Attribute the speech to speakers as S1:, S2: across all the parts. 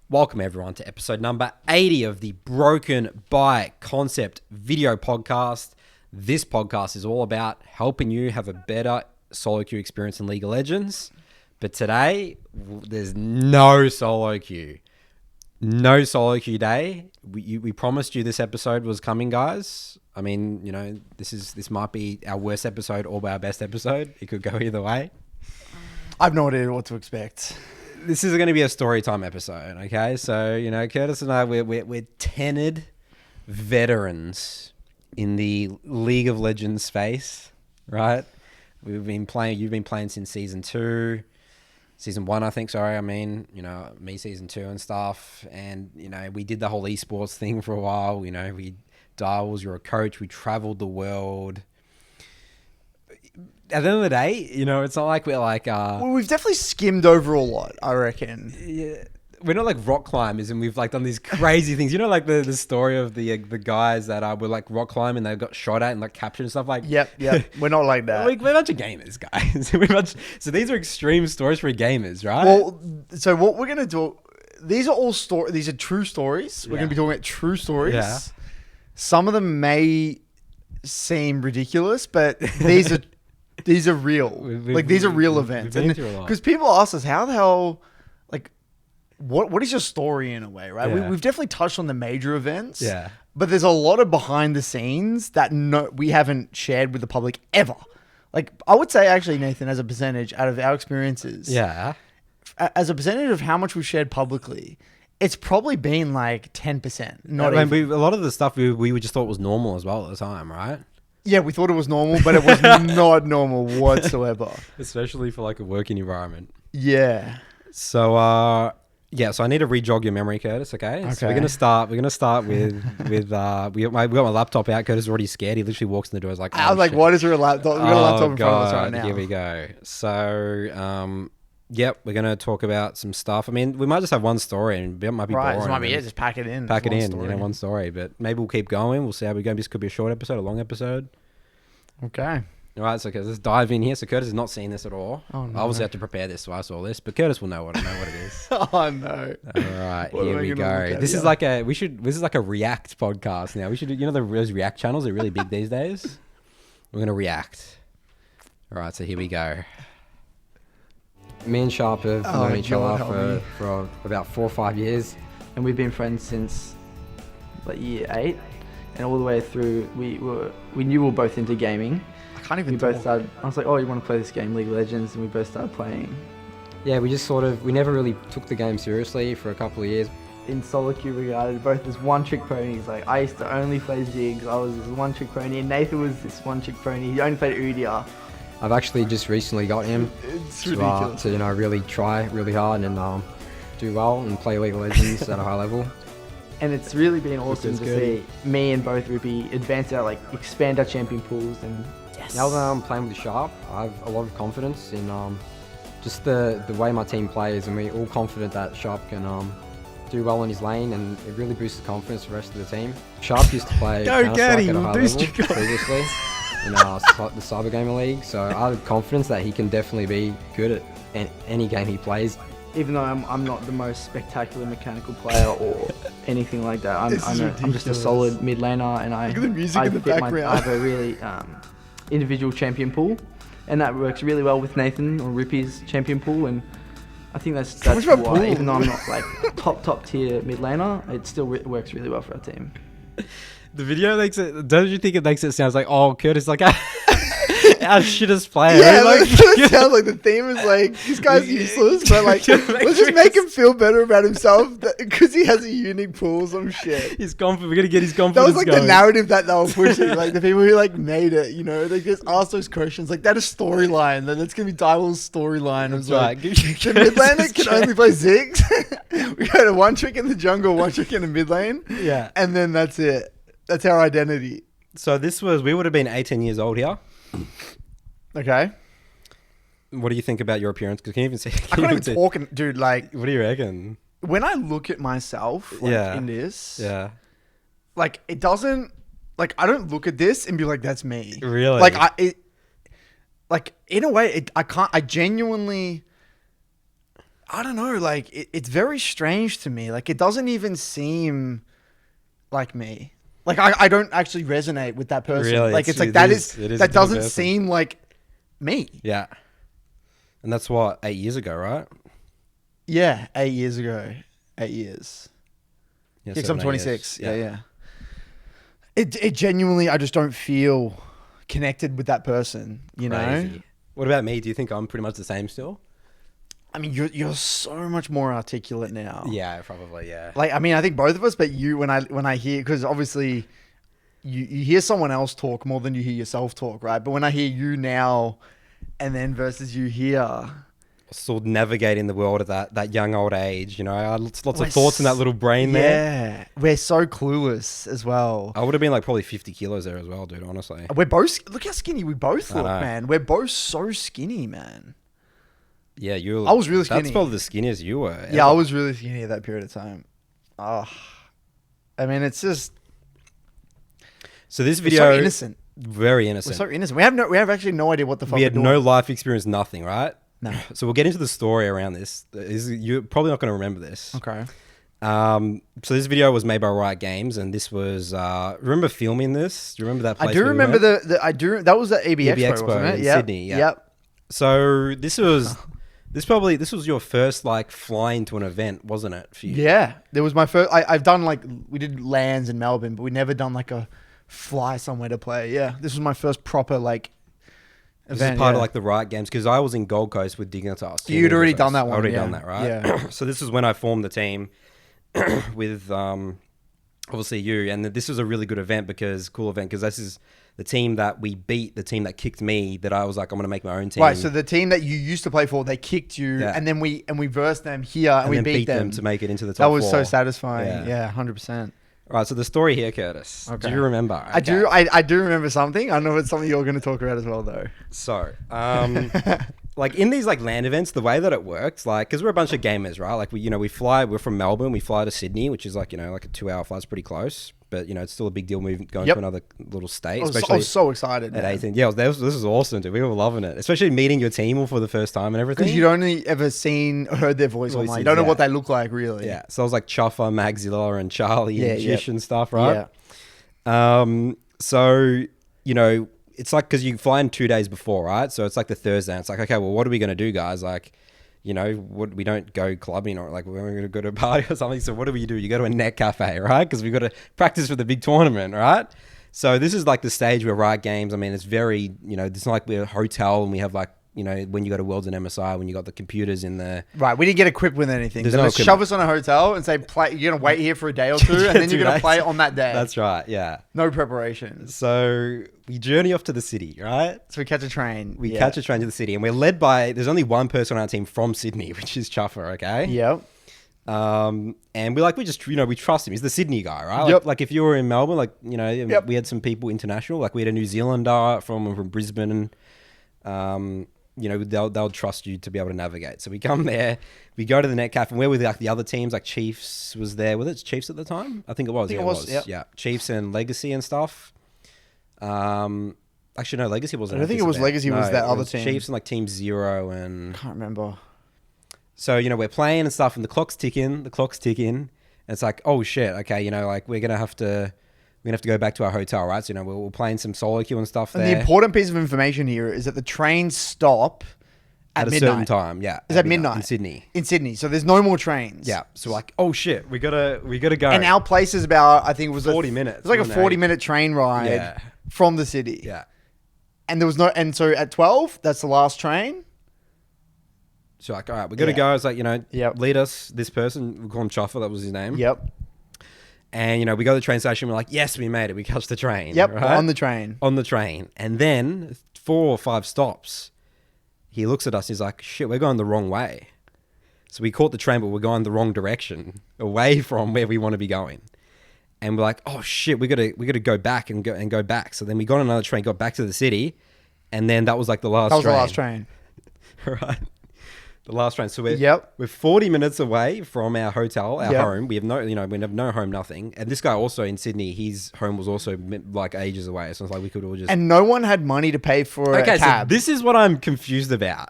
S1: Welcome everyone to episode number 80 of the Broken by Concept video podcast. This podcast is all about helping you have a better solo queue experience in League of Legends. But today, there's no solo queue. No solo queue day. We promised you this episode was coming, guys. I mean, you know, this might be our worst episode or our best episode. It could go either way.
S2: I have no idea what to expect.
S1: This is going to be a story time episode, okay? So, you know, Curtis and I, we're tenured veterans in the League of Legends space, right? You've been playing since season 1, I think. Sorry, I mean, you know, me season 2 and stuff. And, you know, we did the whole esports thing for a while. You know, Darwells, you're a coach. We traveled the world. At the end of the day, you know, it's not like we're like...
S2: Well, we've definitely skimmed over a lot, I reckon.
S1: Yeah, we're not like rock climbers and we've like done these crazy things. You know, like the story of the guys that were like rock climbing and they got shot at and like captured and stuff like...
S2: Yep. We're not like that.
S1: We're a bunch of gamers, guys. So these are extreme stories for gamers, right?
S2: Well, so what we're going to do... These are true stories. We're going to be talking about true stories.
S1: Yeah.
S2: Some of them may seem ridiculous, but these are real. These are real events. Because people ask us, how the hell, like, what is your story in a way, right?
S1: Yeah.
S2: We've definitely touched on the major events.
S1: Yeah.
S2: But there's a lot of behind the scenes that we haven't shared with the public ever. Like, I would say, actually, Nathan, as a percentage out of our experiences,
S1: Yeah.
S2: as a percentage of how much we've shared publicly, it's probably been like 10%.
S1: A lot of the stuff we just thought was normal as well at the time, right?
S2: Yeah, we thought it was normal, but it was not normal whatsoever.
S1: Especially for like a working environment.
S2: Yeah.
S1: So, so I need to re-jog your memory, Curtis, okay? So we're gonna start with we got my laptop out. Curtis is already scared. He literally walks in the door. He's like,
S2: I was like,
S1: shit.
S2: what is your laptop? We've got a laptop in front of us right now.
S1: Here we go. So, yep, we're gonna talk about some stuff. I mean, we might just have one story and it might be boring.
S2: This might be it. Just pack it in.
S1: One story. But maybe we'll keep going. We'll see how we go. This could be a short episode, a long episode.
S2: Okay.
S1: All right, so let's dive in here. So Curtis has not seen this at all.
S2: Oh, no.
S1: I obviously have to prepare this, so I saw this. But Curtis will know what it is.
S2: Oh no!
S1: All right, here we go. This is like a React podcast now. We should, you know, those React channels are really big these days. We're gonna react. All right, so here we go. Me and Sharp have known each other for about 4 or 5 years,
S3: and we've been friends since like year 8, and all the way through we knew we were both into gaming.
S2: I can't even.
S3: I was like, oh, you want to play this game, League of Legends, and we both started playing.
S1: Yeah, we never really took the game seriously for a couple of years.
S3: In solo queue, we regarded both as one-trick ponies. Like, I used to only play Ziggs. I was this one-trick pony, and Nathan was this one-trick pony. He only played Udyr.
S1: I've actually just recently got him to you know, really try really hard and do well and play League of Legends at a high level.
S3: And it's really been awesome to see me and both Rippy advance our, like, expand our champion pools. And
S1: now that I'm playing with Sharp, I have a lot of confidence in just the way my team plays, and we're all confident that Sharp can do well in his lane, and it really boosts the confidence of the rest of the team. Sharp used to play Counter-Strike at a high level previously in the Cyber Gamer League, so I have confidence that he can definitely be good at any game he plays.
S3: Even though I'm not the most spectacular mechanical player or anything like that, I'm just a solid mid laner, and I have a really individual champion pool, and that works really well with Nathan or Rippy's champion pool, and I think that's why, even though I'm not like top tier mid laner, it still works really well for our team.
S1: The video don't you think it makes it sound like, oh, Curtis like our shittest player?
S2: Yeah, it sounds like the theme is like, this guy's useless, but like, let's just make him feel better about himself because he has a unique pool or some shit.
S1: He's confident. We're gonna get his confidence.
S2: That was like the narrative that they were pushing. Like the people who like made it, you know, they just ask those questions. Like that is storyline. That's gonna be Darwell's storyline. It was like the mid laner can only play Ziggs. We got a one trick in the jungle, one trick in the mid lane.
S1: Yeah,
S2: and then that's it. That's our identity.
S1: So we would have been 18 years old here.
S2: Okay.
S1: What do you think about your appearance? Because can you even see?
S2: I can't even talk, dude. Like,
S1: what do you reckon?
S2: When I look at myself, in this, like it doesn't, like I don't look at this and be like, "That's me."
S1: Really?
S2: Like in a way, I can't. I genuinely, I don't know. Like, it's very strange to me. Like, it doesn't even seem like me. Like, I don't actually resonate with that person.
S1: Really?
S2: Like, it's like,
S1: it is
S2: that doesn't seem like me.
S1: Yeah. And that's what, 8 years ago, right?
S2: Yeah, 8 years ago. 8 years.
S1: Yeah,
S2: Yeah, 'cause
S1: 7,
S2: I'm
S1: 8 years.
S2: 26. Yeah. It genuinely, I just don't feel connected with that person, you know?
S1: Crazy. What about me? Do you think I'm pretty much the same still?
S2: I mean, you're so much more articulate now.
S1: Yeah, probably, yeah.
S2: Like, I mean, I think both of us, but you, when I hear, because obviously you hear someone else talk more than you hear yourself talk, right? But when I hear you now and then versus you here.
S1: Still navigating the world at that young old age, you know. I had lots of thoughts in that little brain there.
S2: Yeah, we're so clueless as well.
S1: I would have been like probably 50 kilos there as well, dude, honestly.
S2: We're both, look how skinny we both look, man. We're both so skinny, man.
S1: Yeah,
S2: I was really skinny.
S1: That's probably the skinniest you were ever.
S2: Yeah, I was really skinny at that period of time. Oh, I mean, it's just...
S1: So this video...
S2: We're so innocent.
S1: Very innocent.
S2: We're so innocent. We have actually no idea what the fuck
S1: we had
S2: we're doing.
S1: no life experience, nothing, right?
S2: No.
S1: So we'll get into the story around this. You're probably not going to remember this.
S2: Okay.
S1: So this video was made by Riot Games, and this was... remember filming this? Do you remember that place?
S2: I do remember that was the EB Expo, wasn't it?
S1: In Sydney, yeah.
S2: Yep.
S1: So this was... This was your first like flying to an event, wasn't it? For you?
S2: Yeah, there was my first. I've done like we did lands in Melbourne, but we never done like a fly somewhere to play. Yeah, this was my first proper like
S1: event.
S2: This
S1: is part of like the Riot Games because I was in Gold Coast with Dignitas.
S2: You'd already done that one.
S1: Already done that, right?
S2: Yeah.
S1: So this is when I formed the team with obviously you, and this was a really good event cool event because this is the team that we beat, the team that kicked me, that I was like, I'm going to make my own team.
S2: Right, so the team that you used to play for, they kicked you, and then we versed them here, and we beat them
S1: to make it into the top 4.
S2: That was so satisfying. Yeah, 100%.
S1: Right, so the story here, Curtis. Okay. Do you remember? Okay.
S2: I do remember something. I know it's something you're going to talk about as well, though.
S1: So, like in these like land events, the way that it works, like, because we're a bunch of gamers, right? Like we're from Melbourne, we fly to Sydney, which is like, like a 2-hour flight. It's pretty close, but it's still a big deal going to another little state.
S2: I was so excited
S1: at 18. Yeah, this was awesome, dude. We were loving it, especially meeting your team all for the first time and everything.
S2: Because you'd only ever heard their voice online. You don't know what they look like, really.
S1: Yeah, so I was like Chuffer, Magzilla, and Charlie and Jish and stuff, right?
S2: Yeah.
S1: So, it's like, because you fly in 2 days before, right? So it's like the Thursday. And it's like, okay, well, what are we going to do, guys? Like, we don't go clubbing or like we're going to go to a party or something. So what do? You go to a net cafe, right? Because we've got to practice for the big tournament, right? So this is like the stage where Riot Games, I mean, it's very, it's not like we're a hotel and we have like, when you go to Worlds and MSI, when you got the computers in there.
S2: Right, we didn't get equipped with anything.
S1: There's
S2: they
S1: no
S2: shove us on a hotel and say, play. You're going to wait here for a day or two, and then you're going to play on that day.
S1: That's right, yeah.
S2: No preparation.
S1: So we journey off to the city, right?
S2: So we catch a train.
S1: We catch a train to the city, and we're led by, there's only one person on our team from Sydney, which is Chuffer, okay?
S2: Yep.
S1: And we trust him. He's the Sydney guy, right? Like if you were in Melbourne, like, we had some people international, like we had a New Zealander from Brisbane, they'll trust you to be able to navigate. So we come there, we go to the net cafe, and we're with like the other teams, like Chiefs was there. Was it Chiefs at the time? I think it was.
S2: It was. Yep.
S1: Yeah. Chiefs and Legacy and stuff. Actually, no, Legacy wasn't.
S2: I don't think it was Legacy. Was that other team?
S1: Chiefs and like Team Zero and...
S2: Can't remember.
S1: So, we're playing and stuff, and the clock's ticking. And it's like, oh shit, okay, like we're going to have to go back to our hotel, right? So, we're playing some solo queue and stuff there.
S2: And the important piece of information here is that the trains stop at midnight.
S1: A certain time, yeah.
S2: Is at midnight.
S1: In Sydney.
S2: In Sydney. So there's no more trains.
S1: Yeah. So like, oh shit, we gotta go.
S2: And our place is about, I think it was
S1: 40 minutes.
S2: It's like a 40-minute train ride from the city.
S1: Yeah.
S2: And there was and so at 12, that's the last train.
S1: So like, all right, we got to go. It's like, lead us, this person, we call him Chuffer, that was his name.
S2: Yep.
S1: And, we go to the train station, we're like, yes, we made it. We catch the train.
S2: Yep,
S1: right?
S2: on the train.
S1: On the train. And then 4 or 5 stops, he looks at us, he's like, shit, we're going the wrong way. So we caught the train, but we're going the wrong direction, away from where we want to be going. And we're like, oh shit, we gotta go back and go back. So then we got on another train, got back to the city, and then that was like the last train.
S2: That was the last train.
S1: Right. The last train. So we're 40 minutes away from our hotel, our home. We have no, we have no home, nothing. And this guy also in Sydney, his home was also like ages away. So it's like we could all just...
S2: And no one had money to pay for a cab.
S1: So this is what I'm confused about.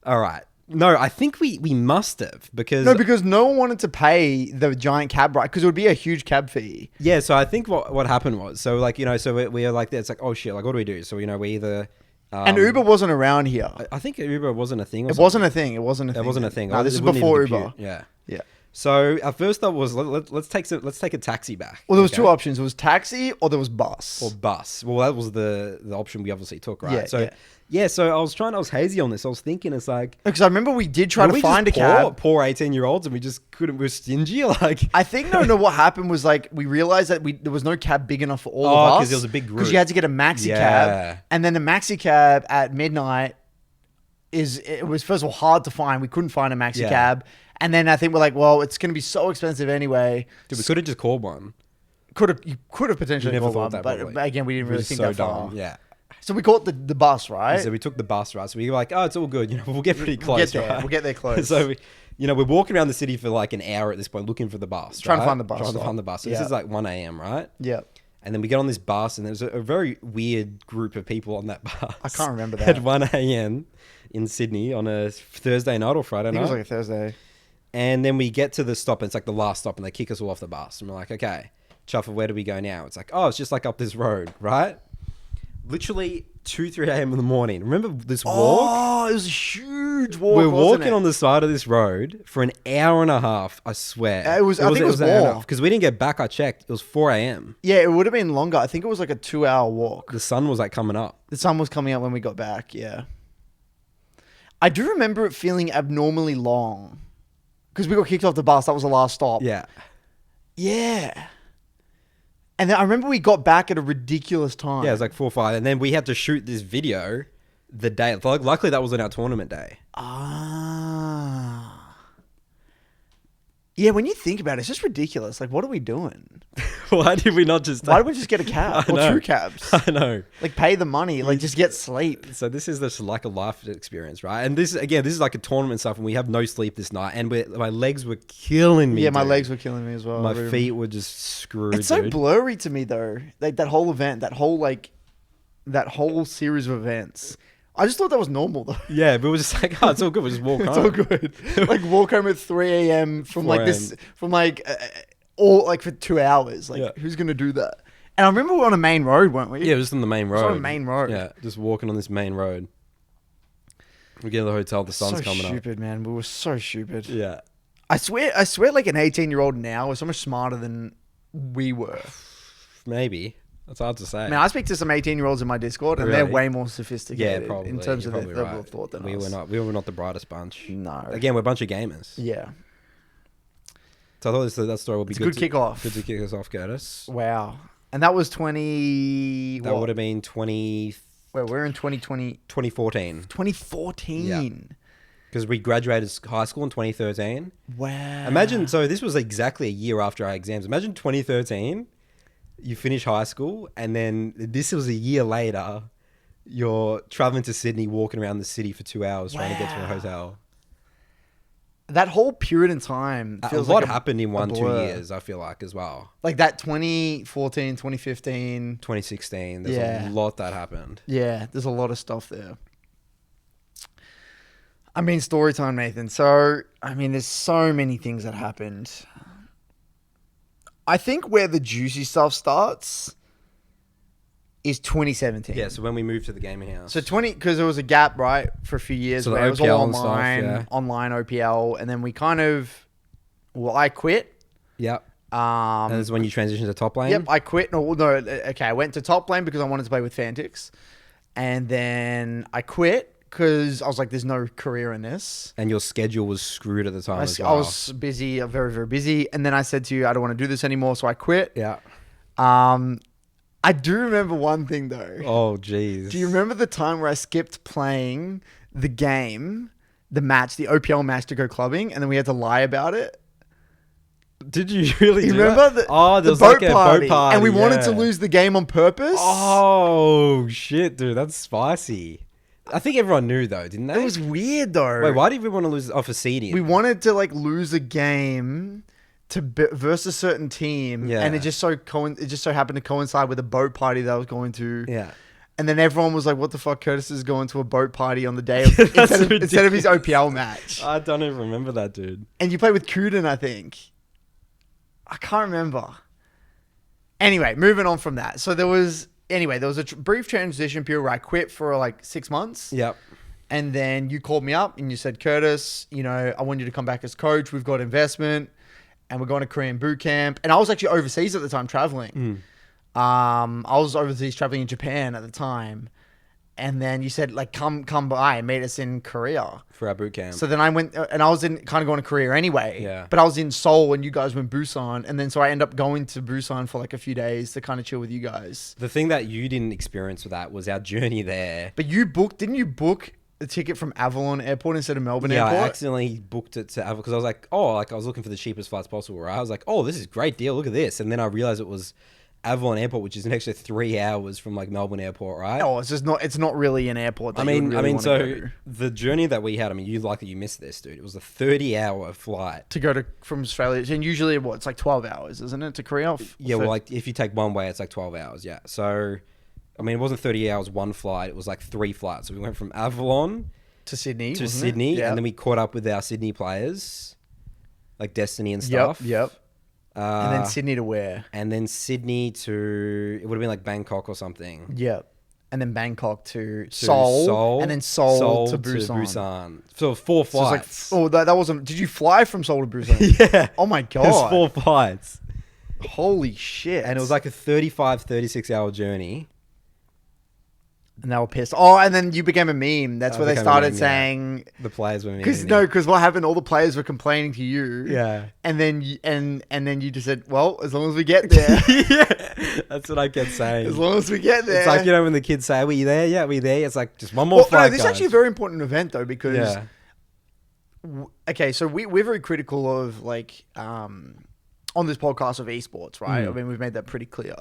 S1: All right. No, I think we must have because
S2: because no one wanted to pay the giant cab ride because it would be a huge cab fee.
S1: Yeah, so I think what happened was so like so we are like it's like oh shit like what do we do? So we either
S2: and Uber wasn't around here.
S1: I think Uber wasn't a thing.
S2: It wasn't a thing. It wasn't a thing. No, this is before Uber.
S1: Yeah.
S2: Yeah.
S1: So our first thought was let's take a taxi back.
S2: Well, there was two options. It was taxi or there was bus.
S1: Or bus. Well, that was the option we obviously took, right?
S2: Yeah,
S1: so I was hazy on this. I was thinking it's like
S2: because I remember we did try to find a cab.
S1: Poor 18-year-olds, and we just couldn't. We were stingy. Like
S2: I think no. What happened was like we realized that there was no cab big enough for all of us.
S1: Because there was a big group.
S2: Because you had to get a maxi cab, and then a maxi cab at midnight it was first of all hard to find. We couldn't find a maxi cab. And then I think we're like, well, it's going to be so expensive anyway.
S1: Dude, we could have just called one.
S2: You could have potentially called one, but again, we didn't really think that far.
S1: Yeah.
S2: So we caught the bus, right?
S1: So we took the bus, right? So we were like, oh, it's all good. We'll get pretty close.
S2: We'll get there.
S1: Right?
S2: We'll get there close.
S1: So we're walking around the city for like an hour at this point, looking for the bus.
S2: Trying to find the bus.
S1: So this is like 1 a.m., right?
S2: Yeah.
S1: And then we get on this bus, and there's a very weird group of people on that bus.
S2: I can't remember that.
S1: At 1 a.m. in Sydney on a Thursday night or Friday night.
S2: I think it was like a Thursday.
S1: And then we get to the stop, and it's like the last stop, and they kick us all off the bus. And we're like, okay, Chuffer, where do we go now? It's like, oh, it's just like up this road, right? Literally 2-3 a.m. in the morning. Remember this walk?
S2: Oh, it was a huge walk.
S1: We're walking on the side of this road for an hour and a half, I swear.
S2: I think it was more.
S1: Because we didn't get back, I checked. It was 4 a.m.
S2: Yeah, it would have been longer. I think it was like a 2-hour walk.
S1: The sun was like coming up.
S2: The sun was coming up when we got back, yeah. I do remember it feeling abnormally long. Because we got kicked off the bus. That was the last stop.
S1: Yeah.
S2: Yeah. And then I remember we got back at a ridiculous time.
S1: Yeah, it was like 4 or 5. And then we had to shoot this video the day. Luckily, that wasn't our tournament day.
S2: Ah. Yeah, when you think about it, it's just ridiculous. Like, what are we doing?
S1: Why did we not just...
S2: Why did we just get a cab? Or 2 cabs?
S1: I know.
S2: Like, pay the money. Like, just get sleep.
S1: So this is just like a life experience, right? And this is like a tournament stuff, and we have no sleep this night. And my legs were killing me.
S2: Yeah, my legs were killing me as well.
S1: My feet were just screwed,
S2: It's so blurry to me, though. Like, that whole event, that whole series of events. I just thought that was normal, though.
S1: Yeah, but we're just like, oh, it's all good. We'll just walk home.
S2: It's all good. Like, walk home at 3 a.m. from for 2 hours. Like, who's going to do that? And I remember we were on a main road, weren't we?
S1: Yeah, just on the main road.
S2: It was on a main road.
S1: Yeah, just walking on this main road. We get to the hotel, the sun's coming up.
S2: So stupid, man. We were so stupid.
S1: Yeah.
S2: I swear like an 18-year-old now is so much smarter than we were.
S1: Maybe. That's hard to say.
S2: I mean, I speak to some 18-year-olds in my Discord, and they're way more sophisticated in terms of their level of thought than us.
S1: We were not the brightest bunch.
S2: No.
S1: Again, we're a bunch of gamers.
S2: Yeah.
S1: So I thought that story would be
S2: good. Good kickoff.
S1: Good to kick us off, Curtis.
S2: Wow. And that was 20...
S1: That would have been 20...
S2: Wait, we're in 2020...
S1: 2014.
S2: 2014.
S1: Yeah. Because we graduated high school in 2013.
S2: Wow.
S1: Imagine, so this was exactly a year after our exams. Imagine 2013... You finish high school, and then this was a year later. You're traveling to Sydney, walking around the city for 2 hours trying to get to a hotel.
S2: That whole period in time feels
S1: a lot happened in 1-2 years, I feel like, as well.
S2: Like that 2014, 2015.
S1: 2016. There's a lot that happened.
S2: Yeah, there's a lot of stuff there. I mean, story time, Nathan. So, I mean, there's so many things that happened. I think where the juicy stuff starts is 2017.
S1: Yeah, so when we moved to the gaming house.
S2: So because there was a gap, right, for a few years
S1: so
S2: where it was all online OPL, and then we I quit.
S1: Yep. And this is when you transitioned to top lane?
S2: Yep, I quit. I went to top lane because I wanted to play with Fantix. And then I quit because I was like, there's no career in this.
S1: And your schedule was screwed at the time as well.
S2: I was busy, very, very busy. And then I said to you, I don't want to do this anymore, so I quit.
S1: Yeah.
S2: I do remember one thing, though.
S1: Oh, jeez.
S2: Do you remember the time where I skipped playing the game, the OPL match to go clubbing, and then we had to lie about it?
S1: Did you really do
S2: remember
S1: that?
S2: There was like a boat party, and we wanted to lose the game on purpose?
S1: Oh, shit, dude. That's spicy. I think everyone knew, though, didn't they?
S2: It was weird, though.
S1: Wait, why did we want to lose off a seeding?
S2: We wanted to lose a game versus a certain team, and it just so happened to coincide with a boat party that I was going to.
S1: Yeah.
S2: And then everyone was like, what the fuck? Curtis is going to a boat party on the day of, instead of his OPL match.
S1: I don't even remember that, dude.
S2: And you played with Kuden, I think. I can't remember. Anyway, moving on from that. So there was a brief transition period where I quit for like 6 months.
S1: Yep.
S2: And then you called me up and you said, Curtis, I want you to come back as coach. We've got investment and we're going to Korean Bootcamp. And I was actually overseas at the time traveling. I was overseas traveling in Japan at the time. And then you said, like, come by and meet us in Korea.
S1: For our boot camp.
S2: So then I went, and I was kind of going to Korea anyway.
S1: Yeah.
S2: But I was in Seoul when you guys went Busan. And then so I ended up going to Busan for like a few days to kind of chill with you guys.
S1: The thing that you didn't experience with that was our journey there.
S2: But didn't you book a ticket from Avalon Airport instead of Melbourne
S1: Airport?
S2: Airport?
S1: I accidentally booked it to Avalon because I was like, I was looking for the cheapest flights possible, right? I was like, this is a great deal. Look at this. And then I realized it was Avalon Airport, which is an extra 3 hours from like Melbourne Airport, right?
S2: Oh, it's not really an airport. That
S1: the journey that we had, you missed this, dude. It was a 30-hour flight
S2: to go from Australia, and usually it's like 12 hours, isn't it, to Korea?
S1: Yeah, well, like if you take one way, it's like 12 hours. Yeah, so it wasn't 30 hours one flight; it was like 3 flights. So we went from Avalon
S2: to Sydney,
S1: and then we caught up with our Sydney players, like Destiny and stuff.
S2: Yep. And then Sydney to where?
S1: And then Sydney to, it would have been like Bangkok or something.
S2: Yep. And then Bangkok to Seoul. And then Seoul to Busan.
S1: So 4 flights.
S2: So that wasn't, did you fly from Seoul to Busan?
S1: Yeah.
S2: Oh my God.
S1: It was 4 flights.
S2: Holy shit.
S1: And it was like a 36 hour journey.
S2: And they were pissed. Oh, and then you became a meme. That's where they started saying
S1: the players were
S2: memeing. Because what happened? All the players were complaining to you.
S1: Yeah.
S2: And then you just said, "Well, as long as we get there."
S1: Yeah. That's what I kept saying.
S2: As long as we get there.
S1: It's like when the kids say, "Are we there? Yeah, we there." It's like just one more flight.
S2: This is actually a very important event though because. Yeah. Okay, so we're very critical of like on this podcast of esports, right? We've made that pretty clear.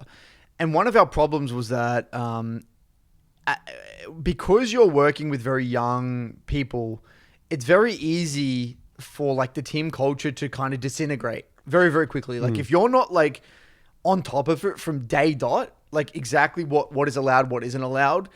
S2: And one of our problems was that. Because you're working with very young people, it's very easy for like the team culture to kind of disintegrate very, very quickly. Like if you're not like on top of it from day dot, like exactly what is allowed, what isn't allowed,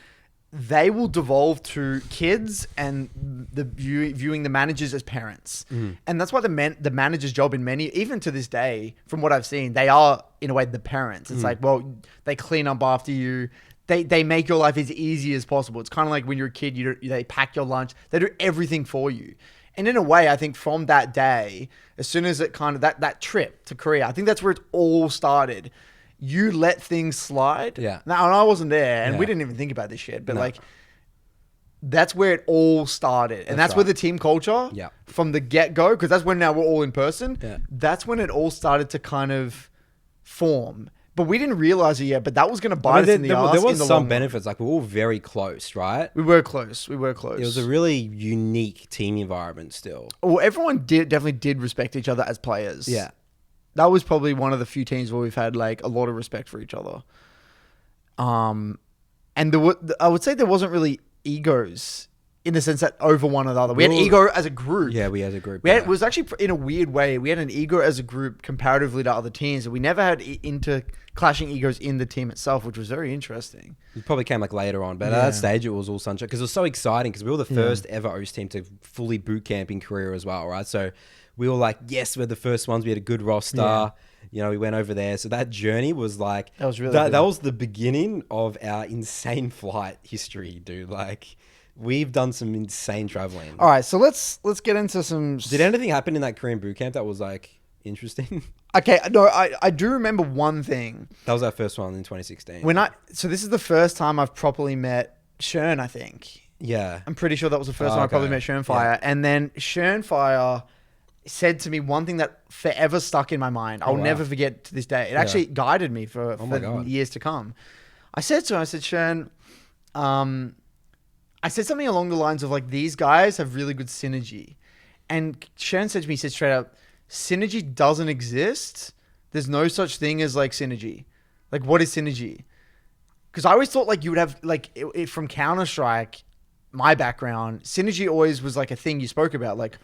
S2: they will devolve to kids and viewing the managers as parents. And that's why the manager's job in even to this day, from what I've seen, they are in a way the parents. It's like, well, they clean up after you. They make your life as easy as possible. It's kind of like when you're a kid, they pack your lunch. They do everything for you. And in a way, I think from that day, as soon as it kind of, that trip to Korea, I think that's where it all started. You let things slide.
S1: Yeah.
S2: Now, and I wasn't there, and we didn't even think about this shit. But that's where it all started. And that's where the team culture, from the get-go, because that's when now we're all in person. Yeah. That's when it all started to kind of form. But we didn't realize it yet, but that was going to bite us in the ass.
S1: There was some benefits. Like, we were all very close, right?
S2: We were close. It
S1: was a really unique team environment still.
S2: Well, everyone definitely did respect each other as players.
S1: Yeah.
S2: That was probably one of the few teams where we've had, like, a lot of respect for each other. And I would say there wasn't really egos in the sense that over one another. We had ego as a group.
S1: Yeah, we had a group.
S2: It was actually, in a weird way, we had an ego as a group comparatively to other teams. We never had clashing egos in the team itself, which was very interesting.
S1: It probably came like later on, but at that stage it was all sunshine because it was so exciting because we were the first ever OS team to fully boot camp in Korea as well, right? So we were like, yes, we're the first ones. We had a good roster. Yeah. We went over there. So that journey was like,
S2: that was really
S1: that was the beginning of our insane flight history, dude. Like, we've done some insane traveling.
S2: All right, so let's get into some.
S1: Did anything happen in that Korean boot camp that was like interesting?
S2: Okay, no, I do remember one thing.
S1: That was our first one in 2016.
S2: So this is the first time I've properly met Shern, I think.
S1: Yeah.
S2: I'm pretty sure that was the first time I probably met Shernfire. Yeah. And then Shernfire said to me one thing that forever stuck in my mind. I'll never forget to this day. It actually guided me for years to come. I said to him, Shern, I said something along the lines of like, these guys have really good synergy. And Shern said to me, he said straight up, synergy doesn't exist. There's no such thing as like synergy. Like, what is synergy? Because I always thought like you would have like from Counter-Strike, my background, synergy always was like a thing you spoke about. Like,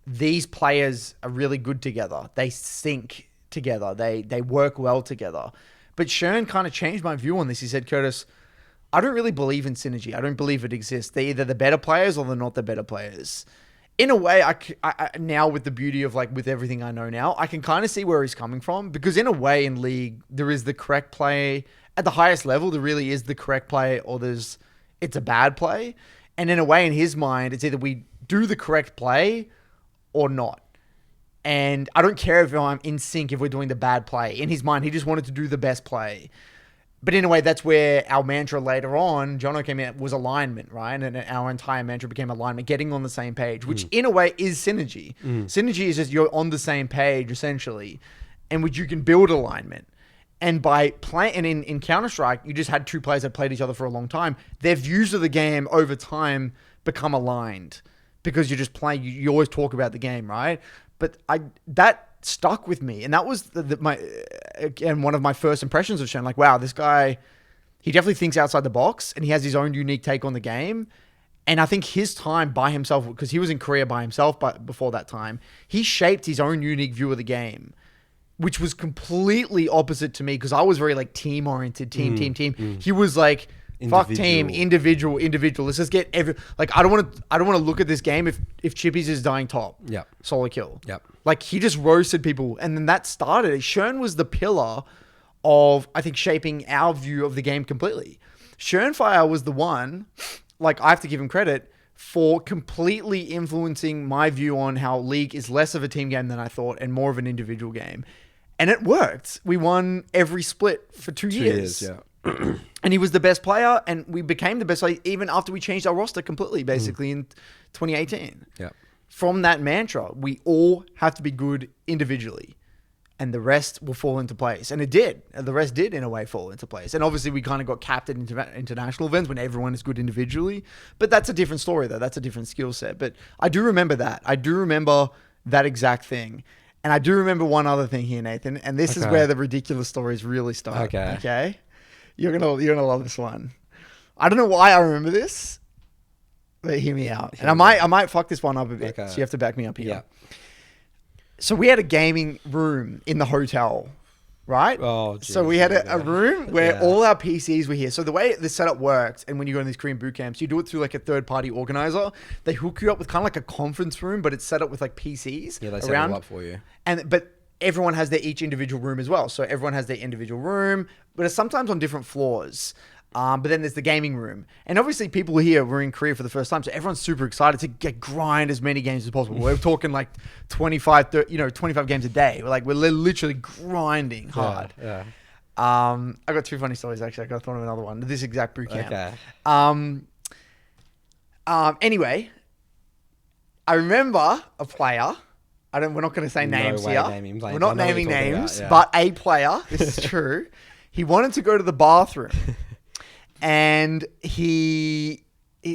S2: these players are really good together. They sync together. They work well together. But Shern kind of changed my view on this. He said, Curtis, I don't really believe in synergy. I don't believe it exists. They're either the better players or they're not the better players. In a way, I now with the beauty of like with everything I know now, I can kind of see where he's coming from, because in a way in League, there is the correct play at the highest level. There really is the correct play, or it's a bad play. And in a way, in his mind, it's either we do the correct play or not. And I don't care if I'm in sync if we're doing the bad play. In his mind, he just wanted to do the best play. But in a way, that's where our mantra later on, Jono came in, was alignment, right? And our entire mantra became alignment, getting on the same page, which in a way is synergy. Synergy is just you're on the same page, essentially, and which you can build alignment. And by playing, and in Counter-Strike, you just had two players that played each other for a long time. Their views of the game over time become aligned, because you're just playing, you always talk about the game, right? But that stuck with me, and that was one of my first impressions of Shen. Like, wow, this guy, he definitely thinks outside the box, and he has his own unique take on the game. And I think his time by himself, because he was in Korea by himself, but before that time, he shaped his own unique view of the game, which was completely opposite to me, because I was very like team oriented, team. He was like, fuck team, individual. Let's just get I don't want to look at this game if Chippies is dying top.
S1: Yep.
S2: Solo kill.
S1: Yep.
S2: Like, he just roasted people, and then that started. Shern was the pillar of, I think, shaping our view of the game completely. Shernfire was the one, like, I have to give him credit for completely influencing my view on how League is less of a team game than I thought and more of an individual game. And it worked. We won every split for 2 years.
S1: 2 years, yeah.
S2: And he was the best player, and we became the best player even after we changed our roster completely, basically, in 2018.
S1: Yeah.
S2: From that mantra, we all have to be good individually, and the rest will fall into place. And it did. The rest did, in a way, fall into place. And obviously, we kind of got capped at international events when everyone is good individually. But that's a different story, though. That's a different skill set. But I do remember that. I do remember that exact thing. And I do remember one other thing here, Nathan. And this is where the ridiculous stories really start. Okay? You're gonna love this one. I don't know why I remember this, but hear me out. And I might fuck this one up a bit. So you have to back me up here. Yeah. So we had a gaming room in the hotel, right?
S1: Oh, geez,
S2: so we had a room where all our PCs were here. So the way the setup works, and when you go in these Korean boot camps, you do it through like a third-party organizer. They hook you up with kind of like a conference room, but it's set up with like PCs.
S1: Yeah, they set it all up for you.
S2: But everyone has their each individual room as well. So everyone has their individual room, but it's sometimes on different floors. But then there's the gaming room. And obviously people here were in Korea for the first time. So everyone's super excited to grind as many games as possible. We're talking like 25 games a day. We're literally grinding hard.
S1: Yeah.
S2: I got two funny stories, actually. I got to throw in another one. This exact boot camp.
S1: Okay.
S2: Anyway, I remember a player. We're not going to say names here. We're not naming names, but a player. This is true. He wanted to go to the bathroom. And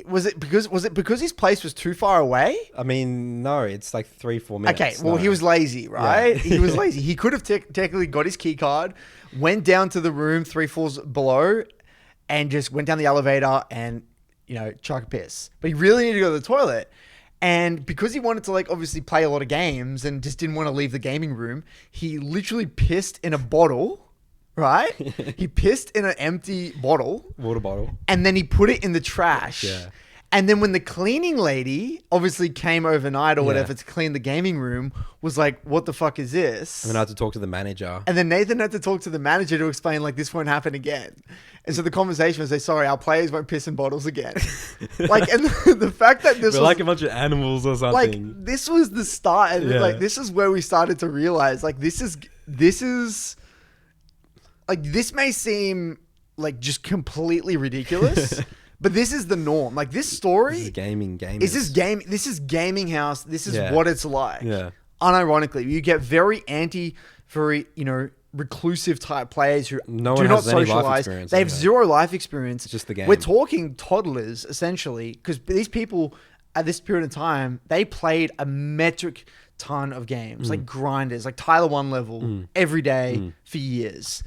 S2: was it because his place was too far away?
S1: I mean, no, it's like 3-4 minutes.
S2: Okay, well, he was lazy, right? Yeah. He was lazy. He could have technically got his key card, went down to the room 3 floors below, and just went down the elevator and, chuck a piss. But he really needed to go to the toilet. And because he wanted to, obviously play a lot of games and just didn't want to leave the gaming room, he literally pissed in a bottle. Right? He pissed in an empty
S1: water bottle,
S2: and then he put it in the trash.
S1: Yeah.
S2: And then when the cleaning lady obviously came overnight or whatever to clean the gaming room, was like, what the fuck is this?
S1: And then I had to talk to the manager.
S2: And then Nathan had to talk to the manager to explain, this won't happen again. And so the conversation was, sorry, our players won't piss in bottles again. And the fact that this
S1: We're like a bunch of animals or something.
S2: This was the start. And this is where we started to realize, this is... this may seem just completely ridiculous, but this is the norm. This story.
S1: This is gaming.
S2: This is gaming house. This is what it's like.
S1: Yeah.
S2: Unironically, you get very reclusive type players who do not socialize. They have zero life experience.
S1: It's just the game.
S2: We're talking toddlers essentially, because these people at this period of time, they played a metric ton of games, like grinders, like Tyler 1 level every day for years.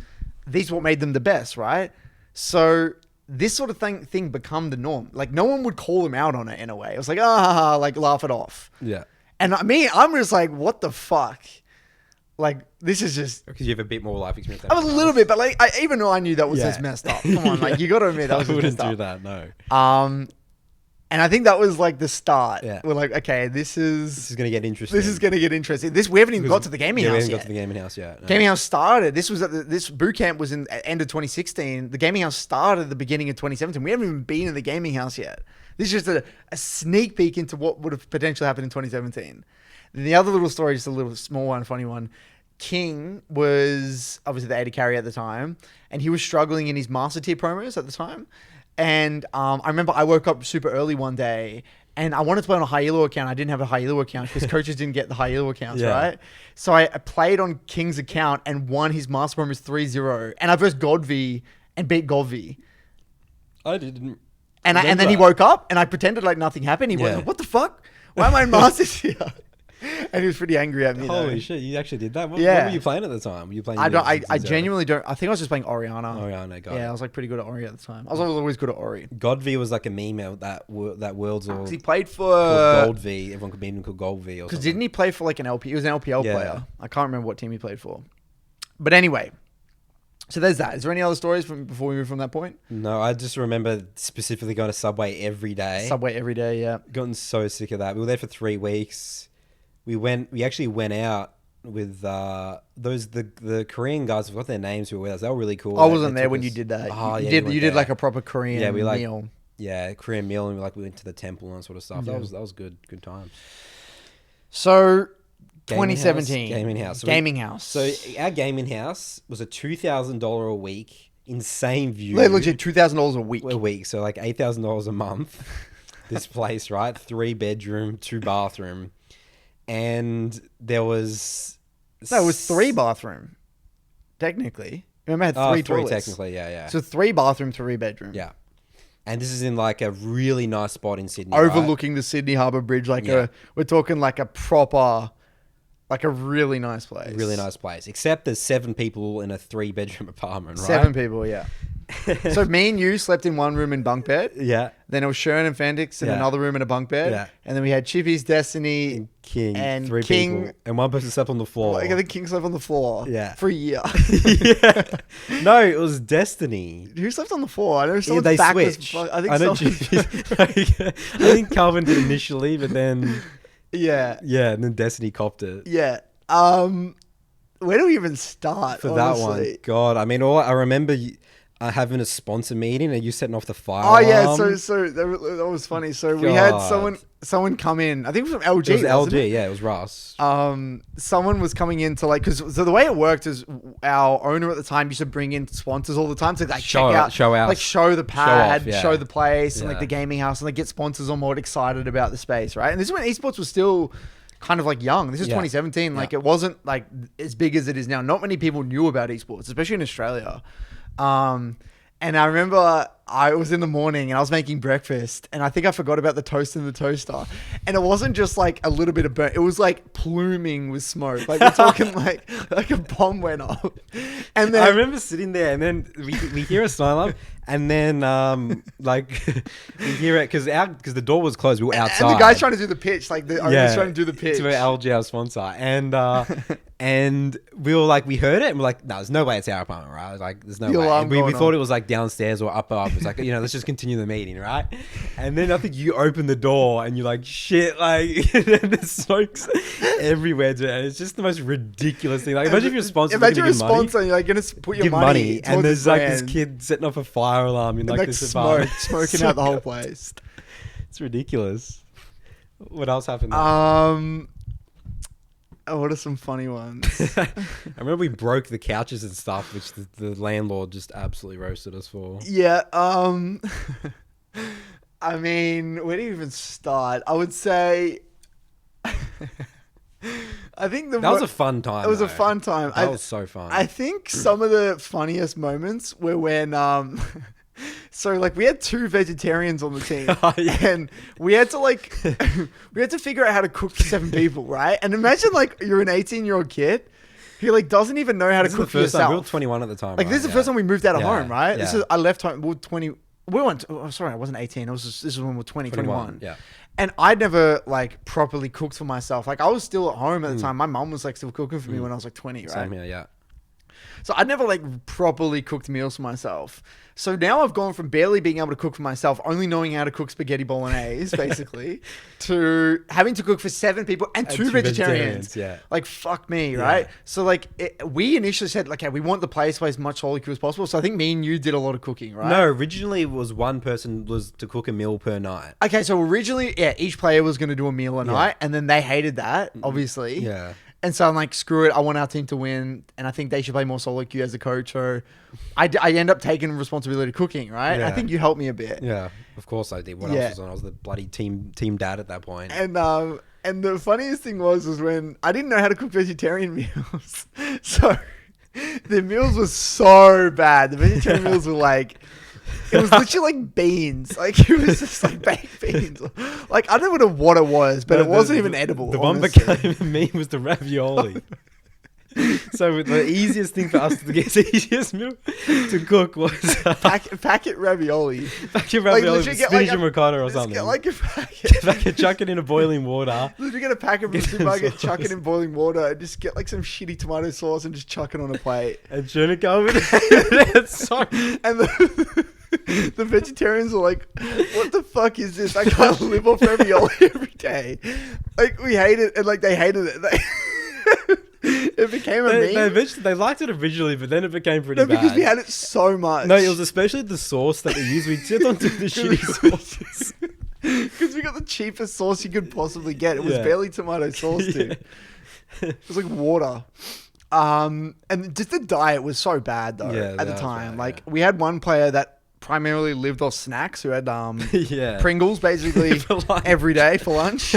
S2: These are what made them the best, right? So this sort of thing become the norm. No one would call them out on it in a way. It was laugh it off.
S1: Yeah.
S2: And I'm just like, what the fuck? Like, this is just...
S1: Because you have a bit more life experience.
S2: I was a little bit, but like, even though I knew that was just messed up. Come on, like, you got to admit that was just messed up.
S1: I wouldn't do that, no.
S2: And I think that was like the start.
S1: Yeah.
S2: We're like, okay, this is
S1: going to get interesting.
S2: This is going to get interesting. We haven't even got to the gaming house
S1: We
S2: yet.
S1: haven't got to the gaming house yet. No.
S2: Gaming house started. This boot camp was in end of 2016. The gaming house started at the beginning of 2017. We haven't even been in the gaming house yet. This is just a sneak peek into what would have potentially happened in 2017. Then the other little story, just a little small one, funny one. King was obviously the AD carry at the time, and he was struggling in his master tier promos at the time. And I remember I woke up super early one day and I wanted to play on a high elo account. I didn't have a high elo account because coaches didn't get the high elo accounts, right? So I played on King's account and won his master promos 3-0. And I versed Godv and beat Godv.
S1: I didn't.
S2: And then he woke up and I pretended like nothing happened. He went, what the fuck? Why am I in masters here? And he was pretty angry at me.
S1: Holy shit, you actually did that? What were you playing at the time? Were you playing
S2: I genuinely don't. I think I was just playing Oriana.
S1: Got it.
S2: I was like pretty good at Ori at the time. I was always good at Ori.
S1: Godv was like a meme out that Worlds or...
S2: He played for...
S1: Gold V. Everyone could beat him called Gold V or something.
S2: Because didn't he play for like an LP? He was an LPL player. I can't remember what team he played for. But anyway, so there's that. Is there any other stories before we move from that point?
S1: No, I just remember specifically going to Subway every day.
S2: Yeah.
S1: Gotten so sick of that. We were there for 3 weeks. We actually went out with the Korean guys. I forgot their names who were with us. They were really cool.
S2: I wasn't there when you did that.
S1: Oh,
S2: you did like a proper Korean meal.
S1: Yeah, Korean meal, and we went to the temple and that sort of stuff.
S2: Yeah.
S1: That was good times.
S2: So 2017
S1: gaming house. So our gaming house was a $2,000 a week insane view.
S2: Legit $2,000 a week.
S1: A week, so like $8,000 a month. This place, right? 3 bedroom, 2 bathroom. And there was...
S2: No, it was 3 bathroom, technically. Remember, I had 3 toilets.
S1: 3 technically, yeah.
S2: So 3 bathroom, 3 bedroom.
S1: Yeah. And this is in like a really nice spot in Sydney,
S2: overlooking the Sydney Harbour Bridge. We're talking like a proper... Like a really nice place.
S1: Really nice place. Except there's 7 people in a 3-bedroom apartment, right?
S2: 7 people, yeah. So me and you slept in one room in bunk bed.
S1: Yeah.
S2: Then it was Shern and Fendix in another room in a bunk bed.
S1: Yeah.
S2: And then we had Chippy's, Destiny,
S1: and King.
S2: And
S1: 3
S2: King.
S1: people. And one person slept on the floor.
S2: I think King slept on the floor.
S1: Yeah.
S2: For a year.
S1: Yeah. No, it was Destiny.
S2: Who slept on the floor? I know someone's
S1: they
S2: back
S1: switched.
S2: was... I
S1: think Calvin did initially, but then...
S2: Yeah.
S1: Yeah, and then Destiny copped it.
S2: Yeah. Where do we even start?
S1: For honestly? That one, God, I mean, I remember having a sponsor meeting and you setting off the fire.
S2: Oh yeah, so that was funny. So we had someone come in. I think it was from LG.
S1: It was LG, yeah, it was Russ.
S2: Someone was coming in to so the way it worked is our owner at the time used to bring in sponsors all the time to like
S1: show
S2: the pad,
S1: show off,
S2: show the place, and like the gaming house, and like get sponsors on board, excited about the space, right? And this is when esports was still kind of like young. This is 2017. Like it wasn't like as big as it is now. Not many people knew about esports, especially in Australia. And I remember I was in the morning and I was making breakfast and I think I forgot about the toast in the toaster. And it wasn't just like a little bit of burn. It was like pluming with smoke. Like we're talking like a bomb went off. And then
S1: I remember sitting there and then we hear a sign up and then we hear it because the door was closed. We were outside.
S2: And the guy's trying to do the pitch. Like the owner's trying to do the pitch.
S1: To our LG, our sponsor. And we were like, we heard it and we're like, no, there's no way it's our apartment, right? Like, there's no way. We thought it was like downstairs or up. It was like, let's just continue the meeting, right? And then I think you open the door and you're like, shit, like, and there's smokes everywhere. And it's just the most ridiculous thing. Like, imagine if you're a sponsor.
S2: Imagine you're a sponsor and you're like, going to put your money
S1: and there's like this kid setting off a fire alarm in like this apartment.
S2: Smoking out the whole place.
S1: It's ridiculous. What else happened?
S2: What are some funny ones?
S1: I remember we broke the couches and stuff, which the landlord just absolutely roasted us for.
S2: Yeah. I mean, where do you even start? I would say... I think that
S1: was a fun time.
S2: It was a fun time.
S1: That was so fun.
S2: I think some of the funniest moments were when... So like we had 2 vegetarians on the team and we had to figure out how to cook for 7 people, right? And imagine like you're an 18-year-old kid who like doesn't even know how to cook for yourself.
S1: We were 21 at the time.
S2: Like this is the first time we moved out of home, right?
S1: Yeah.
S2: I left home. We were 20. We went. Sorry, I wasn't 18. This is when we were 21.
S1: Yeah.
S2: And I'd never like properly cooked for myself. Like I was still at home at the time. My mum was like still cooking for me when I was like 20, right?
S1: Same here, yeah.
S2: So I'd never like properly cooked meals for myself. So now I've gone from barely being able to cook for myself, only knowing how to cook spaghetti bolognese, basically, to having to cook for 7 people and two vegetarians.
S1: Yeah.
S2: Like, fuck me, right? So like we initially said, like, hey, we want the place to play as much solo queue as possible. So I think me and you did a lot of cooking, right?
S1: No, originally it was one person was to cook a meal per night.
S2: Okay, so originally, each player was going to do a meal a night, and then they hated that, obviously.
S1: Yeah.
S2: And so I'm like, screw it. I want our team to win. And I think they should play more solo queue as a coach. So I end up taking responsibility of cooking, right?
S1: Yeah.
S2: I think you helped me a bit.
S1: Yeah, of course I did. What else was on? I was the bloody team dad at that point.
S2: And the funniest thing was when I didn't know how to cook vegetarian meals. So the meals were so bad. The vegetarian meals were like... It was literally like beans. Like, it was just like baked beans. Like, I don't know what it was, but it wasn't even edible.
S1: The
S2: honestly.
S1: one became a meme was the ravioli. So the easiest thing for us to get, the easiest meal to cook was
S2: packet ravioli.
S1: Packet ravioli
S2: Like,
S1: with spinach and ricotta or something.
S2: Get like a packet.
S1: Chuck it in boiling water.
S2: Literally get a packet from the supermarket, chuck it in boiling water, and just get like some shitty tomato sauce and just chuck it on a plate.
S1: And tuna over it.
S2: And the vegetarians were like, what the fuck is this? I can't live off ravioli every day. Like, we hate it, and like they hated it. It became a meme.
S1: They liked it originally, but then it became pretty bad.
S2: Because we had it so much.
S1: No, it was especially the sauce that we used. We did onto the shitty sauces.
S2: Because we got the cheapest sauce you could possibly get. It was barely tomato sauce, dude. It was like water. And just the diet was so bad, though, at the time. We had one player that primarily lived off snacks who had Pringles basically every day for lunch.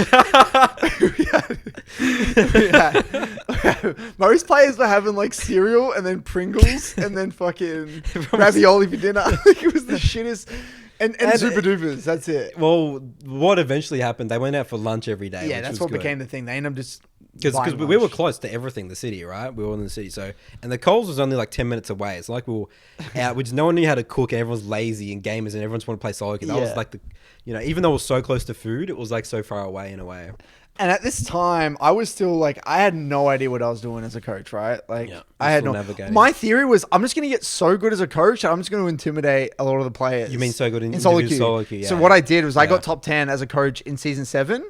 S2: Most players were having like cereal and then Pringles and then fucking ravioli for dinner. It was the shittest. And Super Dupers, that's it.
S1: Well, what eventually happened, they went out for lunch every day.
S2: Yeah, that's what became the thing. They ended up just...
S1: Because we were close to everything, the city, right? We were in the city. So, and the Coles was only like 10 minutes away. It's like we were out, which no one knew how to cook, and everyone's lazy and gamers, and everyone's want to play solo. That was like even though it was so close to food, it was like so far away in a way.
S2: And at this time, I was still like, I had no idea what I was doing as a coach, right? Like, I had no... My theory was, I'm just going to get so good as a coach, I'm just going to intimidate a lot of the players.
S1: You mean so good in solo queue?
S2: So what I did was I got top 10 as a coach in season 7.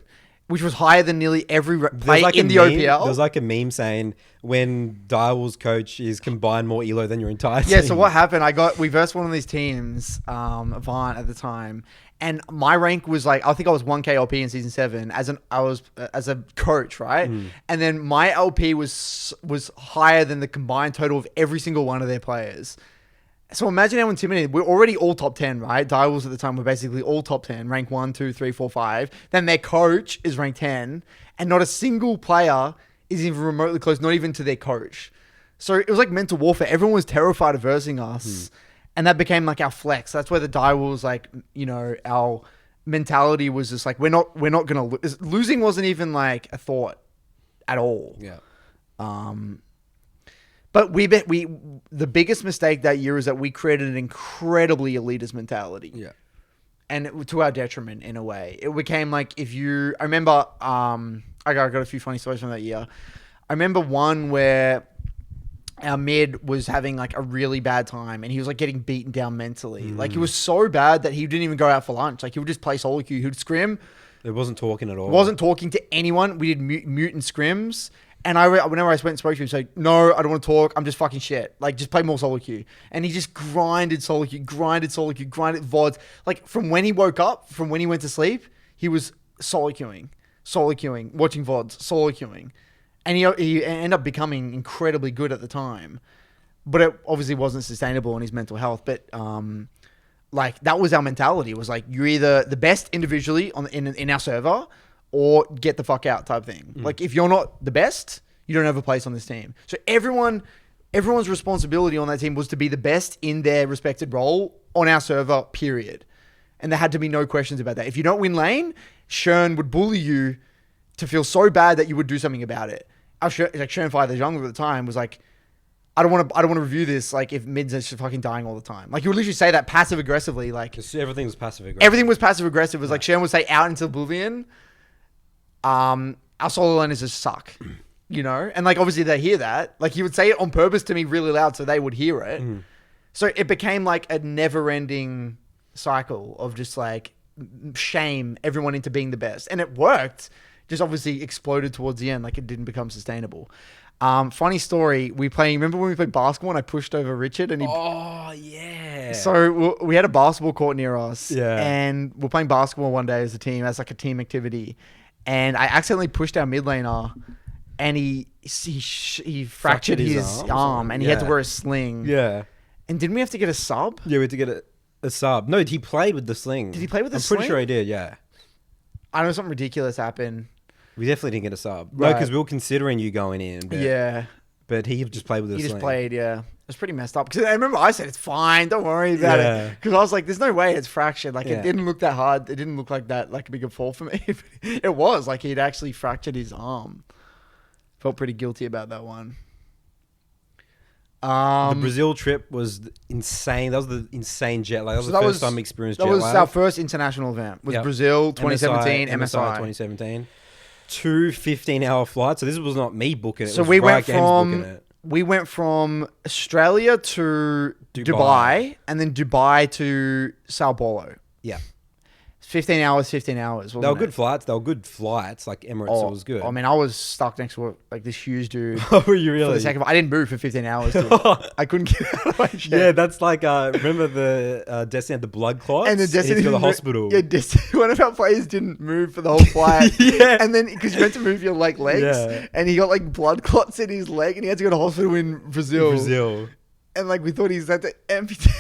S2: Which was higher than nearly every play in the OPL.
S1: There was like a meme saying when Direwolf's coach is combined more elo than your entire team.
S2: Yeah, so what happened, we versed one of these teams, Avant at the time, and my rank was like, I think I was 1K LP in season 7 as a coach, right? And then my LP was higher than the combined total of every single one of their players. So imagine how intimidating. We're already all top 10, right? Direwolves at the time were basically all top 10, rank 1, 2, 3, 4, 5. Then their coach is ranked 10, and not a single player is even remotely close, not even to their coach. So it was like mental warfare. Everyone was terrified of versing us, and that became like our flex. That's where the Direwolves, like, our mentality was just like, we're not gonna lose. Losing wasn't even like a thought at all.
S1: Yeah.
S2: But the biggest mistake that year is that we created an incredibly elitist mentality.
S1: Yeah.
S2: And to our detriment in a way. It became like I remember, I got a few funny stories from that year. I remember one where our mid was having like a really bad time and he was like getting beaten down mentally. Like it was so bad that he didn't even go out for lunch. Like he would just play solo queue. He would scrim.
S1: It wasn't talking at all.
S2: Wasn't talking to anyone. We did mute and scrims. And whenever I went and spoke to him, he'd say, no, I don't want to talk. I'm just fucking shit. Like, just play more solo queue. And he just grinded solo queue, grinded VODs. Like, from when he woke up, from when he went to sleep, he was solo queuing, watching VODs, solo queuing. And he ended up becoming incredibly good at the time. But it obviously wasn't sustainable in his mental health. But, like, that was our mentality. It was like, you're either the best individually in our server, or get the fuck out type thing. Like, if you're not the best, you don't have a place on this team. So everyone's responsibility on that team was to be the best in their respected role on our server, period. And there had to be no questions about that. If you don't win lane, Shern would bully you to feel so bad that you would do something about it. Shern Fire, the jungle at the time, was like, I don't want to review this. Like, if mids are just fucking dying all the time. Like, he would literally say that passive aggressively. Like,
S1: everything was passive aggressive.
S2: Everything was passive aggressive. It was like Shen would say out into oblivion. Our solo laners just suck, you know. And like, obviously they hear that. Like, he would say it on purpose to me really loud so they would hear it. So it became like a never-ending cycle of just like shame everyone into being the best, and it worked. Just obviously exploded towards the end. Like, it didn't become sustainable. Funny story. Remember when we played basketball and I pushed over Richard and he...
S1: Oh, yeah.
S2: So we had a basketball court near us.
S1: Yeah.
S2: And we're playing basketball one day as a team, as like a team activity. And I accidentally pushed our mid laner and he fractured his arm and he had to wear a sling.
S1: Yeah.
S2: And didn't we have to get a sub?
S1: Yeah, we had to get a sub. No, he played with the sling.
S2: Did he play with the
S1: sling? I'm
S2: sling?
S1: pretty sure he did, yeah.
S2: I know something ridiculous happened.
S1: We definitely didn't get a sub.
S2: Right.
S1: No, because we were considering you going in. But,
S2: yeah.
S1: But he just played with the sling.
S2: He just played, yeah. It was pretty messed up. Because I remember I said, it's fine. Don't worry about it. Because I was like, there's no way it's fractured. Like, it didn't look that hard. It didn't look like that, like a big fall for me. It was. Like, he'd actually fractured his arm. Felt pretty guilty about that one.
S1: The Brazil trip was insane. That was the insane jet lag. That was the first time we experienced jet lag.
S2: That was our first international event. Was Brazil 2017, MSI
S1: 2017. 2 15-hour flights. So this was not me booking it.
S2: So we went from Australia to Dubai and then Dubai to Sao Paulo.
S1: Yeah.
S2: 15 hours. They
S1: were good flights. Like Emirates, it was good.
S2: I mean, I was stuck next to like this huge dude.
S1: Oh, were you really?
S2: For the sake of, I didn't move for 15 hours. Dude. I couldn't get out of my chair.
S1: Yeah, that's like, remember the Destiny had the blood clots?
S2: And the Destiny
S1: to the hospital.
S2: Yeah, one of our players didn't move for the whole flight.
S1: Yeah.
S2: And then, because you meant to move your legs. Yeah. And he got like blood clots in his leg and he had to go to hospital in Brazil. And like, we thought he had to amputate.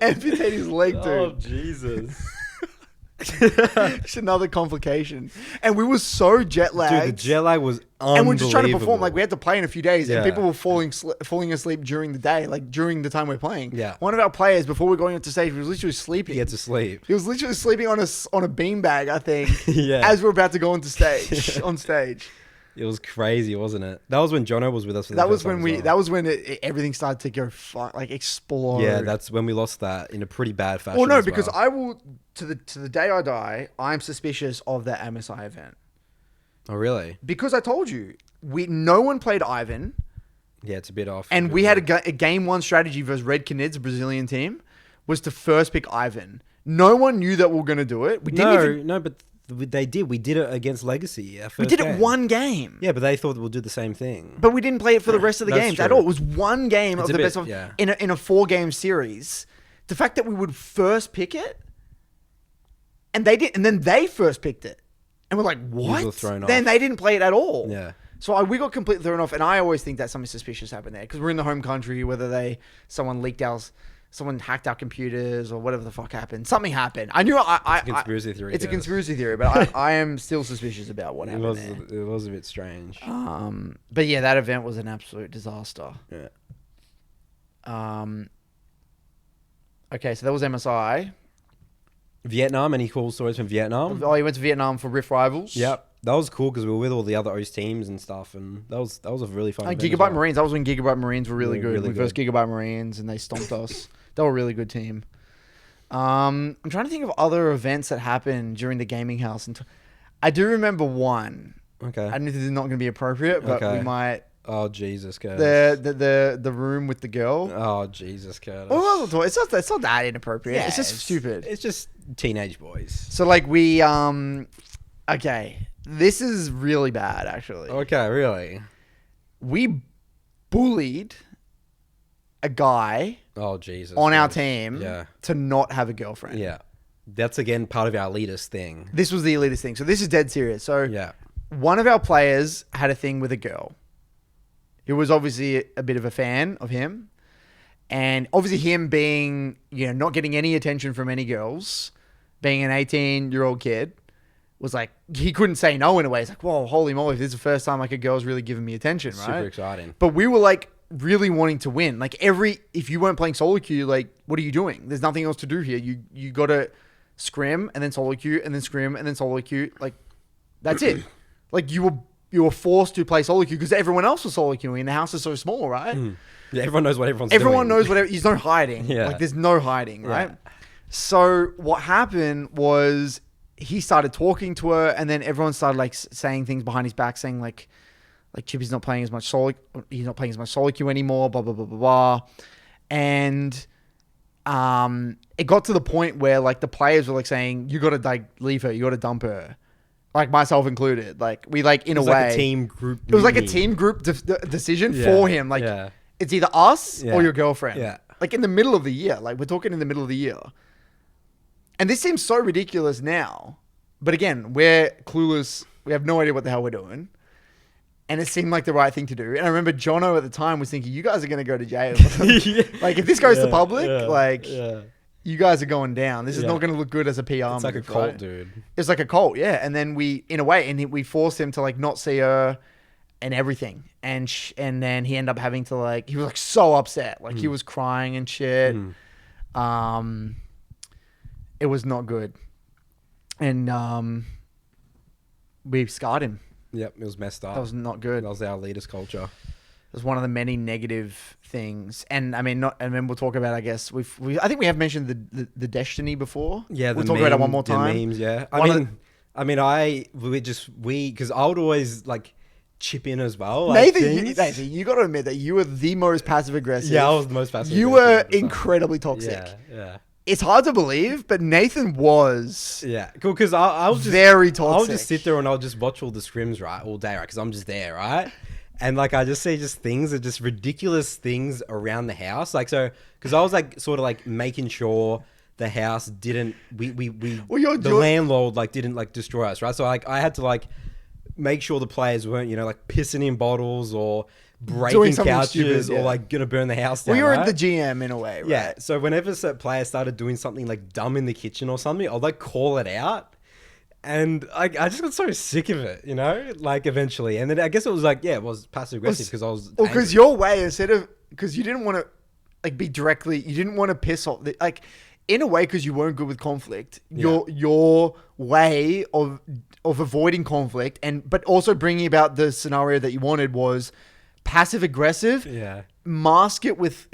S2: Amputate his leg, dude.
S1: Oh, Jesus.
S2: Just another complication. And we were so jet lagged.
S1: Dude, the jet lag was unbelievable.
S2: And we're just trying to perform. Like, we had to play in a few days and people were falling asleep during the day, like during the time we're playing.
S1: Yeah.
S2: One of our players, before we were going into stage, was literally sleeping.
S1: He had to sleep.
S2: He was literally sleeping on a beanbag, I think.
S1: Yeah.
S2: As we're about to go into stage, on stage.
S1: It was crazy, wasn't it? That was when Jono was with us.
S2: That was when everything started to go like explode.
S1: Yeah, that's when we lost that in a pretty bad fashion.
S2: Well, no, because I will to the day I die, I'm suspicious of that MSI event.
S1: Oh, really?
S2: Because I told you, no one played Ivan.
S1: Yeah, it's a bit off.
S2: And we had a game one strategy versus Red Canids, a Brazilian team, was to first pick Ivan. No one knew that we were going to do it. We didn't
S1: but they did. We did it against Legacy.
S2: We did it one game.
S1: Yeah, but they thought we'll do the same thing.
S2: But we didn't play it for the rest of the games at all. It was one game of the best of in a 4-game series. The fact that we would first pick it, and they did, and then they first picked it, and we're like, what? Then they didn't play it at all.
S1: Yeah.
S2: So we got completely thrown off, and I always think that something suspicious happened there because we're in the home country. Whether someone hacked our computers or whatever the fuck happened. Something happened. I knew it's
S1: a conspiracy theory.
S2: It's a conspiracy theory, but I am still suspicious about what happened there.
S1: It was a bit strange.
S2: But yeah, that event was an absolute disaster.
S1: Yeah.
S2: Okay, so that was MSI.
S1: Vietnam, any cool stories from Vietnam?
S2: Oh, you went to Vietnam for Rift Rivals?
S1: Yep. That was cool because we were with all the other OS teams and stuff, and that was a really fun event.
S2: Gigabyte Marines. That was when Gigabyte Marines were really good. We first Gigabyte Marines, and they stomped us. They were a really good team. I'm trying to think of other events that happened during the gaming house. I do remember one.
S1: Okay.
S2: I don't know if this is not going to be appropriate, but we might.
S1: Oh, Jesus, Curtis.
S2: The room with the girl.
S1: Oh, Jesus, Curtis.
S2: Well, it's not that inappropriate. Yeah, it's just stupid.
S1: It's just teenage boys.
S2: So like we okay, this is really bad actually.
S1: Okay, really?
S2: We bullied a guy.
S1: Oh, Jesus.
S2: On our team.
S1: Yeah.
S2: To not have a girlfriend.
S1: Yeah. That's again part of our elitist thing.
S2: This was the elitist thing. So this is dead serious. So
S1: yeah.
S2: One of our players had a thing with a girl. Who was obviously a bit of a fan of him. And obviously him being, not getting any attention from any girls, being an 18-year-old kid, was like, he couldn't say no in a way. He's like, whoa, holy moly, this is the first time like a girl's really giving me attention, right?
S1: Super exciting.
S2: But we were like really wanting to win. Like if you weren't playing solo queue, like what are you doing? There's nothing else to do here. You got to scrim and then solo queue and then scrim and then solo queue. Like that's it. Like you were you were forced to play solo queue because everyone else was solo queuing and the house is so small, right?
S1: Yeah, everyone knows what everyone's doing.
S2: Everyone knows whatever. There's no hiding.
S1: Yeah.
S2: Like there's no hiding, right?
S1: Yeah.
S2: So what happened was he started talking to her, and then everyone started like saying things behind his back, saying like Chippy's not playing as much solo. He's not playing as much solo queue anymore. Blah blah blah blah blah. And it got to the point where like the players were like saying, "You got to like leave her. You got to dump her." Like myself included. Like we like in a way.
S1: Like a team group.
S2: It was like a team group decision for him. Like it's either us or your girlfriend.
S1: Yeah.
S2: Like in the middle of the year. Like we're talking in the middle of the year. And this seems so ridiculous now. But again, we're clueless. We have no idea what the hell we're doing. And it seemed like the right thing to do. And I remember Jono at the time was thinking, you guys are going to go to jail. Like if this goes to public, you guys are going down. This is not going to look good as a PR.
S1: It's like a cult, dude.
S2: It's like a cult, yeah. And then we, in a way, we forced him to like not see her and everything. And then he ended up having to like, he was like so upset. Like he was crying and shit. It was not good. And we scarred him.
S1: Yep, it was messed up.
S2: That was not good.
S1: That was our leaders' culture.
S2: It was one of the many negative things, and I mean, and then we'll talk about. I guess I think we have mentioned the Destiny before.
S1: Yeah,
S2: we'll talk about it one more time.
S1: The memes, yeah. Because I would always like chip in as well. Like
S2: Nathan, you got to admit that you were the most passive aggressive.
S1: Yeah, I was the most passive.
S2: You were incredibly toxic.
S1: Yeah.
S2: It's hard to believe, but Nathan was.
S1: Yeah, cool. Because I was just
S2: very toxic.
S1: I'll just sit there and I'll just watch all the scrims all day, right? Because I'm just there, right? And like I just see things are just ridiculous things around the house, like so. Because I was like sort of like making sure the house didn't the landlord like didn't like destroy us, right? So like I had to like make sure the players weren't like pissing in bottles or breaking couches stupid, or like gonna burn the house down.
S2: Well, you're
S1: right?
S2: the GM in a way, right?
S1: Yeah. So whenever a player started doing something like dumb in the kitchen or something, I'll like call it out. And I just got so sick of it, like eventually. And then I guess it was like, it was passive aggressive because I was.
S2: Well, because your way, because you didn't want to like be directly, you didn't want to piss off, like in a way, because you weren't good with conflict. Your way of avoiding conflict but also bringing about the scenario that you wanted was passive aggressive.
S1: Yeah.
S2: Mask it with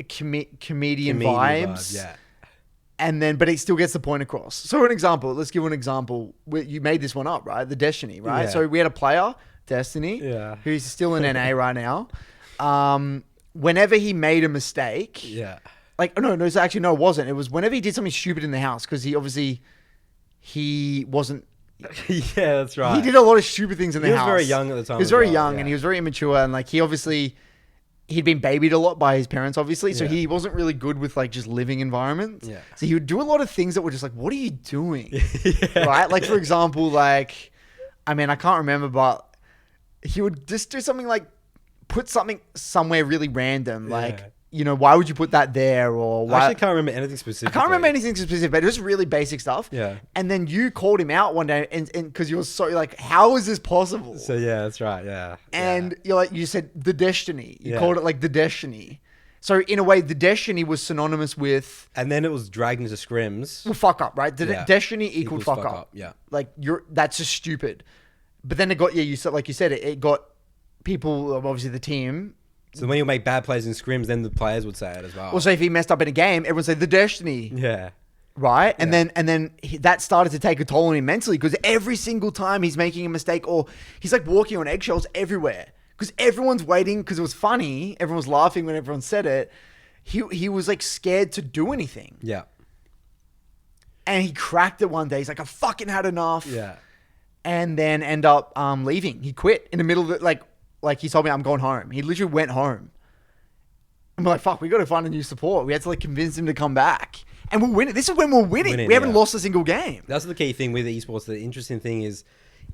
S2: comedian vibes.
S1: Yeah.
S2: And then, but it still gets the point across. So, let's give an example. You made this one up, right? The Destiny, right?
S1: Yeah.
S2: So, we had a player, Destiny, who's still in NA right now. Whenever he made a mistake, like, no, it wasn't. It was whenever he did something stupid in the house, because he wasn't.
S1: Yeah, that's right.
S2: He did a lot of stupid things in the house.
S1: He was very young at the time.
S2: He was very young and he was very immature, and like he'd been babied a lot by his parents, obviously. So he wasn't really good with like just living environments.
S1: Yeah.
S2: So he would do a lot of things that were just like, what are you doing? Right? Like, for example, like, I mean, I can't remember, but he would just do something like put something somewhere really random. Like, why would you put that there? Or why?
S1: I actually can't remember anything specific.
S2: I can't remember anything specific, but it was really basic stuff.
S1: Yeah.
S2: And then you called him out one day and because you were so like, how is this possible?
S1: So yeah, that's right. Yeah.
S2: And you're like, you said the Destiny. You called it like the Destiny. So in a way, the Destiny was synonymous with.
S1: And then it was dragged into scrims.
S2: Well, fuck up, right? Destiny equaled fuck up.
S1: Yeah.
S2: Like that's just stupid. But then it got it got people, obviously the team.
S1: So when you make bad plays in scrims, then the players would say it as well.
S2: Well, so if he messed up in a game, everyone would say the Destiny.
S1: Yeah.
S2: Right? And then that started to take a toll on him mentally because every single time he's making a mistake or he's like walking on eggshells everywhere because everyone's waiting because it was funny. Everyone was laughing when everyone said it. He was like scared to do anything.
S1: Yeah.
S2: And he cracked it one day. He's like, I fucking had enough.
S1: Yeah.
S2: And then end up leaving. He quit in the middle of it. Like he told me, I'm going home. He literally went home. I'm like, fuck, we got to find a new support. We had to like convince him to come back. And we're winning. This is when we're winning. We haven't lost a single game.
S1: That's the key thing with esports. The interesting thing is,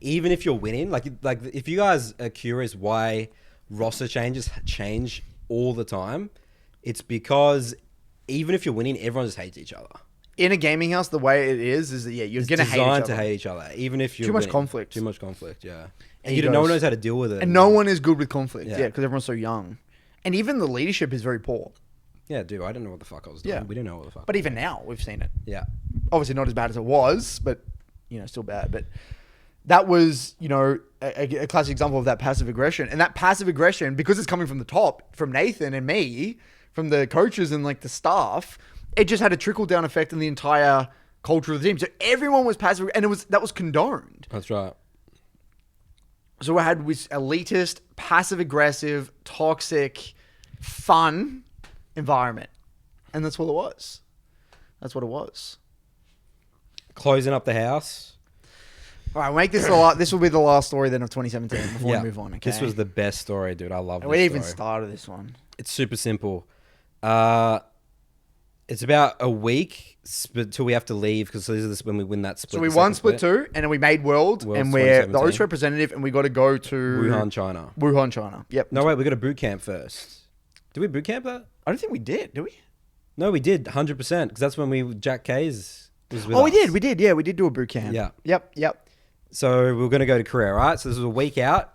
S1: even if you're winning, like if you guys are curious why roster changes change all the time, it's because even if you're winning, everyone just hates each other.
S2: In a gaming house, the way it is that you're going to hate each other.
S1: Designed to hate each other, even if you're
S2: too much
S1: winning.
S2: conflict.
S1: Too much conflict, yeah. And no one knows how to deal with it.
S2: And no one is good with conflict, because everyone's so young. And even the leadership is very poor.
S1: Yeah, dude, I don't know what the fuck I was doing.
S2: Yeah.
S1: We didn't know what the fuck.
S2: But even now, we've seen it.
S1: Yeah.
S2: Obviously not as bad as it was, but, still bad. But that was, you know, a classic example of that passive aggression. And that passive aggression, because it's coming from the top, from Nathan and me, from the coaches and like the staff, it just had a trickle down effect in the entire culture of the team. So everyone was passive, and that was condoned.
S1: That's right.
S2: So I had this elitist, passive aggressive, toxic, fun environment. And that's what it was. That's what it was.
S1: Closing up the house.
S2: All right, we'll make this this will be the last story then of 2017 before we move on. Okay.
S1: This was the best story, dude. I love it.
S2: We even started this one.
S1: It's super simple. It's about a week till we have to leave, because this is when we win that split.
S2: So we won split 2, and then we made Worlds and we're the host representative, and we got to go to
S1: Wuhan, China.
S2: Wuhan, China. Yep.
S1: No, wait, we got a boot camp first. Did we boot camp that?
S2: I don't think we did we?
S1: No, we did, 100%, because that's when Jack K's was with us.
S2: We did. Yeah, we did do a boot camp.
S1: Yeah.
S2: Yep.
S1: So we were going to go to Korea, right? So this was a week out,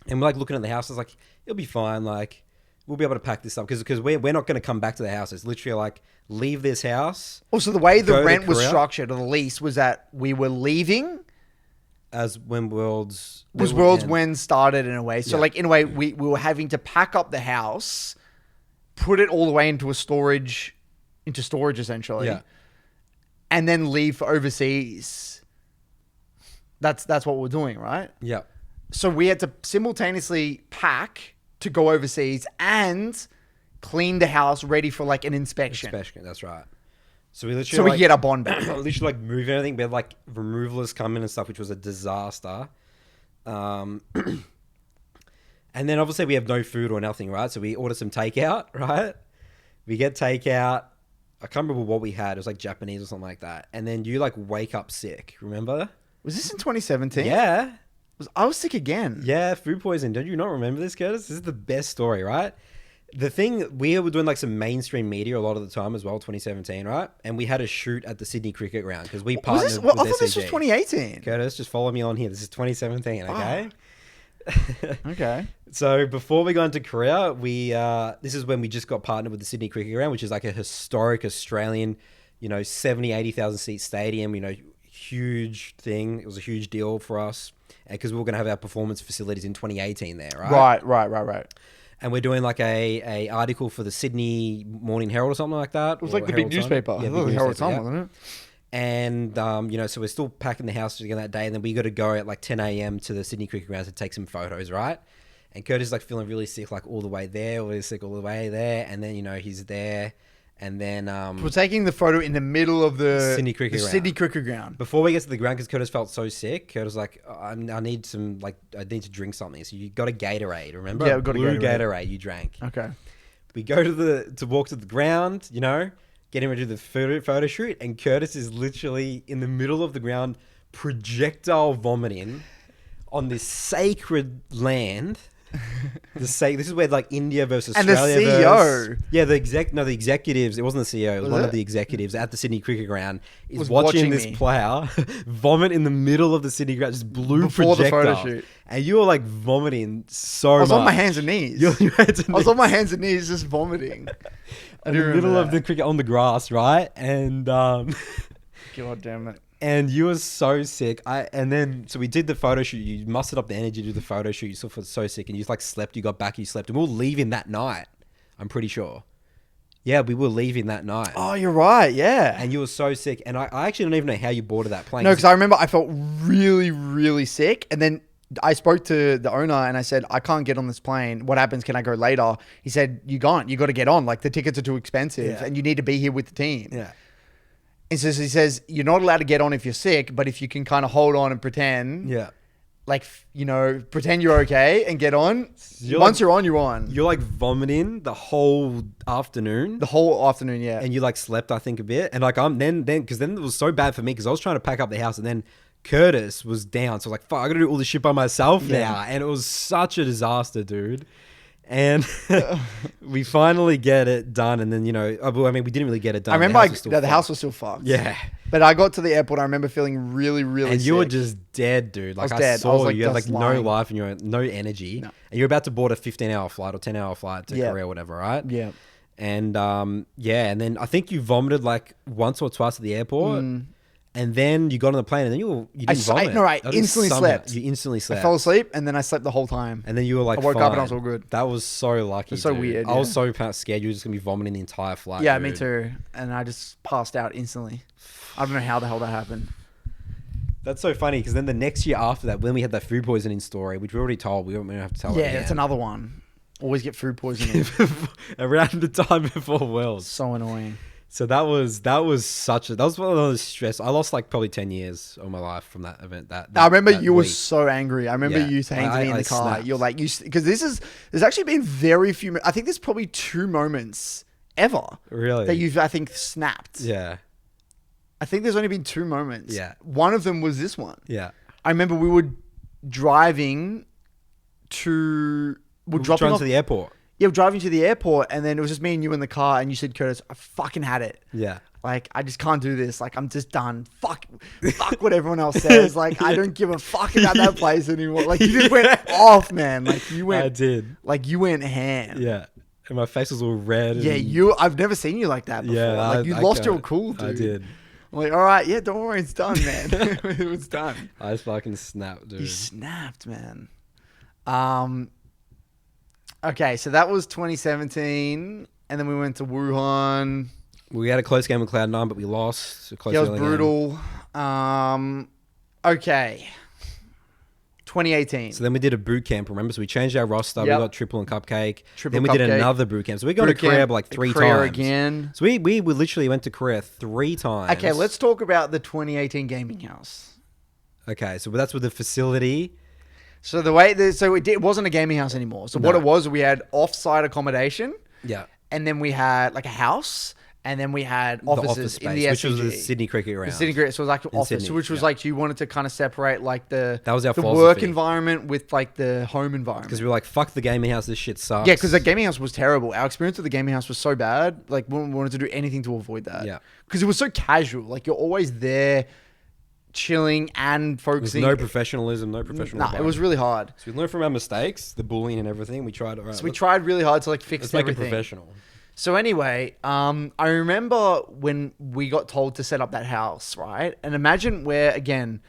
S1: and we're like looking at the house. I was like, it'll be fine. Like, we'll be able to pack this up, because we're not going to come back to the house. It's literally like, leave this house.
S2: Also, the way the rent was structured, or the lease, was that we were leaving
S1: as when Worlds
S2: when started, in a way. So like, in a way, we were having to pack up the house, put it all the way into storage essentially, and then leave for overseas. That's what we're doing, right?
S1: Yeah.
S2: So we had to simultaneously pack to go overseas and clean the house ready for like an inspection.
S1: That's right. So we literally
S2: we could get our bond back.
S1: Literally like move everything. We had like removalists come in and stuff, which was a disaster. And then obviously we have no food or nothing, right? So we order some takeout, right? We get takeout. I can't remember what we had. It was like Japanese or something like that. And then you like wake up sick. Remember?
S2: Was this in 2017?
S1: Yeah.
S2: I was sick again.
S1: Yeah, food poisoning. Don't you not remember this, Curtis? This is the best story, right? The thing, we were doing like some mainstream media a lot of the time as well, 2017, right? And we had a shoot at the Sydney Cricket Ground because we partnered with SCG.
S2: I thought this was 2018.
S1: Curtis, just follow me on here. This is 2017, okay?
S2: Okay.
S1: So before we got into Korea, this is when we just got partnered with the Sydney Cricket Ground, which is like a historic Australian, 70, 80,000 seat stadium, huge thing. It was a huge deal for us because we were going to have our performance facilities in 2018 there, right?
S2: Right.
S1: And we're doing like a article for the Sydney Morning Herald or something like that.
S2: It was like the big newspaper.
S1: Yeah,
S2: the Herald Sun, wasn't it?
S1: And, so we're still packing the house again that day. And then we got to go at like 10 a.m. to the Sydney Cricket Ground to take some photos, right? And Curtis is like feeling really sick, like all the way there, really sick all the way there. And then, he's there. And then...
S2: we're taking the photo in the middle of the
S1: Sydney Cricket Ground. Before we get to the ground, because Curtis felt so sick, Curtis was like, I need to drink something. So you got a Gatorade, remember?
S2: Yeah, we got a
S1: Gatorade you drank.
S2: Okay.
S1: We go to walk to the ground, getting ready to do the photo shoot, and Curtis is literally in the middle of the ground, projectile vomiting on this sacred land. This is where like India versus Australia.
S2: And the CEO.
S1: The executives. It wasn't the CEO. It was one of the executives at the Sydney Cricket Ground is watching this player vomit in the middle of the Sydney ground, just blue
S2: before
S1: projectile.
S2: The photo shoot.
S1: And you were like vomiting so much.
S2: I was on my hands and knees. I was on my hands and knees just vomiting.
S1: In the middle of the cricket on the grass, right? And
S2: God damn it.
S1: And you were so sick. So we did the photo shoot. You mustered up the energy to do the photo shoot. You still felt so sick, and you like slept. You got back, you slept, and we were leaving that night. I'm pretty sure. Yeah, we were leaving that night.
S2: Oh, you're right. Yeah.
S1: And you were so sick, and I actually don't even know how you boarded that plane.
S2: No, because I remember I felt really, really sick, and then I spoke to the owner and I said, I can't get on this plane. What happens? Can I go later? He said, you can't. You got to get on. Like the tickets are too expensive, and you need to be here with the team.
S1: Yeah.
S2: And so he says, you're not allowed to get on if you're sick, but if you can kind of hold on and pretend, pretend you're okay and get on. Once you're on, you're on.
S1: You're like vomiting the whole afternoon.
S2: Yeah.
S1: And you like slept, I think, a bit. And like because then it was so bad for me because I was trying to pack up the house and then Curtis was down. So I was like, fuck, I got to do all this shit by myself now. And it was such a disaster, dude. And we finally get it done. And then, we didn't really get it done.
S2: I remember the house was still fucked.
S1: Yeah.
S2: But I got to the airport. I remember feeling really, really sick.
S1: And you were just dead, dude. Like I saw you had like no life and you had no energy. No. And you're about to board a 15-hour flight or 10-hour flight to Korea or whatever, right?
S2: Yeah.
S1: And and then I think you vomited like once or twice at the airport. And And then you got on the plane, and then you didn't vomit.
S2: No, I instantly slept.
S1: You instantly slept.
S2: I fell asleep, and then I slept the whole time.
S1: And then you were like,
S2: I woke
S1: fine.
S2: up and I was all good.
S1: That was so lucky.
S2: It's so
S1: dude.
S2: weird.
S1: I was so scared you were just gonna be vomiting the entire flight.
S2: Yeah,
S1: dude.
S2: me too. And I just passed out instantly. I don't know how the hell that happened.
S1: That's so funny because then the next year after that, when we had that food poisoning story, which we already told, we don't have to tell.
S2: Yeah,
S1: it
S2: it's another one. Always get food poisoning.
S1: Around the time before Worlds.
S2: So annoying.
S1: So that was one of those stress. I lost like probably 10 years of my life from that event.
S2: I remember you were
S1: week.
S2: so angry. I remember you saying to me in the car,
S1: snapped.
S2: you're like, because there's actually been very few, I think there's probably 2 moments ever
S1: Really?
S2: that you've, I think, snapped.
S1: Yeah.
S2: I think there's only been 2 moments.
S1: Yeah.
S2: One of them was this one.
S1: Yeah.
S2: I remember we were driving to, we're dropping off
S1: to the airport.
S2: Yeah, we're driving to the airport, and then it was just me and you in the car, and you said, Curtis, I fucking had it.
S1: Yeah.
S2: Like, I just can't do this. Like, I'm just done. Fuck what everyone else says. Like, I don't give a fuck about that place anymore. Like, you just went off, man. Like, you went.
S1: I did.
S2: Like, you went ham.
S1: Yeah. And my face was all red.
S2: Yeah, I've never seen you like that before.
S1: Yeah.
S2: Like, you lost your cool, dude.
S1: I did.
S2: I'm like, all right, yeah, don't worry, it's done, man. It was done.
S1: I just fucking snapped, dude.
S2: You snapped, man. Okay, so that was 2017, and then we went to Wuhan.
S1: We had a close game with Cloud9, but we lost.
S2: Yeah, it was brutal. Okay. 2018.
S1: So then we did a boot camp, remember? So we changed our roster.
S2: Yep.
S1: We got triple and cupcake.
S2: Triple
S1: then we did
S2: cupcake.
S1: another boot camp. So we got to Korea like 3 times.
S2: Again.
S1: So we literally went to Korea 3 times.
S2: Okay, let's talk about the 2018 gaming house.
S1: Okay, so that's with the facility.
S2: So it wasn't a gaming house anymore. So what it was, we had off-site accommodation.
S1: Yeah.
S2: And then we had like a house. And then we had offices in the
S1: which
S2: SCG.
S1: was the Sydney Cricket Ground.
S2: So it was like an office,
S1: Sydney,
S2: which was like you wanted to kind of separate like the
S1: That was our
S2: work
S1: philosophy.
S2: environment with like the home environment.
S1: Because we were like, fuck the gaming house, this shit sucks.
S2: Yeah, because the gaming house was terrible. Our experience with the gaming house was so bad. Like we wanted to do anything to avoid that.
S1: Yeah.
S2: Because it was so casual. Like you're always there, chilling and focusing.
S1: No professionalism, no professional.
S2: Nah, it was really hard.
S1: So we learned from our mistakes, the bullying and everything. We tried. All right,
S2: So we tried really hard to like fix
S1: let's make it
S2: everything.
S1: professional.
S2: So anyway, I remember when we got told to set up that house, right? And imagine where, again,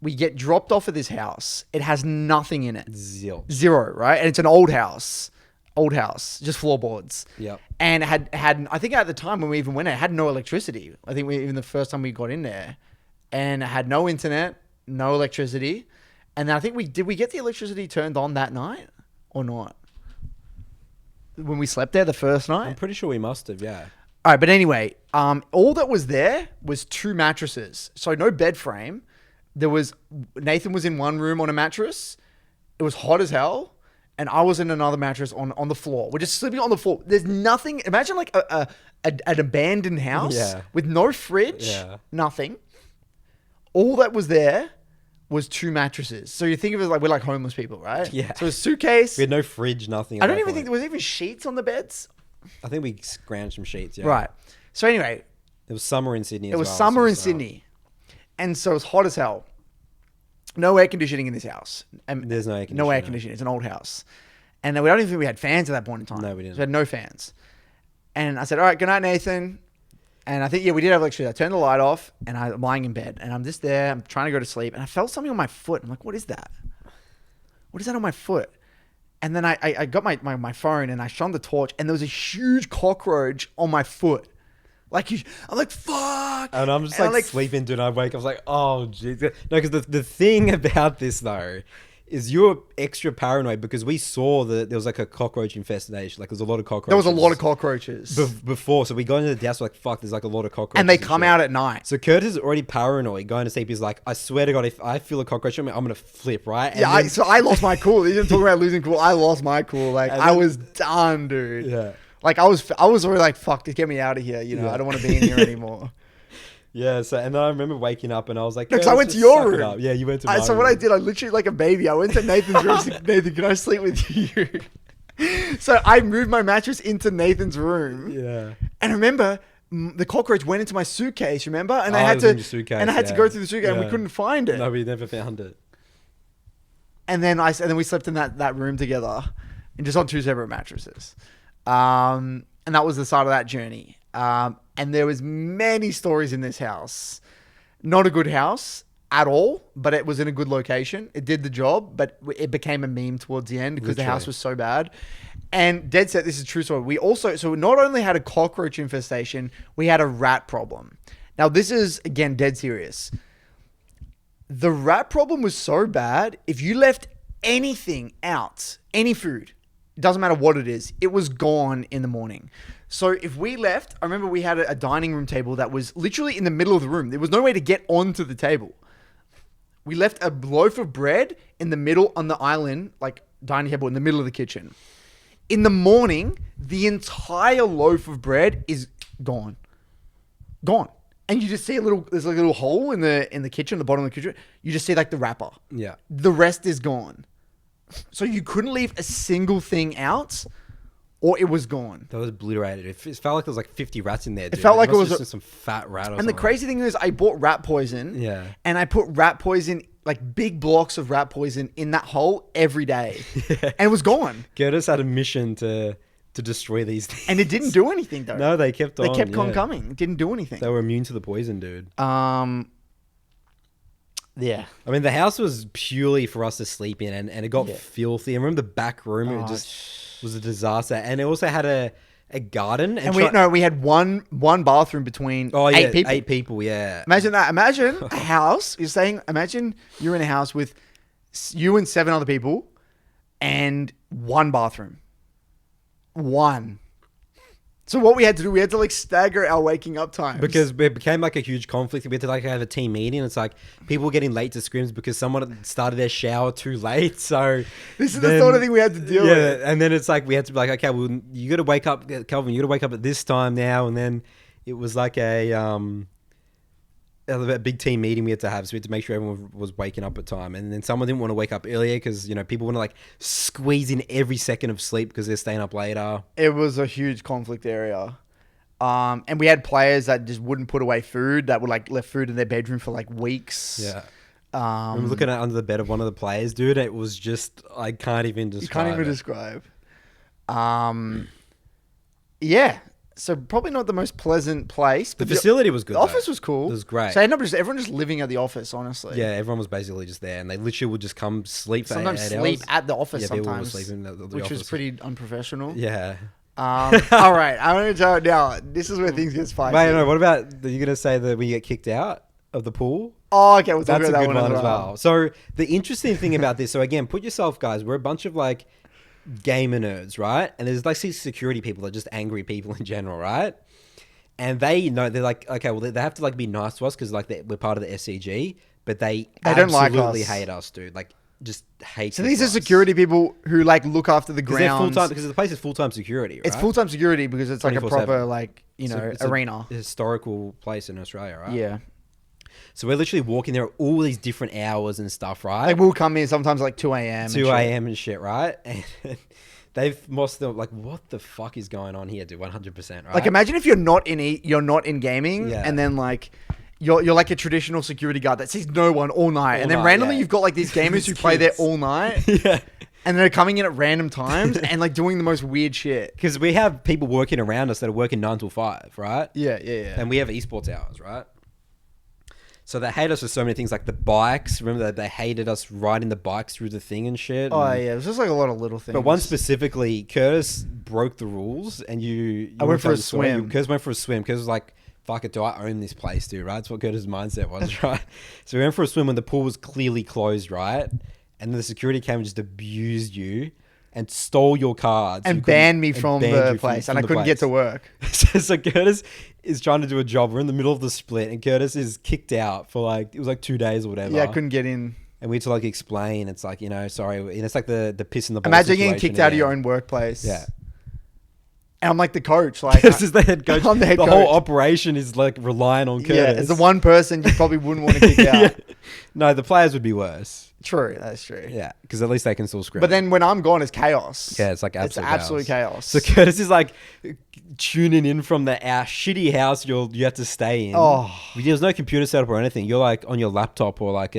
S2: we get dropped off at this house. It has nothing in it. Zero, right? And it's an old house, just floorboards.
S1: Yep.
S2: And it had I think at the time when we even went in, it had no electricity. I think even the first time we got in there. And it had no internet, no electricity. And then I think we get the electricity turned on that night or not? When we slept there the first night?
S1: I'm pretty sure we must have, yeah.
S2: All right, but anyway, all that was there was 2 mattresses. So no bed frame. Nathan was in one room on a mattress. It was hot as hell. And I was in another mattress on the floor. We're just sleeping on the floor. There's nothing. Imagine like an abandoned house with no fridge, nothing. All that was there was 2 mattresses. So you think of it like we're like homeless people, right?
S1: Yeah.
S2: So a suitcase.
S1: We had no fridge, nothing.
S2: I don't even think there was even sheets on the beds.
S1: I think we scrounged some sheets, yeah.
S2: Right. So anyway.
S1: It was summer in Sydney as
S2: well. It was
S1: well,
S2: summer in Sydney. And so it's hot as hell. No air conditioning in this house.
S1: There's no air conditioning.
S2: No air conditioning. It's an old house. And we don't even think we had fans at that point in time.
S1: No, we didn't.
S2: So we had no fans. And I said, all right, good night, Nathan. And I think, we did have electricity. I turned the light off and I'm lying in bed and I'm just there. I'm trying to go to sleep and I felt something on my foot. I'm like, what is that? What is that on my foot? And then I got my phone and I shone the torch and there was a huge cockroach on my foot. Like, I'm like, fuck.
S1: And I'm just like sleeping, dude. I wake up, I was like, oh, jeez. No, because the thing about this, though, is you're extra paranoid because we saw that there was like a cockroach infestation. Like, there's a lot of cockroaches.
S2: There was a lot of cockroaches.
S1: Before. So we got into the house, we're like, fuck, there's like a lot of cockroaches.
S2: And they come out at night.
S1: So Curtis is already paranoid going to sleep. He's like, I swear to God, if I feel a cockroach on me, I'm going to flip, right? And
S2: yeah, so I lost my cool. You didn't talk about losing cool. I lost my cool. Like, I was done, dude.
S1: Yeah.
S2: Like, I was already like, fuck, just get me out of here. You know, I don't want to be in here anymore.
S1: Yeah, so and then I remember waking up and I was like,
S2: because I went to your room.
S1: Yeah, you went to my room.
S2: So what I did, I literally like a baby. I went to Nathan's room. Said, Nathan, can I sleep with you? So I moved my mattress into Nathan's room.
S1: Yeah.
S2: And remember, the cockroach went into my suitcase. Remember, and I had to go through the suitcase, and we couldn't find it.
S1: No, we never found it.
S2: And then we slept in that room together, and just on 2 separate mattresses. And that was the start of that journey. And there was many stories in this house. Not a good house at all, but it was in a good location. It did the job, but it became a meme towards the end because the house was so bad. And dead set, this is a true story. We not only had a cockroach infestation, we had a rat problem. Now, this is, again, dead serious. The rat problem was so bad, if you left anything out, any food, it doesn't matter what it is, it was gone in the morning. So if we left, I remember we had a dining room table that was literally in the middle of the room. There was no way to get onto the table. We left a loaf of bread in the middle on the island, like dining table in the middle of the kitchen. In the morning, the entire loaf of bread is gone. Gone. And you just see there's like a little hole in the kitchen, the bottom of the kitchen. You just see like the wrapper.
S1: Yeah.
S2: The rest is gone. So you couldn't leave a single thing out or it was gone.
S1: That was obliterated. It felt like there was like 50 rats in there, dude.
S2: It felt like it was
S1: just some fat rat or something.
S2: And the crazy thing is I bought rat poison.
S1: Yeah.
S2: And I put rat poison, like big blocks of rat poison in that hole every day. Yeah. And it was gone.
S1: Curtis had a mission to destroy these things.
S2: And it didn't do anything though.
S1: No, they kept on.
S2: They kept on coming. It didn't do anything.
S1: They were immune to the poison, dude.
S2: Yeah.
S1: I mean, the house was purely for us to sleep in and it got filthy. I remember the back room, it just was a disaster. And it also had a garden.
S2: And we had one bathroom between 8 people.
S1: 8 people, yeah.
S2: Imagine that. Imagine a house. Imagine you're in a house with you and 7 other people and one bathroom. One. So what we had to do, we had to like stagger our waking up times.
S1: Because it became like a huge conflict. We had to like have a team meeting. It's like people were getting late to scrims because someone started their shower too late. So
S2: this is the sort of thing we had to deal with.
S1: Yeah, and then it's like we had to be like, okay, well, you got to wake up, Calvin. You got to wake up at this time now. And then it was like a big team meeting we had to have, so we had to make sure everyone was waking up at time. And then someone didn't want to wake up earlier because people want to like squeeze in every second of sleep because they're staying up later.
S2: It was a huge conflict area. And we had players that just wouldn't put away food, that would like left food in their bedroom for like weeks.
S1: Yeah. I'm looking at under the bed of one of the players, dude. It was just, I can't even describe.
S2: You can't even describe. Yeah. So probably not the most pleasant place.
S1: The facility was good.
S2: The office was cool.
S1: It was great.
S2: So I ended up everyone just living at the office, honestly.
S1: Yeah, everyone was basically just there, and they literally would just come sleep.
S2: Sometimes
S1: for 8
S2: sleep
S1: hours.
S2: at the office.
S1: Yeah,
S2: sometimes,
S1: people would sleep in the
S2: which
S1: office.
S2: was pretty unprofessional.
S1: Yeah.
S2: All right, I want to tell you now. This is where things get spicy.
S1: Wait, no. What about? Are you gonna say that when you get kicked out of the pool?
S2: Oh, okay. We'll talk
S1: That's
S2: about
S1: a
S2: that
S1: good
S2: one
S1: as well. So the interesting thing about this. So again, put yourself, guys. We're a bunch of like gamer nerds, right? And there's like these security people that are just angry people in general, right? And they know, they're like, okay, well, they have to like be nice to us because like we're part of the SCG, but they
S2: don't like
S1: absolutely
S2: us.
S1: hate us, dude. Like, just hate.
S2: So these are security people who like look after the grounds.
S1: Because the place is full-time security, right?
S2: It's full-time security because it's like a
S1: 24/7.
S2: proper like it's arena,
S1: a historical place in Australia, right?
S2: Yeah.
S1: So we're literally walking there at all these different hours and stuff, right?
S2: Like we'll come in sometimes like 2 a.m.
S1: 2 a.m. and shit, right? And they've must have like, what the fuck is going on here, dude? 100%, right?
S2: Like imagine if you're not in gaming, and then like you're like a traditional security guard that sees no one all night, and then randomly you've got like these gamers who play there all night, and they're coming in at random times and like doing the most weird shit.
S1: Because we have people working around us that are working 9 till 5, right?
S2: Yeah.
S1: And we have esports hours, right? So they hate us for so many things, like the bikes. Remember that they hated us riding the bikes through the thing and shit.
S2: Oh yeah, it was just like a lot of little things.
S1: But one specifically, Curtis broke the rules, and
S2: I went for a swim.
S1: Curtis went for a swim. Curtis was like, "Fuck it, do I own this place, dude?" Right? That's what Curtis' mindset was, right? So we went for a swim when the pool was clearly closed, right? And the security came and just abused you and stole your cards
S2: and banned me from the place, and I couldn't get to work.
S1: So Curtis is trying to do a job. We're in the middle of the split, and Curtis is kicked out for like, it was like 2 days or whatever.
S2: Yeah, I couldn't get in.
S1: And we had to like explain. It's like, sorry. And it's like the piss in the ball.
S2: Imagine getting kicked out of your own workplace.
S1: Yeah.
S2: And I'm like the coach. Like
S1: this is the head coach.
S2: I'm the head coach.
S1: Whole operation is like relying on Curtis.
S2: Yeah, as the one person you probably wouldn't want to kick out.
S1: Yeah. No, the players would be worse.
S2: True, that's true.
S1: Yeah, because at least they can still scrim.
S2: But then when I'm gone, it's chaos.
S1: Yeah, it's like absolute
S2: chaos.
S1: So Curtis is like tuning in from our shitty house you have to stay in.
S2: Oh,
S1: there's no computer setup or anything. You're like on your laptop or like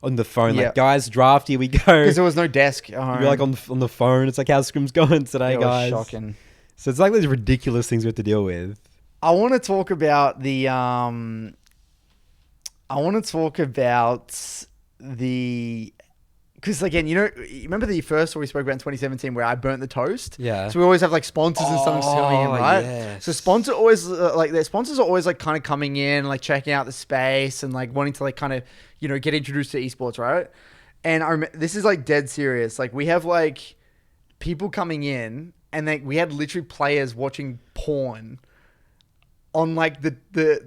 S1: on the phone. Like, guys, draft, here we go.
S2: Because there was no desk at home.
S1: You're like on the phone. It's like, how's scrim's going today, guys?
S2: Shocking.
S1: So it's like these ridiculous things we have to deal with.
S2: I want to talk about the I want to talk about because again, you remember the first story we spoke about in 2017 where I burnt the toast?
S1: Yeah.
S2: So we always have like sponsors and stuff coming in, right?
S1: Yes.
S2: So their sponsors are always like kind of coming in, like checking out the space and like wanting to like kind of, get introduced to esports, right? And this is like dead serious. Like we have like people coming in and we had literally players watching porn on like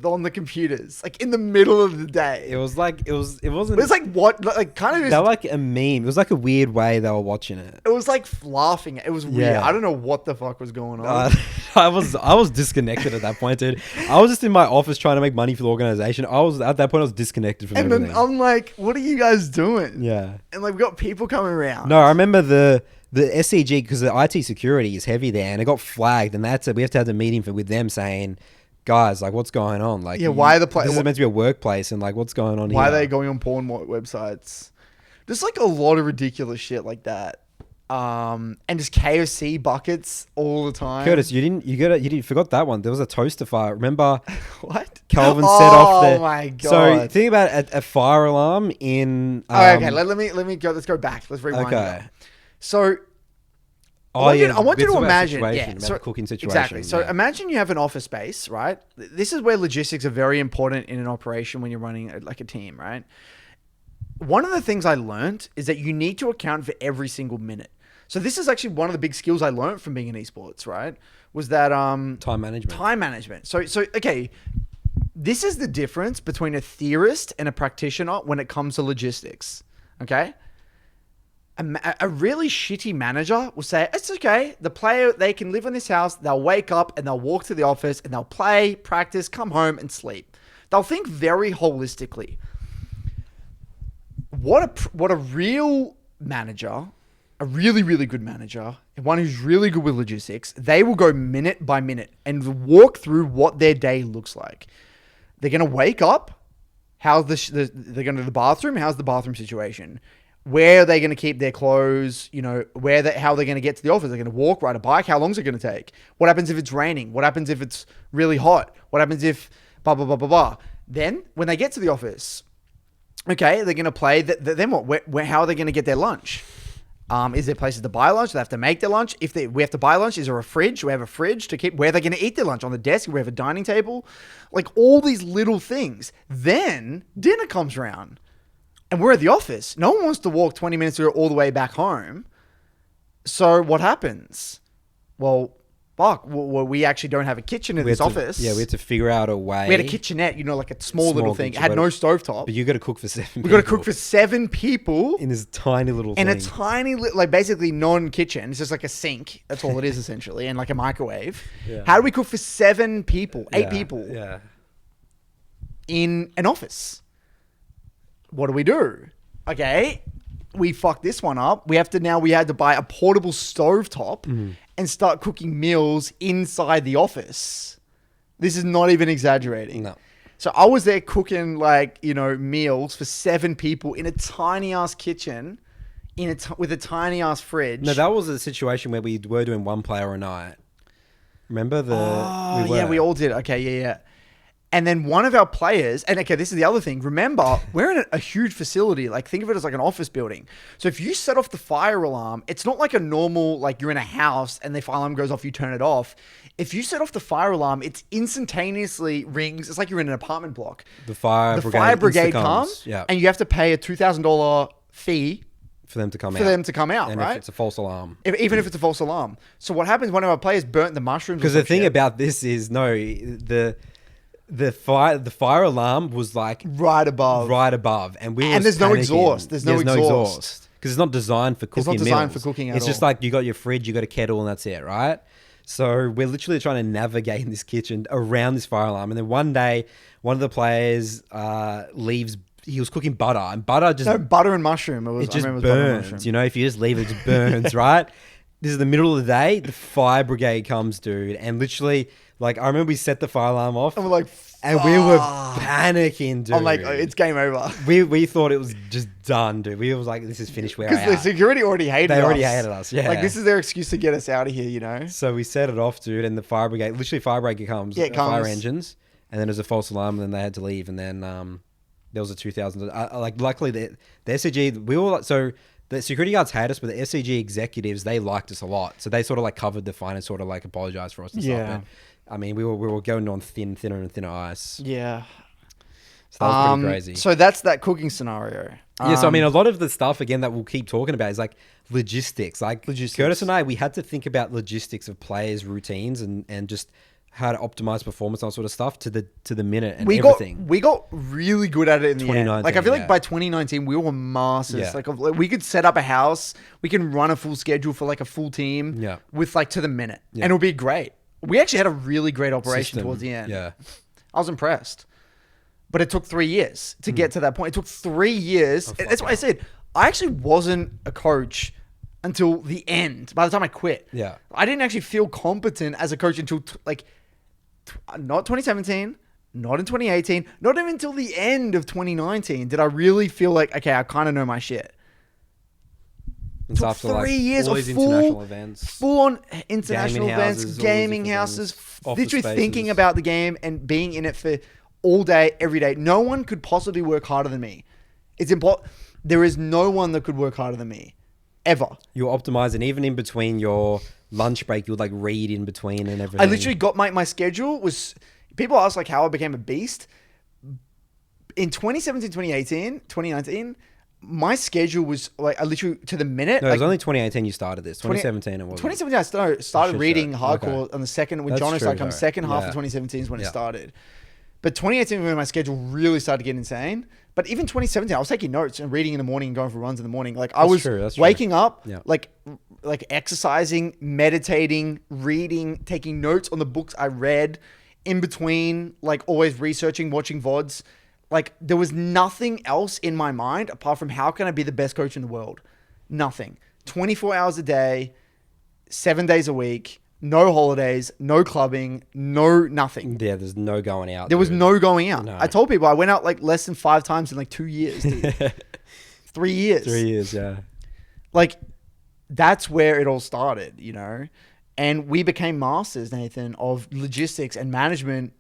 S2: on the computers, like in the middle of the day.
S1: It was like it wasn't.
S2: It was like what, like kind of.
S1: They're like a meme. It was like a weird way they were watching it.
S2: It was like laughing. It was weird.
S1: Yeah.
S2: I don't know what the fuck was going on.
S1: I was disconnected at that point, dude. I was just in my office trying to make money for the organization. At that point I was disconnected from everything.
S2: And then I'm like, what are you guys doing?
S1: Yeah.
S2: And like we got people coming around.
S1: No, I remember the SCG, because the IT security is heavy there, and it got flagged, and we have to have the meeting with them saying, guys, like, what's going on? Like,
S2: why are the
S1: this is meant to be a workplace, and like, what's going on here?
S2: Why are they going on porn websites? There's like a lot of ridiculous shit like that. And just KFC buckets all the time.
S1: Curtis, you forgot that one. There was a toaster fire. Remember?
S2: What?
S1: Calvin set off the.
S2: Oh my god!
S1: So think about a fire alarm in.
S2: Okay, let me go. Let's go back. Let's rewind. Okay. So. I want you to imagine,
S1: the cooking situation.
S2: Exactly. So imagine you have an office space, right? This is where logistics are very important in an operation when you're running like a team, right? One of the things I learned is that you need to account for every single minute. So this is actually one of the big skills I learned from being in esports, right? Was that
S1: time management.
S2: Time management. So okay, this is the difference between a theorist and a practitioner when it comes to logistics. Okay. A really shitty manager will say, it's okay. The player, they can live in this house. They'll wake up and they'll walk to the office and they'll play, practice, come home and sleep. They'll think very holistically. What a real manager, a really, really good manager, and one who's really good with logistics, they will go minute by minute and walk through what their day looks like. They're going to wake up. They're going to the bathroom. How's the bathroom situation? Where are they going to keep their clothes? How they're going to get to the office? They're going to walk, ride a bike. How long is it going to take? What happens if it's raining? What happens if it's really hot? What happens if blah, blah, blah, blah, blah. Then when they get to the office, okay, they're going to play. Then what? How are they going to get their lunch? Is there places to buy lunch? Do they have to make their lunch? We have to buy lunch, is there a fridge? Do we have a fridge to keep? Where are they going to eat their lunch? On the desk? Do we have a dining table? Like all these little things. Then dinner comes around. And we're at the office. No one wants to walk 20 minutes all the way back home. So what happens? Well, we actually don't have a kitchen in this office.
S1: Yeah, we had to figure out a way.
S2: We had a kitchenette, like a small little thing. It had no stovetop.
S1: But you got to cook for 7 people.
S2: We got to cook for 7 people.
S1: In this tiny little thing.
S2: In a tiny, like basically non-kitchen. It's just like a sink. That's all it is essentially. And like a microwave. Yeah. How do we cook for 7 people? 8 people?
S1: Yeah.
S2: In an office? What do we do? Okay, we fucked this one up. We had to buy a portable stovetop and start cooking meals inside the office. This is not even exaggerating.
S1: No.
S2: So I was there cooking meals for 7 people in a tiny ass kitchen, with a tiny ass fridge.
S1: No, that was a situation where we were doing one player a night. Remember
S2: we all did. Okay, yeah. And then one of our players, and okay, this is the other thing. Remember, we're in a huge facility. Like, think of it as like an office building. So if you set off the fire alarm, it's not like a normal, like you're in a house and the fire alarm goes off, you turn it off. If you set off the fire alarm, it instantaneously rings. It's like you're in an apartment block.
S1: The fire
S2: brigade comes, and you have to pay a $2,000 fee
S1: for them to come
S2: out,
S1: and
S2: right?
S1: if it's a false alarm.
S2: Even if it's a false alarm. So what happens, one of our players burnt the mushrooms.
S1: Because the thing about this is, the fire alarm was like
S2: right above,
S1: and
S2: there's no exhaust. There's no exhaust
S1: because it's not designed for cooking.
S2: It's not designed for cooking at all.
S1: It's just like you got your fridge, you got a kettle, and that's it, right? So we're literally trying to navigate in this kitchen around this fire alarm, and then one day, one of the players leaves. He was cooking butter, and
S2: butter and mushroom.
S1: It just burns. If you just leave it, it just burns, right? This is the middle of the day. The fire brigade comes, dude, and literally. Like, I remember we set the fire alarm off.
S2: And we're like,
S1: and we were panicking, dude.
S2: I'm like, it's game over.
S1: We thought it was just done, dude. We was like, this is finished.
S2: Because the security already hated us.
S1: They already hated us, yeah.
S2: Like, this is their excuse to get us out of here,
S1: So we set it off, dude, and the fire brigade comes. Yeah, it comes. Fire engines. And then there's a false alarm, and then they had to leave. And then there was a 2000. Like luckily the SCG, we all, so the security guards had us, but the SCG executives, they liked us a lot. So they sort of like covered the fine and sort of like apologized for us and stuff. But I mean, we were going on thinner and thinner ice.
S2: Yeah.
S1: So that was pretty crazy.
S2: So that's that cooking scenario.
S1: Yeah, so I mean, a lot of the stuff, again, that we'll keep talking about is like logistics. Like Curtis and I, we had to think about logistics of players' routines and just how to optimize performance and all sort of stuff to the minute and everything.
S2: We got really good at it in the end. Like I feel like by 2019 we were masters.
S1: Yeah.
S2: Like we could set up a house, we can run a full schedule for like a full team with like to the minute, and it'll be great. We actually had a really great operation towards the end.
S1: Yeah,
S2: I was impressed. But it took 3 years to get to that point. It took 3 years. That's why I said I actually wasn't a coach until the end. By the time I quit, I didn't actually feel competent as a coach until not 2017, not in 2018, not even until the end of 2019 did I really feel like, okay, I kind of know my shit.
S1: It's after
S2: 3 years
S1: all
S2: of
S1: these international events,
S2: full on international events, gaming houses, literally thinking about the game and being in it for all day, every day. No one could possibly work harder than me. It's important. There is no one that could work harder than me, ever.
S1: You're optimizing even in between your lunch break. You would like read in between and everything.
S2: I literally got my schedule was. People ask like how I became a beast. In 2017, 2018, 2019, my schedule was like I literally to the minute.
S1: No, it was only 2018 you started this. 2017 it was.
S2: 2017 I started reading hardcore on the second when John started coming. Second half of 2017 is when it started. But 2018 when my schedule really started getting insane. But even 2017, I was taking notes and reading in the morning and going for runs in the morning. Like I was waking up, like exercising, meditating, reading, taking notes on the books I read, in between, like always researching, watching VODs. Like there was nothing else in my mind apart from how can I be the best coach in the world? Nothing. 24 hours a day, 7 days a week. No holidays, no clubbing, no nothing.
S1: Yeah, there's no going out.
S2: There was no going out. No. I told people I went out like less than 5 times in like 2 years, dude. 3 years.
S1: 3 years, yeah.
S2: Like, that's where it all started, you know? And we became masters, Nathan, of logistics and management.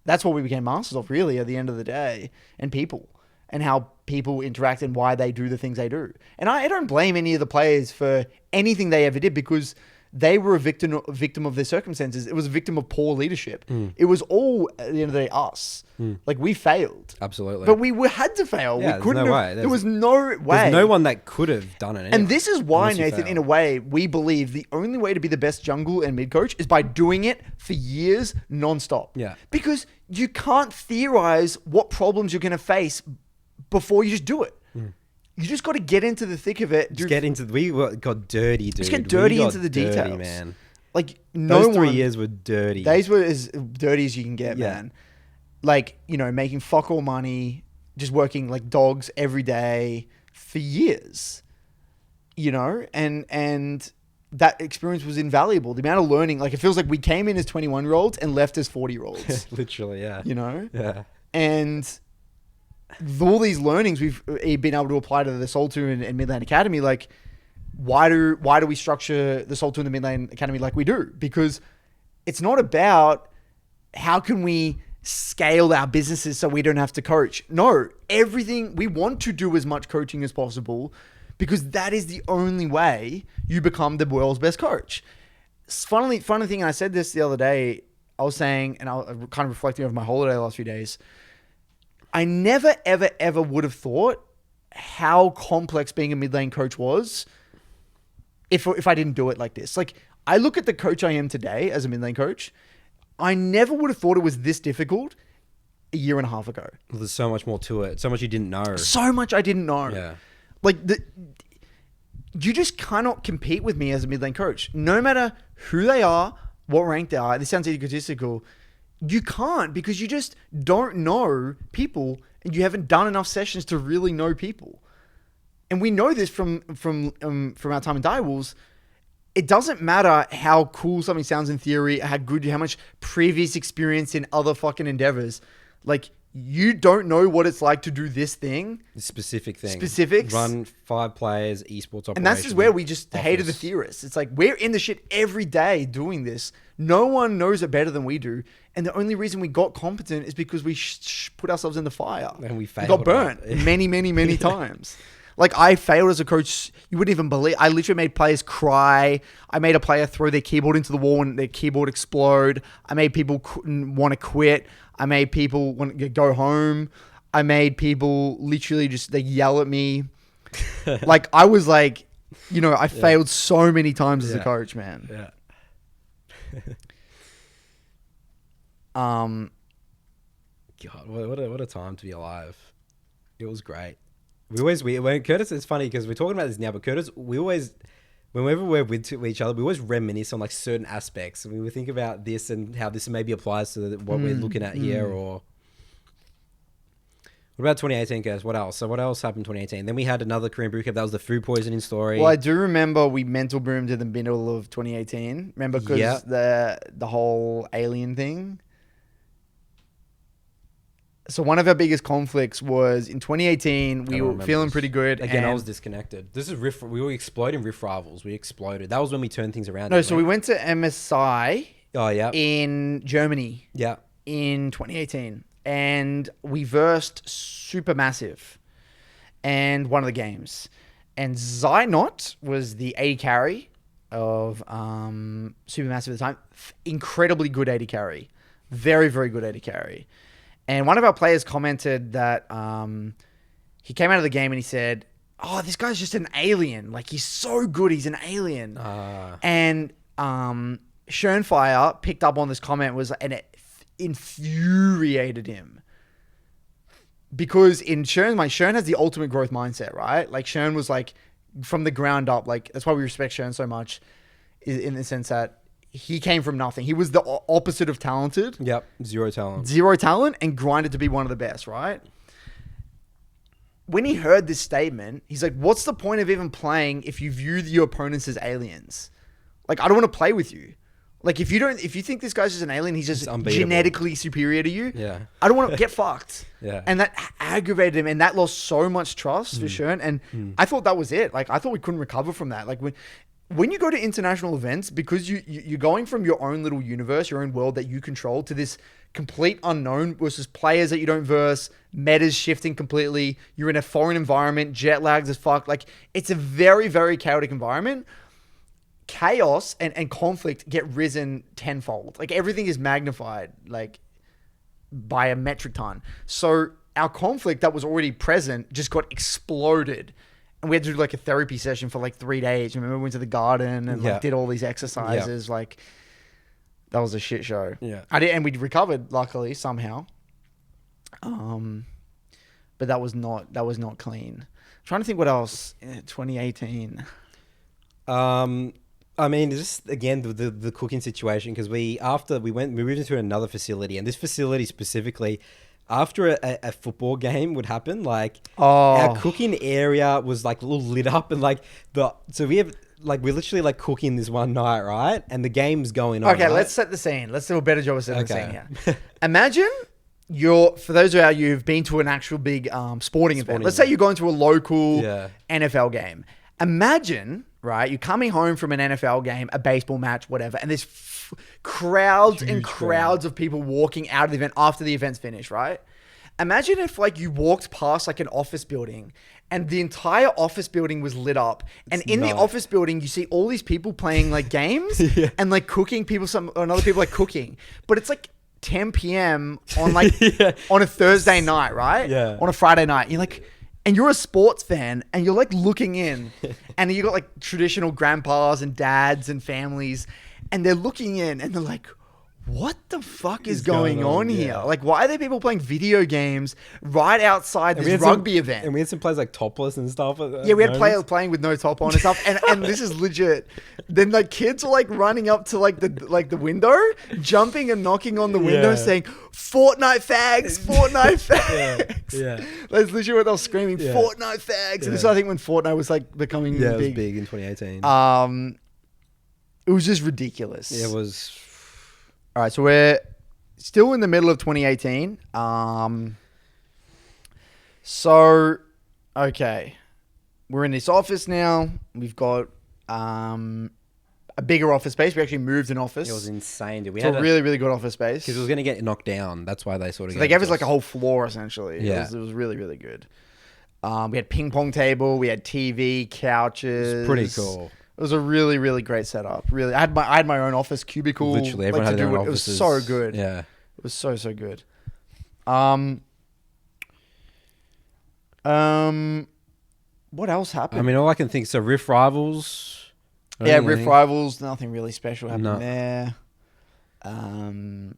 S2: That's what we became masters of, really, at the end of the day. And people. And how people interact and why they do the things they do. And I don't blame any of the players for anything they ever did because they were a victim of their circumstances. It was a victim of poor leadership. It was all, at the end of the day, us. Like, we failed.
S1: Absolutely.
S2: But we had to fail.
S1: Yeah,
S2: we couldn't
S1: no way.
S2: There was no way.
S1: There's no one that could have done it anyway,
S2: and this is why, Nathan, in a way, we believe the only way to be the best jungle and mid coach is by doing it for years non-stop.
S1: Yeah.
S2: Because you can't theorize what problems you're going to face before you just do it. You just got to get into the thick of it.
S1: We got dirty, dude.
S2: Just get dirty into the details,
S1: man.
S2: Like
S1: those 3 years were dirty.
S2: Those were as dirty as you can get, man. Like, you know, making fuck all money, just working like dogs every day for years. You know, and that experience was invaluable. The amount of learning, like it feels like we came in as 21-year-olds and left as 40-year-olds.
S1: Literally, yeah.
S2: You know?
S1: Yeah.
S2: And all these learnings we've been able to apply to the Soul 2 and Midland Academy, like why do we structure the Soul 2 and the Midland Academy like we do? Because it's not about how can we scale our businesses so we don't have to coach. No, everything we want to do as much coaching as possible because that is the only way you become the world's best coach. Funny thing, I said this the other day, I was saying, and I was kind of reflecting over my holiday the last few days, I never, ever, ever would have thought how complex being a mid lane coach was if I didn't do it like this. Like, I look at the coach I am today as a mid lane coach, I never would have thought it was this difficult a year and a half ago.
S1: Well, there's so much more to it. So much you didn't know.
S2: So much I didn't know.
S1: Yeah.
S2: Like, you just cannot compete with me as a mid lane coach. No matter who they are, what rank they are. This sounds egotistical. You can't because you just don't know people and you haven't done enough sessions to really know people. And we know this from our time in Direwolves. It doesn't matter how cool something sounds in theory, how much previous experience in other fucking endeavors. Like, you don't know what it's like to do this thing.
S1: Specific thing.
S2: Specifics.
S1: Run 5 players, esports operation.
S2: And that's just where we just hated the theorists. It's like, we're in the shit every day doing this. No one knows it better than we do. And the only reason we got competent is because we put ourselves in the fire.
S1: And we failed.
S2: We got burnt many, many, many times. Like, I failed as a coach. You wouldn't even believe. I literally made players cry. I made a player throw their keyboard into the wall and their keyboard explode. I made people want to quit. I made people want to go home. I made people literally just, they yell at me. Like, I was like, I failed so many times as a coach, man.
S1: Yeah.
S2: God,
S1: what a time to be alive. It was great. When Curtis, it's funny because we're talking about this now, but Curtis, whenever we're with each other, we always reminisce on like certain aspects. I mean, we think about this and how this maybe applies to what we're looking at here. Or what about 2018, Curtis? What else? So what else happened in 2018? Then we had another Korean Bootcamp. That was the food poisoning story.
S2: Well, I do remember we mental boomed in the middle of 2018. Remember, because the whole alien thing. So one of our biggest conflicts was in 2018. We were feeling pretty good.
S1: Again, I was disconnected. This is we were exploding riff rivals. We exploded. That was when we turned things around.
S2: No, so we went to MSI.
S1: Oh yeah.
S2: In Germany. Yeah. In 2018, and we versed Supermassive, and one of the games, and Zynot was the AD carry of Supermassive at the time. Incredibly good AD carry, very, very good AD carry. And one of our players commented that he came out of the game and he said, "Oh, this guy's just an alien. Like, he's so good. He's an alien." And Schönfire picked up on this comment and it infuriated him. Because in Schön has the ultimate growth mindset, right? Like, Schön was like, from the ground up, like, that's why we respect Schön so much, in the sense that he came from nothing. He was the opposite of talented.
S1: Yep. Zero
S2: talent and grinded to be one of the best, right? When he heard this statement, he's like, what's the point of even playing if you view your opponents as aliens? Like, I don't want to play with you. Like, if you think this guy's just an alien, he's just genetically superior to you.
S1: Yeah.
S2: I don't want to get fucked.
S1: Yeah.
S2: And that aggravated him, and that lost so much trust for Schön. And I thought that was it. Like, I thought we couldn't recover from that. Like, when you go to international events, because you're going from your own little universe, your own world that you control, to this complete unknown versus players that you don't verse, metas shifting completely. You're in a foreign environment, jet lags as fuck. Like, it's a very, very chaotic environment. Chaos and conflict get risen tenfold. Like, everything is magnified, like, by a metric ton. So our conflict that was already present just got exploded. And we had to do like a therapy session for like 3 days. Remember, we went to the garden and like did all these exercises. Like, that was a shit show.
S1: Yeah.
S2: And we recovered, luckily, somehow. But that was not clean. I'm trying to think what else in 2018.
S1: I mean, just again the cooking situation, because we moved into another facility, and this facility specifically, after a football game would happen, like our cooking area was like a little lit up, and like we're literally like cooking this one night, right? And the game's going on.
S2: Okay,
S1: right?
S2: Let's set the scene. Let's do a better job of setting the scene here. Imagine for those of you who've been to an actual big sporting event. Let's say you're going to a local NFL game. Imagine, right, you're coming home from an NFL game, a baseball match, whatever, and there's crowds and crowds of people walking out of the event after the event's finished, right? Imagine if like you walked past like an office building and the entire office building was lit up, and the office building you see all these people playing like games and like cooking, and other people like cooking, but it's like 10 p.m. on like on a Thursday night, right?
S1: Yeah.
S2: On a Friday night. You're like, and you're a sports fan and you're like looking in and you got like traditional grandpas and dads and families, and they're looking in and they're like, what the fuck is going on here?
S1: Yeah.
S2: Like, why are there people playing video games right outside this rugby event?
S1: And we had some players like topless and stuff.
S2: Yeah, we had players playing with no top on and stuff. And this is legit. Then like kids were like running up to like the window, jumping and knocking on the window saying, Fortnite fags, Fortnite fags.
S1: Yeah.
S2: That's literally what they were screaming, Fortnite fags. And this is, I think, when Fortnite was like becoming big.
S1: Yeah, it was big in 2018.
S2: It was just ridiculous.
S1: Yeah, it was...
S2: All right, so we're still in the middle of 2018. So, okay. We're in this office now. We've got a bigger office space. We actually moved an office.
S1: It was insane, dude. We
S2: had
S1: had
S2: a really, really good office space.
S1: Because it was going to get knocked down. That's why they sort of
S2: they gave us like a whole floor, essentially.
S1: Yeah.
S2: It was really, really good. We had ping pong table. We had TV, couches.
S1: It was pretty cool.
S2: It was a really, really great setup. Really, I had my own office cubicle.
S1: Literally, everyone had their own offices.
S2: It was so good.
S1: Yeah.
S2: It was so good. What else happened?
S1: I mean, all I can think, so Rift Rivals.
S2: Yeah, Rift Rivals, nothing really special happened there. And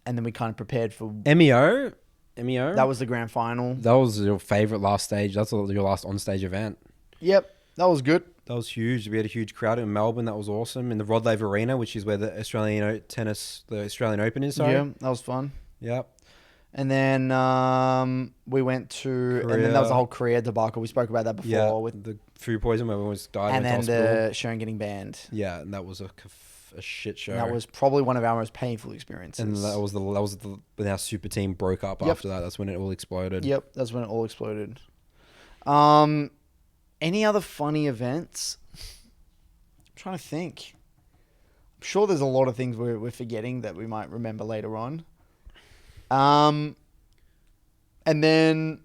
S2: then we kind of prepared for
S1: MEO.
S2: That was the grand final.
S1: That was your favorite last stage. That's your last on-stage event.
S2: Yep, that was good.
S1: That was huge. We had a huge crowd in Melbourne. That was awesome. In the Rod Laver Arena, which is where the Australian Open is. Sorry.
S2: Yeah, that was fun.
S1: Yep.
S2: And then we went to, Korea. And then that was the whole Korea debacle. We spoke about that before.
S1: Yeah,
S2: with
S1: the food poison where we almost died.
S2: And then the Sharon getting banned.
S1: Yeah, and that was a shit show.
S2: And that was probably one of our most painful experiences.
S1: And that was when our super team broke up after that. That's when it all exploded.
S2: Yep, that's when it all exploded. Any other funny events? I'm trying to think. I'm sure there's a lot of things we're forgetting that we might remember later on. And then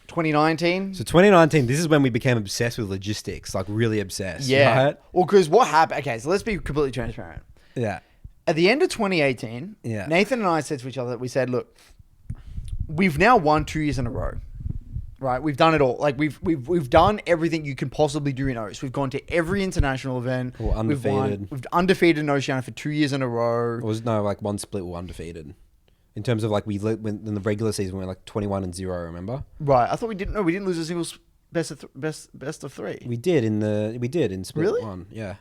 S2: 2019.
S1: So 2019, this is when we became obsessed with logistics, like really obsessed.
S2: Yeah.
S1: Right?
S2: Well, because what happened? Okay, so let's be completely transparent.
S1: Yeah.
S2: At the end of 2018, Nathan and I said to each other, we said, look, we've now won 2 years in a row. Right, we've done it all. Like we've done everything you can possibly do in OCE. We've gone to every international event.
S1: We're undefeated.
S2: We've undefeated in Oceania for 2 years in a row.
S1: It was like one split we're undefeated. In terms of like when in the regular season we were like 21-0. Remember?
S2: Right. I thought we didn't. No, we didn't lose a single best of three.
S1: We did in split one. Yeah.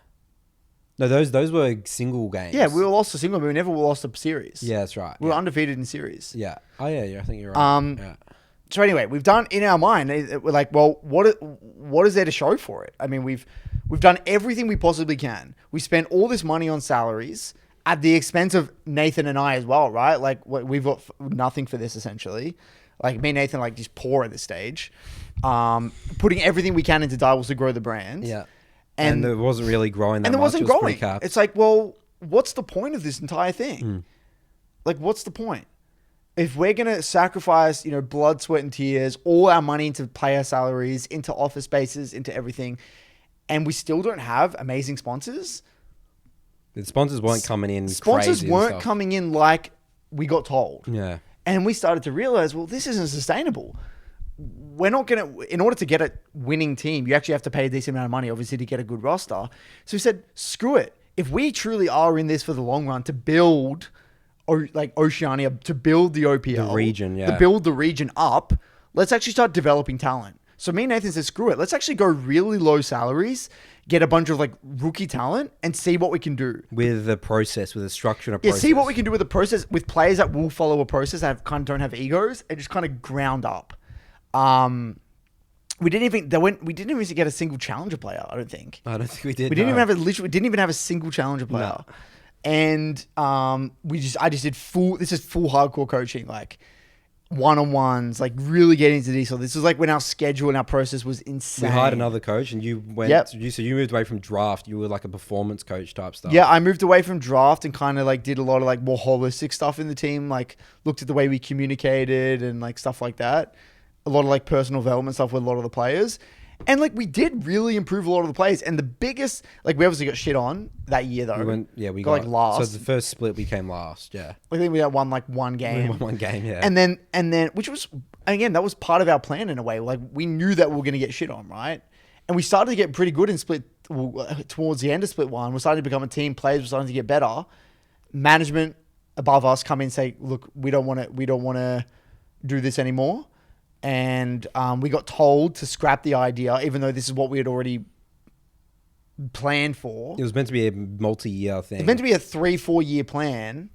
S1: No, those were single games.
S2: Yeah, we lost a single, but we never lost a series.
S1: Yeah, that's right.
S2: We were undefeated in series.
S1: Yeah. Oh yeah. I think you're right. Yeah.
S2: So anyway, we've done in our mind. We're like, well, what is there to show for it? I mean, we've done everything we possibly can. We spent all this money on salaries at the expense of Nathan and I as well, right? Like we've got nothing for this essentially. Like me and Nathan, like just poor at this stage, putting everything we can into Divals to grow the brand.
S1: Yeah, and it wasn't really growing.
S2: And it wasn't growing. It's like, well, what's the point of this entire thing? Like, what's the point? If we're going to sacrifice, blood, sweat, and tears, all our money into player salaries, into office spaces, into everything, and we still don't have amazing sponsors.
S1: The sponsors weren't coming in.
S2: Sponsors weren't coming in like we got told.
S1: Yeah.
S2: And we started to realize, well, this isn't sustainable. We're not going to, in order to get a winning team, you actually have to pay a decent amount of money, obviously, to get a good roster. So we said, screw it. If we truly are in this for the long run to build like Oceania, to build the OPL,
S1: the region,
S2: to build the region up, let's actually start developing talent. So me and Nathan said, screw it. Let's actually go really low salaries, get a bunch of like rookie talent and see what we can do.
S1: With a process, with a structure and a process.
S2: Yeah, see what we can do with a process, with players that will follow a process, that kind of don't have egos, and just kind of ground up. We didn't even get a single challenger player, I don't think.
S1: I don't think we did.
S2: We didn't even have a single challenger player. No. And I just did full hardcore coaching, like one-on-ones, like really getting into detail. This was like when our schedule and our process was insane.
S1: We hired another coach and you went, so you moved away from draft. You were like a performance coach type stuff.
S2: Yeah, I moved away from draft and kind of like did a lot of like more holistic stuff in the team, like looked at the way we communicated and like stuff like that. A lot of like personal development stuff with a lot of the players. And like we did really improve a lot of the players. And the biggest, like we obviously got shit on that year though.
S1: We
S2: got like last.
S1: So the first split we came last. Yeah,
S2: I think we had won like one game.
S1: We won one game, yeah.
S2: And then which was, again, that was part of our plan in a way. Like we knew that we were going to get shit on, right? And we started to get pretty good in split towards the end of split one. We're starting to become a team. Players were starting to get better. Management above us come in and say, look, we don't want to do this anymore. And we got told to scrap the idea, even though this is what we had already planned for.
S1: It was meant to be a multi-year thing.
S2: It was meant to be a 3-4 year plan.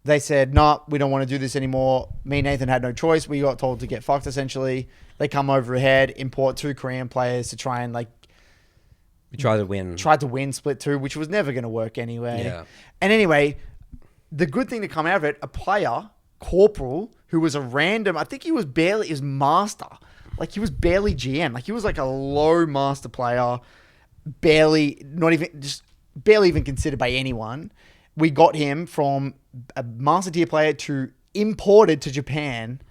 S2: They said, no, we don't want to do this anymore. Me and Nathan had no choice. We got told to get fucked, essentially. They come over ahead, import 2 Korean players to try and like...
S1: We tried to win.
S2: split 2, which was never going to work anyway.
S1: Yeah.
S2: And anyway, the good thing to come out of it, a player, Corporal, who was a random, I think he was barely his master. Like he was barely GM. Like he was like a low master player, barely even considered by anyone. We got him from a master tier player to imported to Japan,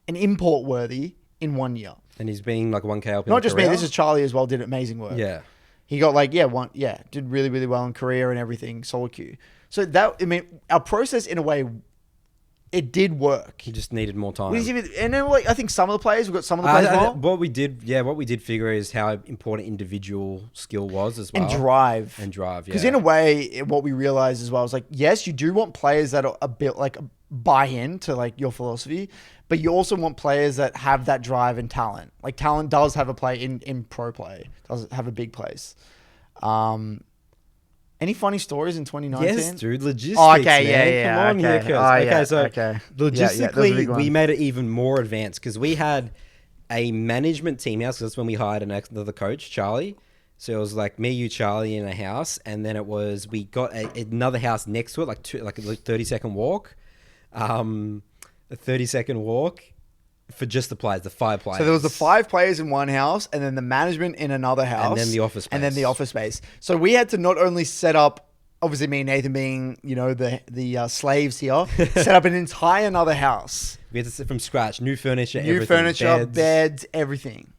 S2: an import worthy in 1 year.
S1: And he's being like 1K up in
S2: Not just
S1: Korea.
S2: me, this is Charlie as well, did amazing work.
S1: Yeah.
S2: He got like, did really, really well in Korea and everything, solo queue. So that, I mean, our process in a way, it did work.
S1: He just needed more time.
S2: And then like, I think some of the players, we got some of the players wrong.
S1: What we did figure is how important individual skill was as well.
S2: And drive.
S1: Yeah.
S2: Because in a way, what we realized as well is like, yes, you do want players that are a bit like buy in to like your philosophy, but you also want players that have that drive and talent. Like talent does have a play in pro play, does have a big place. Any funny stories in 2019?
S1: Yes, dude. Logistics.
S2: Oh, okay,
S1: man.
S2: yeah.
S1: Come on here, Kurt.
S2: Okay.
S1: Logistically, we made it even more advanced because we had a management team house. That's when we hired another coach, Charlie. So it was like me, you, Charlie in a house, and then we got another house next to it, like a 30-second walk. A 30-second walk for just the players, the 5 players.
S2: So there was the 5 players in one house, and then the management in another house,
S1: and then the office space.
S2: So we had to not only set up, obviously me and Nathan being, the slaves here, set up an entire another house.
S1: We had to sit from scratch, new furniture,
S2: beds, everything,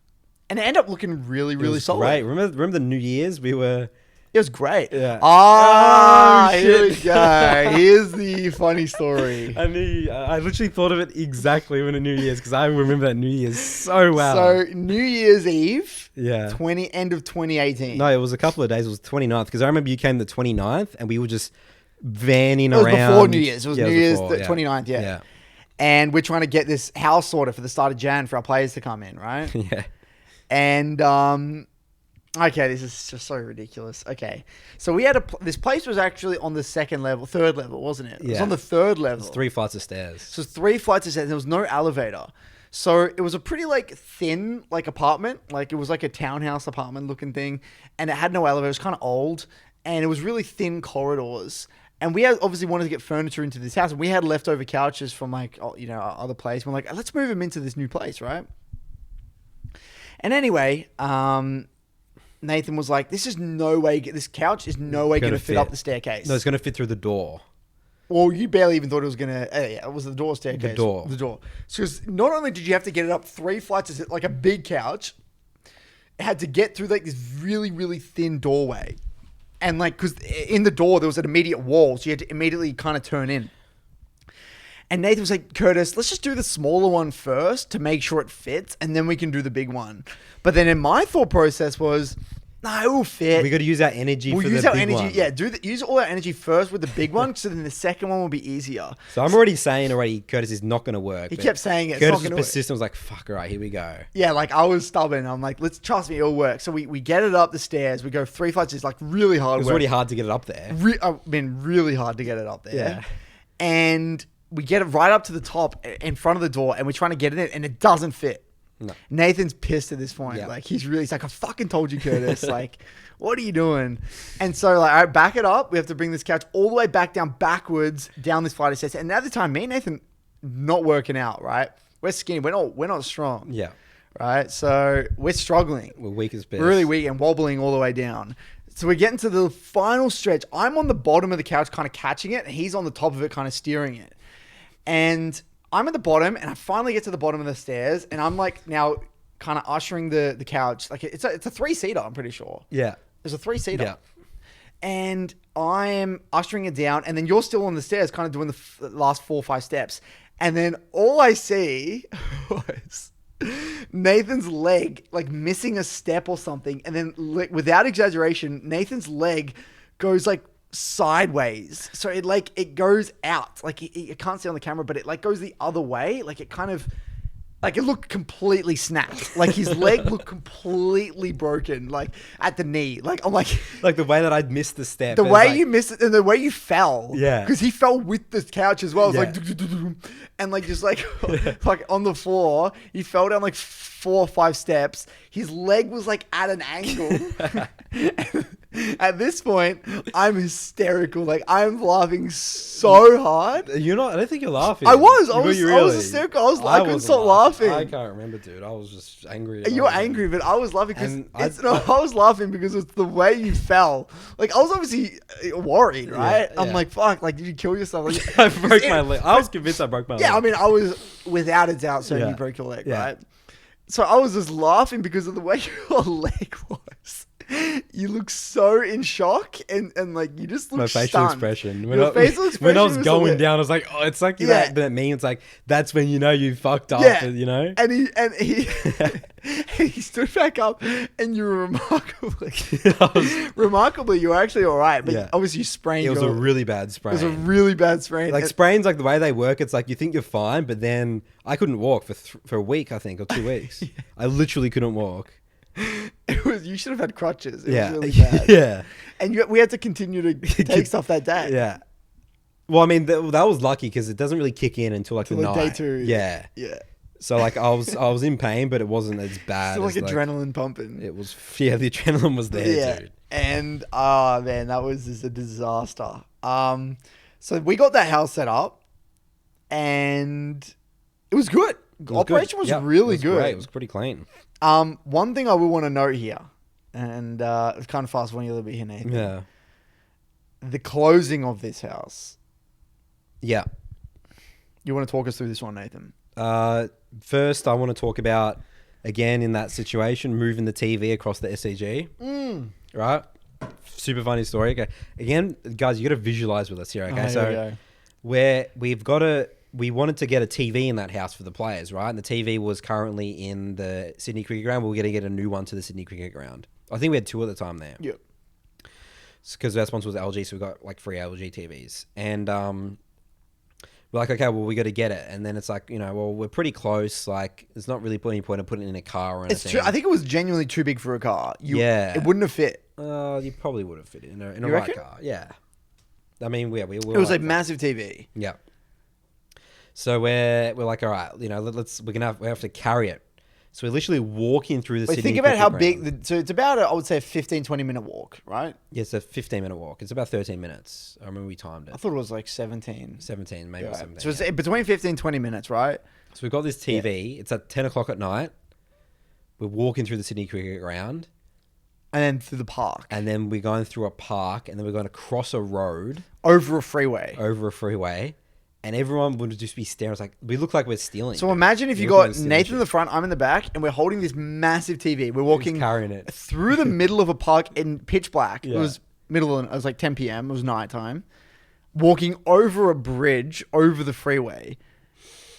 S2: and it ended up looking really, really solid.
S1: Great. Remember the New Year's?
S2: It was great.
S1: Yeah.
S2: Here we go. Here's the funny story.
S1: I literally thought of it exactly when the New Year's, because I remember that New Year's so well.
S2: So New Year's Eve,
S1: yeah,
S2: end of 2018.
S1: No, it was a couple of days. It was 29th, because I remember you came the 29th, and we were just vanning around.
S2: It was before New Year's. It was New Year's 29th,
S1: yeah.
S2: And we're trying to get this house sorted for the start of Jan for our players to come in, right?
S1: Yeah.
S2: And okay, this is just so ridiculous. Okay, so we had this place was actually on the third level, wasn't it? It was on the third level.
S1: It was 3 flights of stairs.
S2: So 3 flights of stairs. There was no elevator, so it was a pretty like thin like apartment. Like it was like a townhouse apartment looking thing, and it had no elevator. It was kind of old, and it was really thin corridors. And we obviously wanted to get furniture into this house, and we had leftover couches from like our other place. We're like, let's move them into this new place, right? And anyway, Nathan was like, this couch is no way going to fit up the staircase.
S1: No, it's going to fit through the door.
S2: Well, you barely even thought it was going to, it was the door staircase.
S1: The
S2: door. So not only did you have to get it up 3 flights, like a big couch, it had to get through like this really, really thin doorway. And like, because in the door, there was an immediate wall, so you had to immediately kind of turn in. And Nathan was like, Curtis, let's just do the smaller one first to make sure it fits, and then we can do the big one. But then in my thought process was, no, it will fit.
S1: We got to use our energy for the big one.
S2: Yeah, use all our energy first with the big one, so then the second one will be easier.
S1: So I'm already saying Curtis is not going to work.
S2: He kept saying it.
S1: Curtis was persistent. Was like, fuck, all right, here we go.
S2: Yeah, like I was stubborn. I'm like, trust me, it'll work. So we get it up the stairs. We go 3 flights. It's like really hard.
S1: It's already hard to get it up there.
S2: Really hard to get it up there.
S1: Yeah.
S2: And we get it right up to the top in front of the door, and we're trying to get it in, and it doesn't fit.
S1: No.
S2: Nathan's pissed at this point.
S1: Yeah.
S2: Like he's like, I fucking told you, Curtis. Like, what are you doing? And so like, all right, back it up. We have to bring this couch all the way backwards down this flight of stairs. And at the time, me and Nathan not working out. Right, we're skinny. We're not strong.
S1: Yeah.
S2: Right. So we're struggling.
S1: We're weak as piss.
S2: We're really weak and wobbling all the way down. So we're getting to the final stretch. I'm on the bottom of the couch, kind of catching it, and he's on the top of it, kind of steering it. And I'm at the bottom, and I finally get to the bottom of the stairs, and I'm like now kind of ushering the couch. Like it's a 3-seater, I'm pretty sure.
S1: Yeah.
S2: There's a 3-seater.
S1: Yeah.
S2: And I'm ushering it down, and then you're still on the stairs, kind of doing the last 4 or 5 steps. And then all I see was Nathan's leg, like missing a step or something. And then without exaggeration, Nathan's leg goes like sideways, so it goes out, like you can't see on the camera, but it like goes the other way, like it kind of like it looked completely snapped, like his leg looked completely broken, like at the knee, like I'm like
S1: the way that I'd missed the step,
S2: the way you missed it, and the way you fell,
S1: yeah,
S2: because he fell with the couch as well. It was like and like just like like on the floor, he fell down like 4 or 5 steps. His leg was like at an angle. At this point, I'm hysterical. Like, I'm laughing so hard.
S1: You're not. I don't think you're laughing.
S2: I was
S1: Really?
S2: hysterical. I couldn't stop laughing.
S1: I can't remember, dude. I was just angry.
S2: You were angry, but I was laughing because I was laughing because it's the way you fell. Like, I was obviously worried, right?
S1: Yeah.
S2: I'm like, fuck. Like, did you kill yourself? Like,
S1: I broke my leg. I was convinced I broke my leg.
S2: yeah, I mean, I was without a doubt certain you broke your leg, right? So I was just laughing because of the way your leg was. You look so in shock and like you just look
S1: my facial
S2: stunned.
S1: expression.
S2: Your facial expression
S1: when I was going
S2: hilarious.
S1: down, I was like, oh, it's like that means like that's when you know you fucked up.
S2: Yeah.
S1: You know.
S2: And he he stood back up, and you were remarkably you were actually all right, but obviously you sprained.
S1: It was a really bad sprain.
S2: It was a really bad sprain.
S1: Like sprains, like the way they work, it's like you think you're fine, but then I couldn't walk for a week, I think, or 2 weeks. I literally couldn't walk.
S2: It was. You should have had crutches. It
S1: was
S2: really bad.
S1: Yeah.
S2: And we had to continue to take stuff that day.
S1: Yeah. Well, I mean, that was lucky because it doesn't really kick in until like the night.
S2: Day 2.
S1: Yeah.
S2: Yeah.
S1: So like I was in pain, but it wasn't as bad.
S2: Still like
S1: as,
S2: adrenaline pumping.
S1: It was. Yeah, the adrenaline was there, dude.
S2: And man, that was just a disaster. So we got that house set up, and it was good. Operation was really good.
S1: Great. It was pretty clean.
S2: One thing I will want to note here, and it's kind of fast one a little bit here, Nathan.
S1: Yeah.
S2: The closing of this house.
S1: Yeah.
S2: You want to talk us through this one, Nathan?
S1: First, I want to talk about, again, in that situation, moving the TV across the SCG. Right? Super funny story. Okay. Again, guys, you got to visualize with us here. Okay. We wanted to get a TV in that house for the players, right? And the TV was currently in the Sydney Cricket Ground. We were going to get a new one to the Sydney Cricket Ground. I think we had 2 at the time there.
S2: Yep.
S1: Because our sponsor was LG, so we got like 3 LG TVs. And we're like, okay, well, we got to get it. And then it's like, well, we're pretty close. Like, there's not really any point of putting it in a car or anything.
S2: It's true. I think it was genuinely too big for a car. It wouldn't have fit.
S1: You probably would have fit it in a right car. Yeah. I mean, we
S2: it was a massive TV.
S1: Yeah. So we're like, all right, we have to carry it. So we're literally walking through the city.
S2: Think about how big. So it's about I would say a 15-20 minute walk, right?
S1: Yeah, it's a 15-minute walk. It's about 13 minutes. I remember we timed it.
S2: I thought it was like 17.
S1: 17, maybe 17.
S2: So it's between 15-20 minutes, right?
S1: So we've got this TV. Yeah. It's at 10 o'clock at night. We're walking through the Sydney Cricket Ground.
S2: And then through the park.
S1: And then we're going through a park. And then we're going to cross a road.
S2: Over a freeway.
S1: And everyone would just be staring. It's like, we look like we're stealing.
S2: So imagine if you got Nathan in the front, I'm in the back, and we're holding this massive TV. We're walking
S1: carrying it
S2: through the middle of a park in pitch black. Yeah. It was like 10 p.m. It was nighttime. Walking over a bridge over the freeway.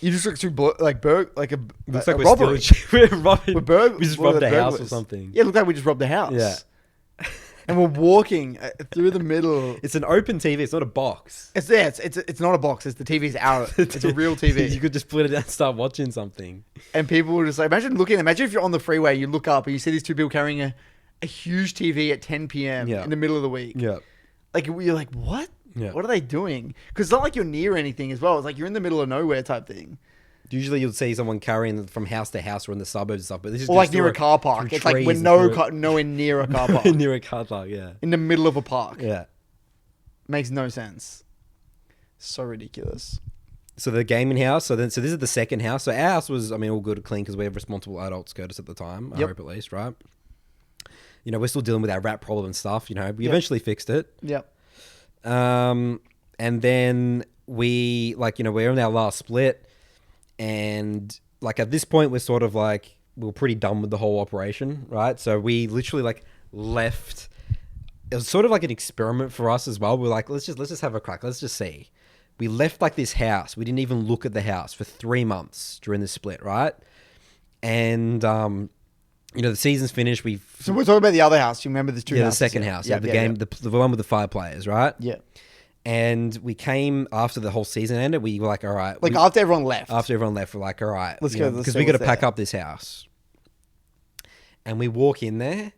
S2: You just look through looks like we're robbery.
S1: We're robbing.
S2: We
S1: just robbed a house or something.
S2: Yeah, it looked like we just robbed a house.
S1: Yeah.
S2: And we're walking through the middle.
S1: It's an open TV. It's not a box.
S2: It's not a box. It's the TV's out. It's a real TV.
S1: You could just put it down and start watching something.
S2: And people were just like, imagine if you're on the freeway, you look up and you see these 2 people carrying a huge TV at 10 p.m. in the middle of the week.
S1: Yeah.
S2: Like, you're like, what?
S1: Yeah.
S2: What are they doing? Because it's not like you're near anything as well. It's like you're in the middle of nowhere type thing.
S1: Usually you'll see someone carrying from house to house or in the suburbs and stuff, but this is
S2: or like near a car park. It's like we're nowhere near a car park.
S1: Near a car park, yeah.
S2: In the middle of a park.
S1: Yeah.
S2: Makes no sense. So ridiculous.
S1: So the gaming house. So this is the second house. So our house was, all good and clean because we have responsible adults SCOTUS at the time. I hope at least, right? We're still dealing with our rat problem and stuff. We eventually fixed it.
S2: Yep.
S1: And then we're in our last split. And like at this point, we're sort of like, we're pretty done with the whole operation, right? So we literally left. It was sort of like an experiment for us as well. We're like, let's just have a crack. Let's just see. We left this house. We didn't even look at the house for 3 months during the split, right? And the season's finished.
S2: So we're talking about the other house. You remember the 2 houses?
S1: The second house. Yeah, the one with the 5 players, right?
S2: Yeah.
S1: And we came after the whole season ended. We were like, all right.
S2: After everyone left.
S1: After everyone left, we're like, all right.
S2: Let's go.
S1: Because we got to pack up this house. And we walk in there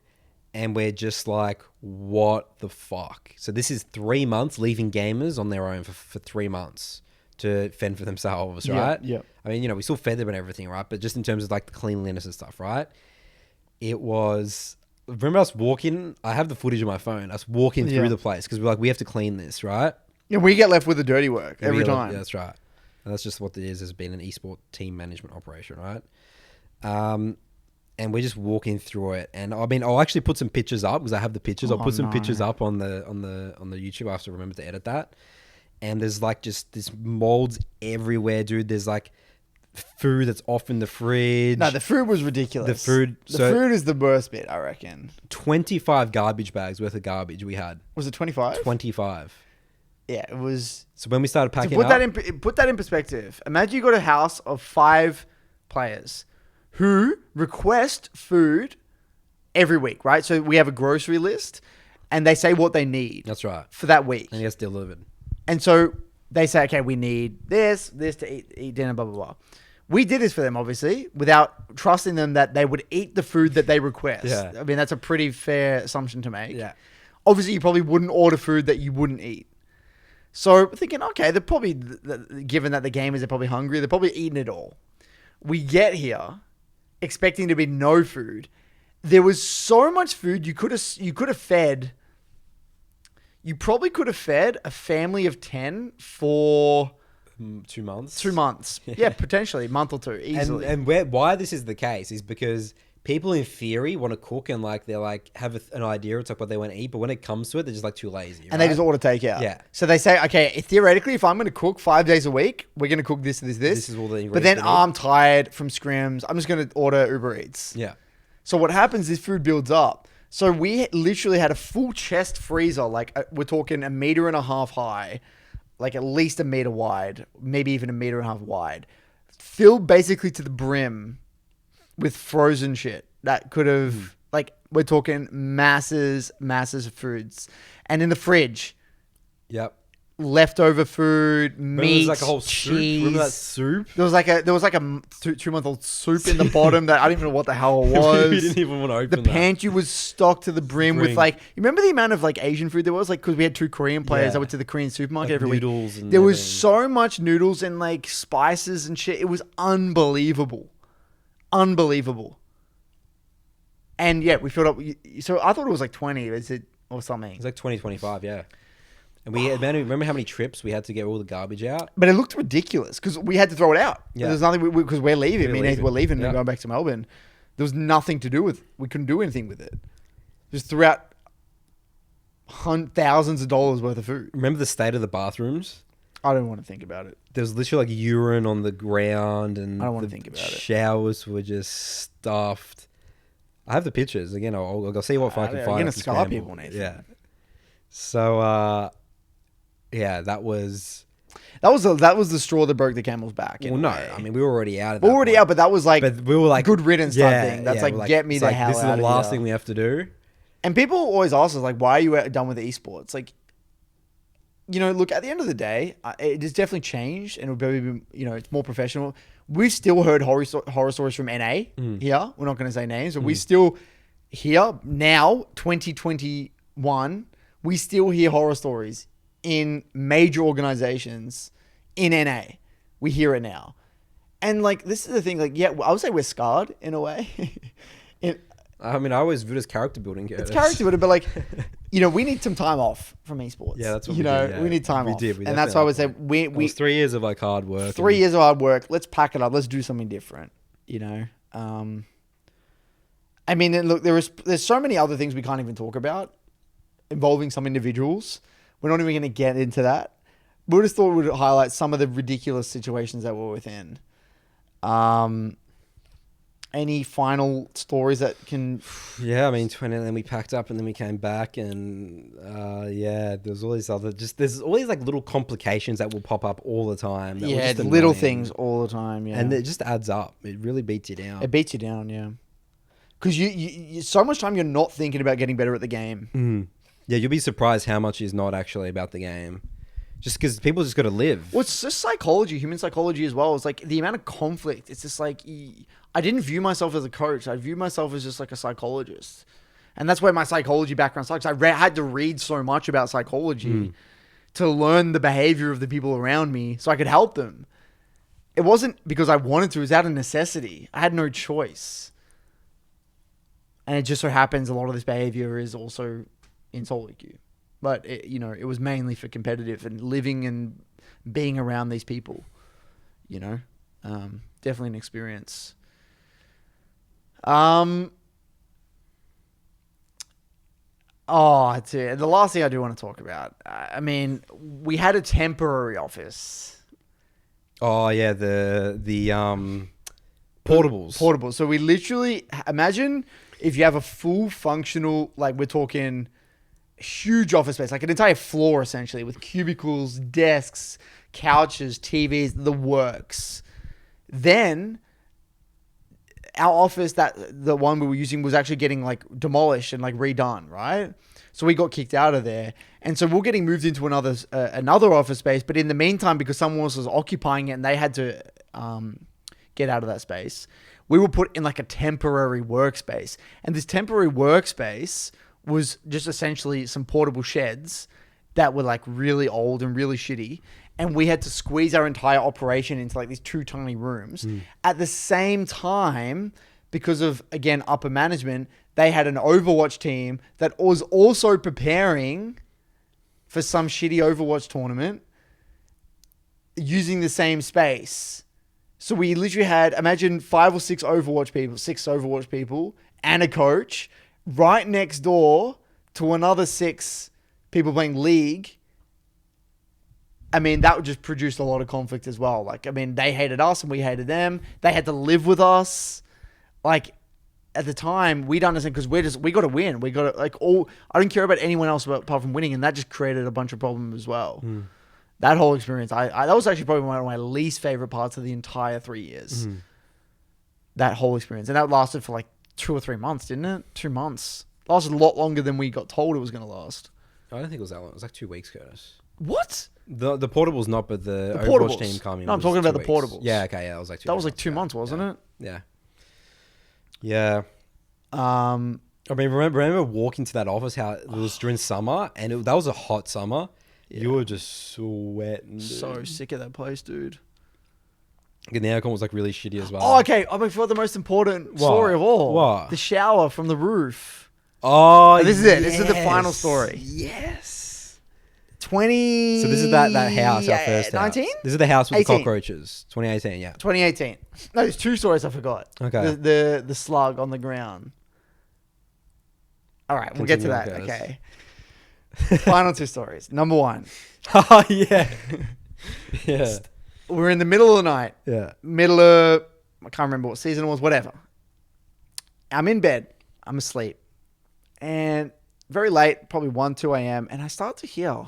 S1: and we're just like, what the fuck? So this is 3 months leaving gamers on their own for 3 months to fend for themselves, right?
S2: Yeah.
S1: We still fed them and everything, right? But just in terms of the cleanliness and stuff, right? It was remember us walking. I have the footage on my phone. Us walking through the place because we're like, we have to clean this, right?
S2: Yeah, we get left with the dirty work every time.
S1: Yeah, that's right. And that's just what it is. Has been an esport team management operation, right? And we're just walking through it. And I mean, I'll actually put some pictures up because I have the pictures. I'll put some pictures up on the YouTube. I have to remember to edit that. And there's like just this molds everywhere, dude. There's like food that's off in the fridge.
S2: No, the food was ridiculous. The food is the worst bit, I reckon.
S1: 25 garbage bags worth of garbage we had.
S2: Was it 25?
S1: 25.
S2: Yeah, it was.
S1: So when we started packing
S2: put that in perspective. Imagine you got a house of 5 players who request food every week, right? So we have a grocery list and they say what they need.
S1: That's right.
S2: For that week.
S1: And it gets delivered.
S2: And so they say, okay, we need this to eat dinner, blah, blah, blah. We did this for them, obviously, without trusting them that they would eat the food that they request.
S1: Yeah.
S2: I mean, that's a pretty fair assumption to make.
S1: Yeah.
S2: Obviously, you probably wouldn't order food that you wouldn't eat. So thinking, okay, they're probably, given that the gamers are probably hungry, they're probably eating it all. We get here expecting to be no food. There was so much food you could have fed. You probably could have fed a family of 10 for
S1: 2 months.
S2: 2 months. Yeah, potentially a month or two, easily.
S1: And why this is the case is because people in theory want to cook and like they're like have an idea of like what they want to eat, but when it comes to it, they're just like too lazy.
S2: And they just order takeout.
S1: Yeah.
S2: So they say, okay, theoretically, if I'm going to cook 5 days a week, we're going to cook this.
S1: This is all the ingredients.
S2: But then I'm tired from scrims. I'm just going to order Uber Eats.
S1: Yeah.
S2: So what happens is food builds up. So we literally had a full chest freezer, like we're talking 1.5 meters high, like at least 1 meter wide, maybe even 1.5 meters wide, filled basically to the brim with frozen shit that could have, like, we're talking masses of foods. And in the fridge,
S1: yep,
S2: leftover food, meat,
S1: like a whole
S2: cheese.
S1: Soup? Remember that soup?
S2: There was like a 2-month-old soup in the bottom that I didn't even know what the hell it was.
S1: We didn't even want to open
S2: the pantry was stocked to the brim with like, you remember the amount of like Asian food there was? Like, because we had 2 Korean players that went to the Korean supermarket every week.
S1: And
S2: there was so much noodles and like spices and shit. It was unbelievable. And yeah, we filled up. So I thought it was like 20. Is it or something?
S1: It's like 20, 25, yeah. And we remember how many trips we had to get all the garbage out?
S2: But it looked ridiculous because we had to throw it out. Yeah. There's nothing because we're leaving. We're leaving and going back to Melbourne. There was nothing to do with. We couldn't do anything with it. Just threw out thousands of dollars worth of food.
S1: Remember the state of the bathrooms?
S2: I don't want to think about it.
S1: There was literally like urine on the ground, and
S2: I don't want to think about it.
S1: Showers were just stuffed. I have the pictures again. I'll see what I can find.
S2: You're gonna scar people, Nathan.
S1: Yeah. So, yeah, that was
S2: the straw that broke the camel's back.
S1: Well, no, I mean we were already out of that.
S2: We were already out, but that was like,
S1: but we were like
S2: good riddance type thing. That's like get me the hell out of here.
S1: This is the last thing we have to do.
S2: And people always ask us like, why are you done with the esports? Like, you know, look, at the end of the day, it has definitely changed, and it'll probably be, you know, it's more professional. We've still heard horror stories from NA here. We're not going to say names, but we still hear now, 2021, we still hear horror stories in major organizations in NA. We hear it now. And like, this is the thing, like, yeah, I would say we're scarred in a way.
S1: I mean, I always view it as character building.
S2: It's character building, but like, you know, we need some time off from esports.
S1: Yeah, that's what
S2: we did. We need time off. And that's why I would say it was
S1: 3 years of like hard work.
S2: 3 years of hard work. Let's pack it up. Let's do something different. You know, I mean, look, there's so many other things we can't even talk about involving some individuals. We're not even going to get into that. We just thought we would highlight some of the ridiculous situations that we're within. Any final stories that can...
S1: Yeah, I mean, 20, and then we packed up and then we came back and yeah, there's all these other... There's all these like little complications that will pop up all the time.
S2: Yeah, little things all the time, yeah.
S1: And it just adds up. It really beats you down.
S2: It beats you down, yeah. Because you so much time you're not thinking about getting better at the game.
S1: Yeah, you'll be surprised how much is not actually about the game. Just because people just got to live.
S2: Well, it's just psychology, human psychology as well. It's like the amount of conflict. It's just like, I didn't view myself as a coach. I view myself as just like a psychologist. And that's where my psychology background starts. I had to read so much about psychology to learn the behavior of the people around me so I could help them. It wasn't because I wanted to. It was out of necessity. I had no choice. And it just so happens a lot of this behavior is also in solo queue. But, it was mainly for competitive and living and being around these people, definitely an experience. The last thing I do want to talk about, we had a temporary office.
S1: Oh yeah, the portables.
S2: Portables. So we literally, imagine if you have a full functional, like we're talking huge office space, like an entire floor essentially with cubicles, desks, couches, TVs, the works. Then our office, the one we were using, was actually getting like demolished and like redone, right? So we got kicked out of there. And so we're getting moved into another office space. But in the meantime, because someone else was occupying it and they had to get out of that space, we were put in like a temporary workspace. And this temporary workspace was just essentially some portable sheds that were like really old and really shitty. And we had to squeeze our entire operation into like these 2 tiny rooms. At the same time, because of, again, upper management, they had an Overwatch team that was also preparing for some shitty Overwatch tournament using the same space. So we literally had, imagine 5 or 6 Overwatch people and a coach right next door to another 6 people playing League. That would just produce a lot of conflict as well. They hated us and we hated them. They had to live with us. At the time, we'd understand because we got to win. We got to, I don't care about anyone else apart from winning. And that just created a bunch of problems as well. That whole experience, that was actually probably one of my least favorite parts of the entire 3 years. That whole experience. And that lasted for 2 or 3 months, didn't it? 2 months. It lasted a lot longer than we got told it was going to last.
S1: I don't think it was that long. It was 2 weeks, Curtis.
S2: What?
S1: The portables not, but the Overwatch
S2: portables.
S1: team coming.
S2: No, I'm talking about the portables.
S1: Yeah, okay, yeah, that was 2
S2: That was
S1: months.
S2: 2 months, wasn't it?
S1: Yeah. Remember walking to that office, how it was during summer, and that was a hot summer. Yeah. You were just sweating. Dude.
S2: So sick of that place, dude.
S1: And the aircon was really shitty as well.
S2: Oh, okay. I forgot the most important story of all.
S1: What?
S2: The shower from the roof.
S1: Oh,
S2: this is it. This is the final story.
S1: Yes.
S2: 20.
S1: So this is that house, our first
S2: 19?
S1: house. This is the house with
S2: 18.
S1: the cockroaches. 2018, yeah.
S2: 2018. No, there's 2 stories I forgot.
S1: Okay.
S2: The slug on the ground. All right, we'll get to that. Okay. Final 2 stories. Number 1.
S1: Oh, yeah. Yeah.
S2: We're in the middle of the night.
S1: Yeah.
S2: I can't remember what season it was, whatever. I'm in bed. I'm asleep. And very late, probably 1, 2 a.m. And I start to hear,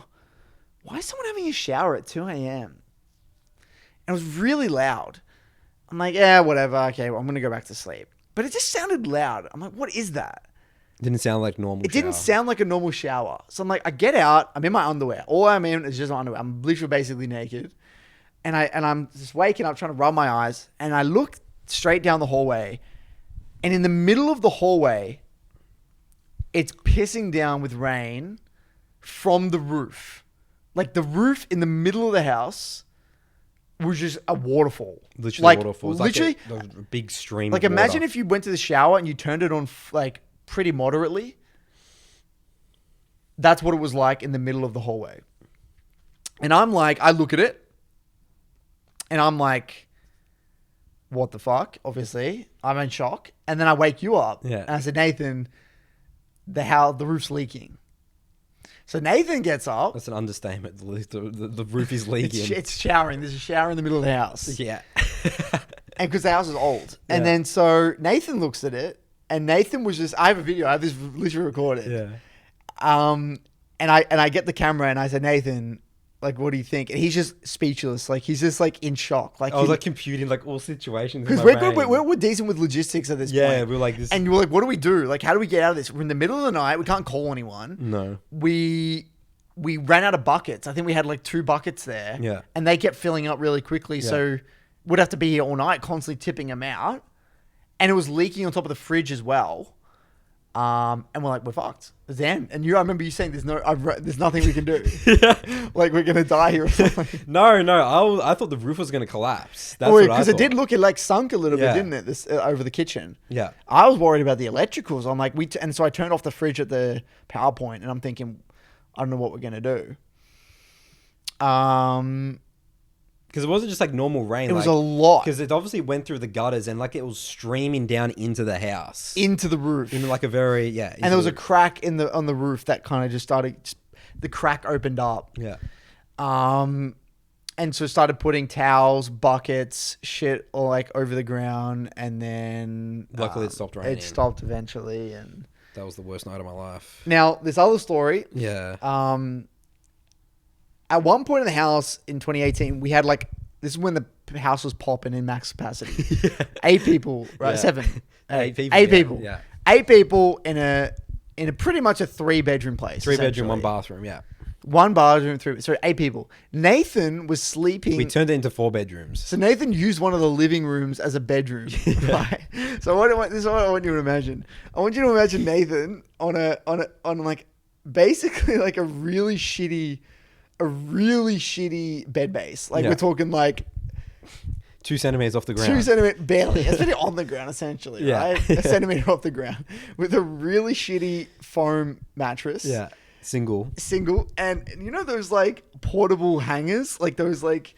S2: why is someone having a shower at 2 a.m.? And it was really loud. I'm like, yeah, whatever. Okay, well, I'm going to go back to sleep. But it just sounded loud. I'm like, what is that?
S1: Didn't sound like normal.
S2: It didn't sound like a normal shower. So I'm like, I get out. I'm in my underwear. All I'm in is just my underwear. I'm literally basically naked. And I'm just waking up trying to rub my eyes. And I look straight down the hallway. And in the middle of the hallway, it's pissing down with rain from the roof. The roof in the middle of the house was just a waterfall.
S1: Literally a waterfall. It's
S2: literally
S1: a big stream of
S2: imagine
S1: water.
S2: if you went to the shower and you turned it on pretty moderately. That's what it was like in the middle of the hallway. And I look at it. And I'm like, what the fuck? Obviously, I'm in shock. And then I wake you up.
S1: Yeah.
S2: And I said, Nathan, the roof's leaking. So Nathan gets up.
S1: That's an understatement. The roof is leaking.
S2: It's showering. There's a shower in the middle of the house.
S1: Yeah.
S2: And because the house is old. And then so Nathan looks at it. And Nathan was just, I have a video. I have this literally recorded.
S1: Yeah.
S2: And I get the camera and I said, Nathan, what do you think? And he's just speechless. He's just in shock.
S1: I was computing all situations.
S2: Because we're decent with logistics at this point.
S1: Yeah, we're like this.
S2: And we're like, what do we do? How do we get out of this? We're in the middle of the night. We can't call anyone.
S1: No.
S2: We ran out of buckets. I think we had 2 buckets there.
S1: Yeah.
S2: And they kept filling up really quickly. Yeah. So we'd have to be here all night, constantly tipping them out. And it was leaking on top of the fridge as well. And we're like, we're fucked. It's the end. And I remember you saying, there's nothing we can do. Like we're gonna die here or something.
S1: No, I thought the roof was gonna collapse. That's what I thought.
S2: Because it did look, it like sunk a little bit, didn't it? This over the kitchen.
S1: Yeah.
S2: I was worried about the electricals. I'm like, and so I turned off the fridge at the power point, and I'm thinking, I don't know what we're gonna do.
S1: Because it wasn't just like normal rain.
S2: It was a lot.
S1: Because it obviously went through the gutters and like it was streaming down into the house.
S2: Into the roof.
S1: In like a very, And
S2: there was a crack on the roof that kind of just started, the crack opened up.
S1: Yeah.
S2: And so started putting towels, buckets, shit all like over the ground. And then...
S1: Luckily it stopped raining.
S2: It stopped eventually. And
S1: that was the worst night of my life.
S2: now, this other story.
S1: Yeah.
S2: At one point in the house in 2018, we had like, this is when the house was popping in max capacity. 8 people, right?
S1: Yeah.
S2: 7.
S1: 8 people.
S2: 8 people.
S1: Yeah.
S2: 8 people in a pretty much a 3-bedroom place.
S1: 3-bedroom, 1 bathroom. Yeah.
S2: 1 bathroom, 3. Sorry, 8 people. Nathan was sleeping.
S1: We turned it into 4 bedrooms.
S2: So Nathan used one of the living rooms as a bedroom. Right? So this is what I want you to imagine. I want you to imagine Nathan on like basically like a really shitty bed base. Like we're talking like
S1: 2 centimeters off the ground.
S2: 2 centimeters, barely. It's pretty on the ground essentially, right? A centimeter off the ground with a really shitty foam mattress.
S1: Yeah. Single.
S2: And you know those like portable hangers? Like those like,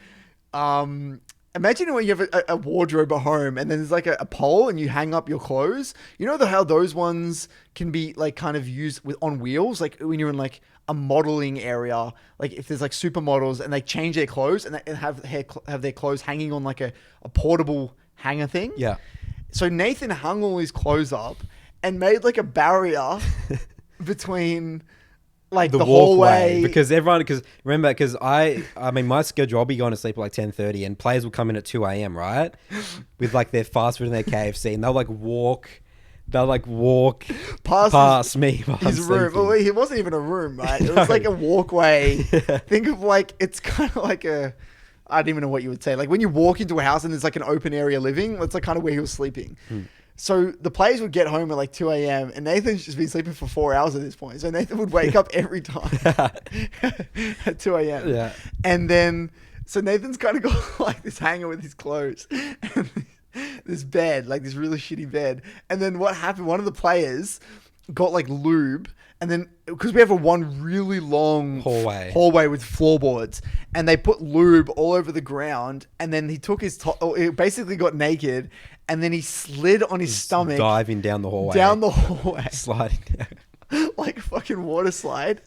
S2: imagine when you have a wardrobe at home and then there's like a pole and you hang up your clothes. You know how those ones can be like kind of used on wheels? Like when you're in like a modeling area, like if there's like supermodels and they change their clothes and they have their clothes hanging on like a portable hanger thing.
S1: Yeah.
S2: So Nathan hung all his clothes up and made like a barrier between like the hallway.
S1: Because remember, I mean, my schedule, I'll be going to sleep at like 10:30 and players will come in at 2 a.m., right? With like their fast food and their KFC and they'll walk past me.
S2: His room. Well, it wasn't even a room, right? It was like a walkway. Think of like, it's kind of like I don't even know what you would say. Like when you walk into a house and there's like an open area living, that's like kind of where he was sleeping. So the players would get home at like 2 a.m. and Nathan's just been sleeping for 4 hours at this point. So Nathan would wake up every time at 2 a.m.
S1: Yeah.
S2: And then, so Nathan's kind of got like this hanger with his clothes and this bed, like this really shitty bed. And then what happened, one of the players got like lube. And then, because we have one really long hallway with floorboards, and they put lube all over the ground, and then he took his he basically got naked, and then he slid on his stomach,
S1: diving down the hallway, sliding down
S2: like a fucking water slide,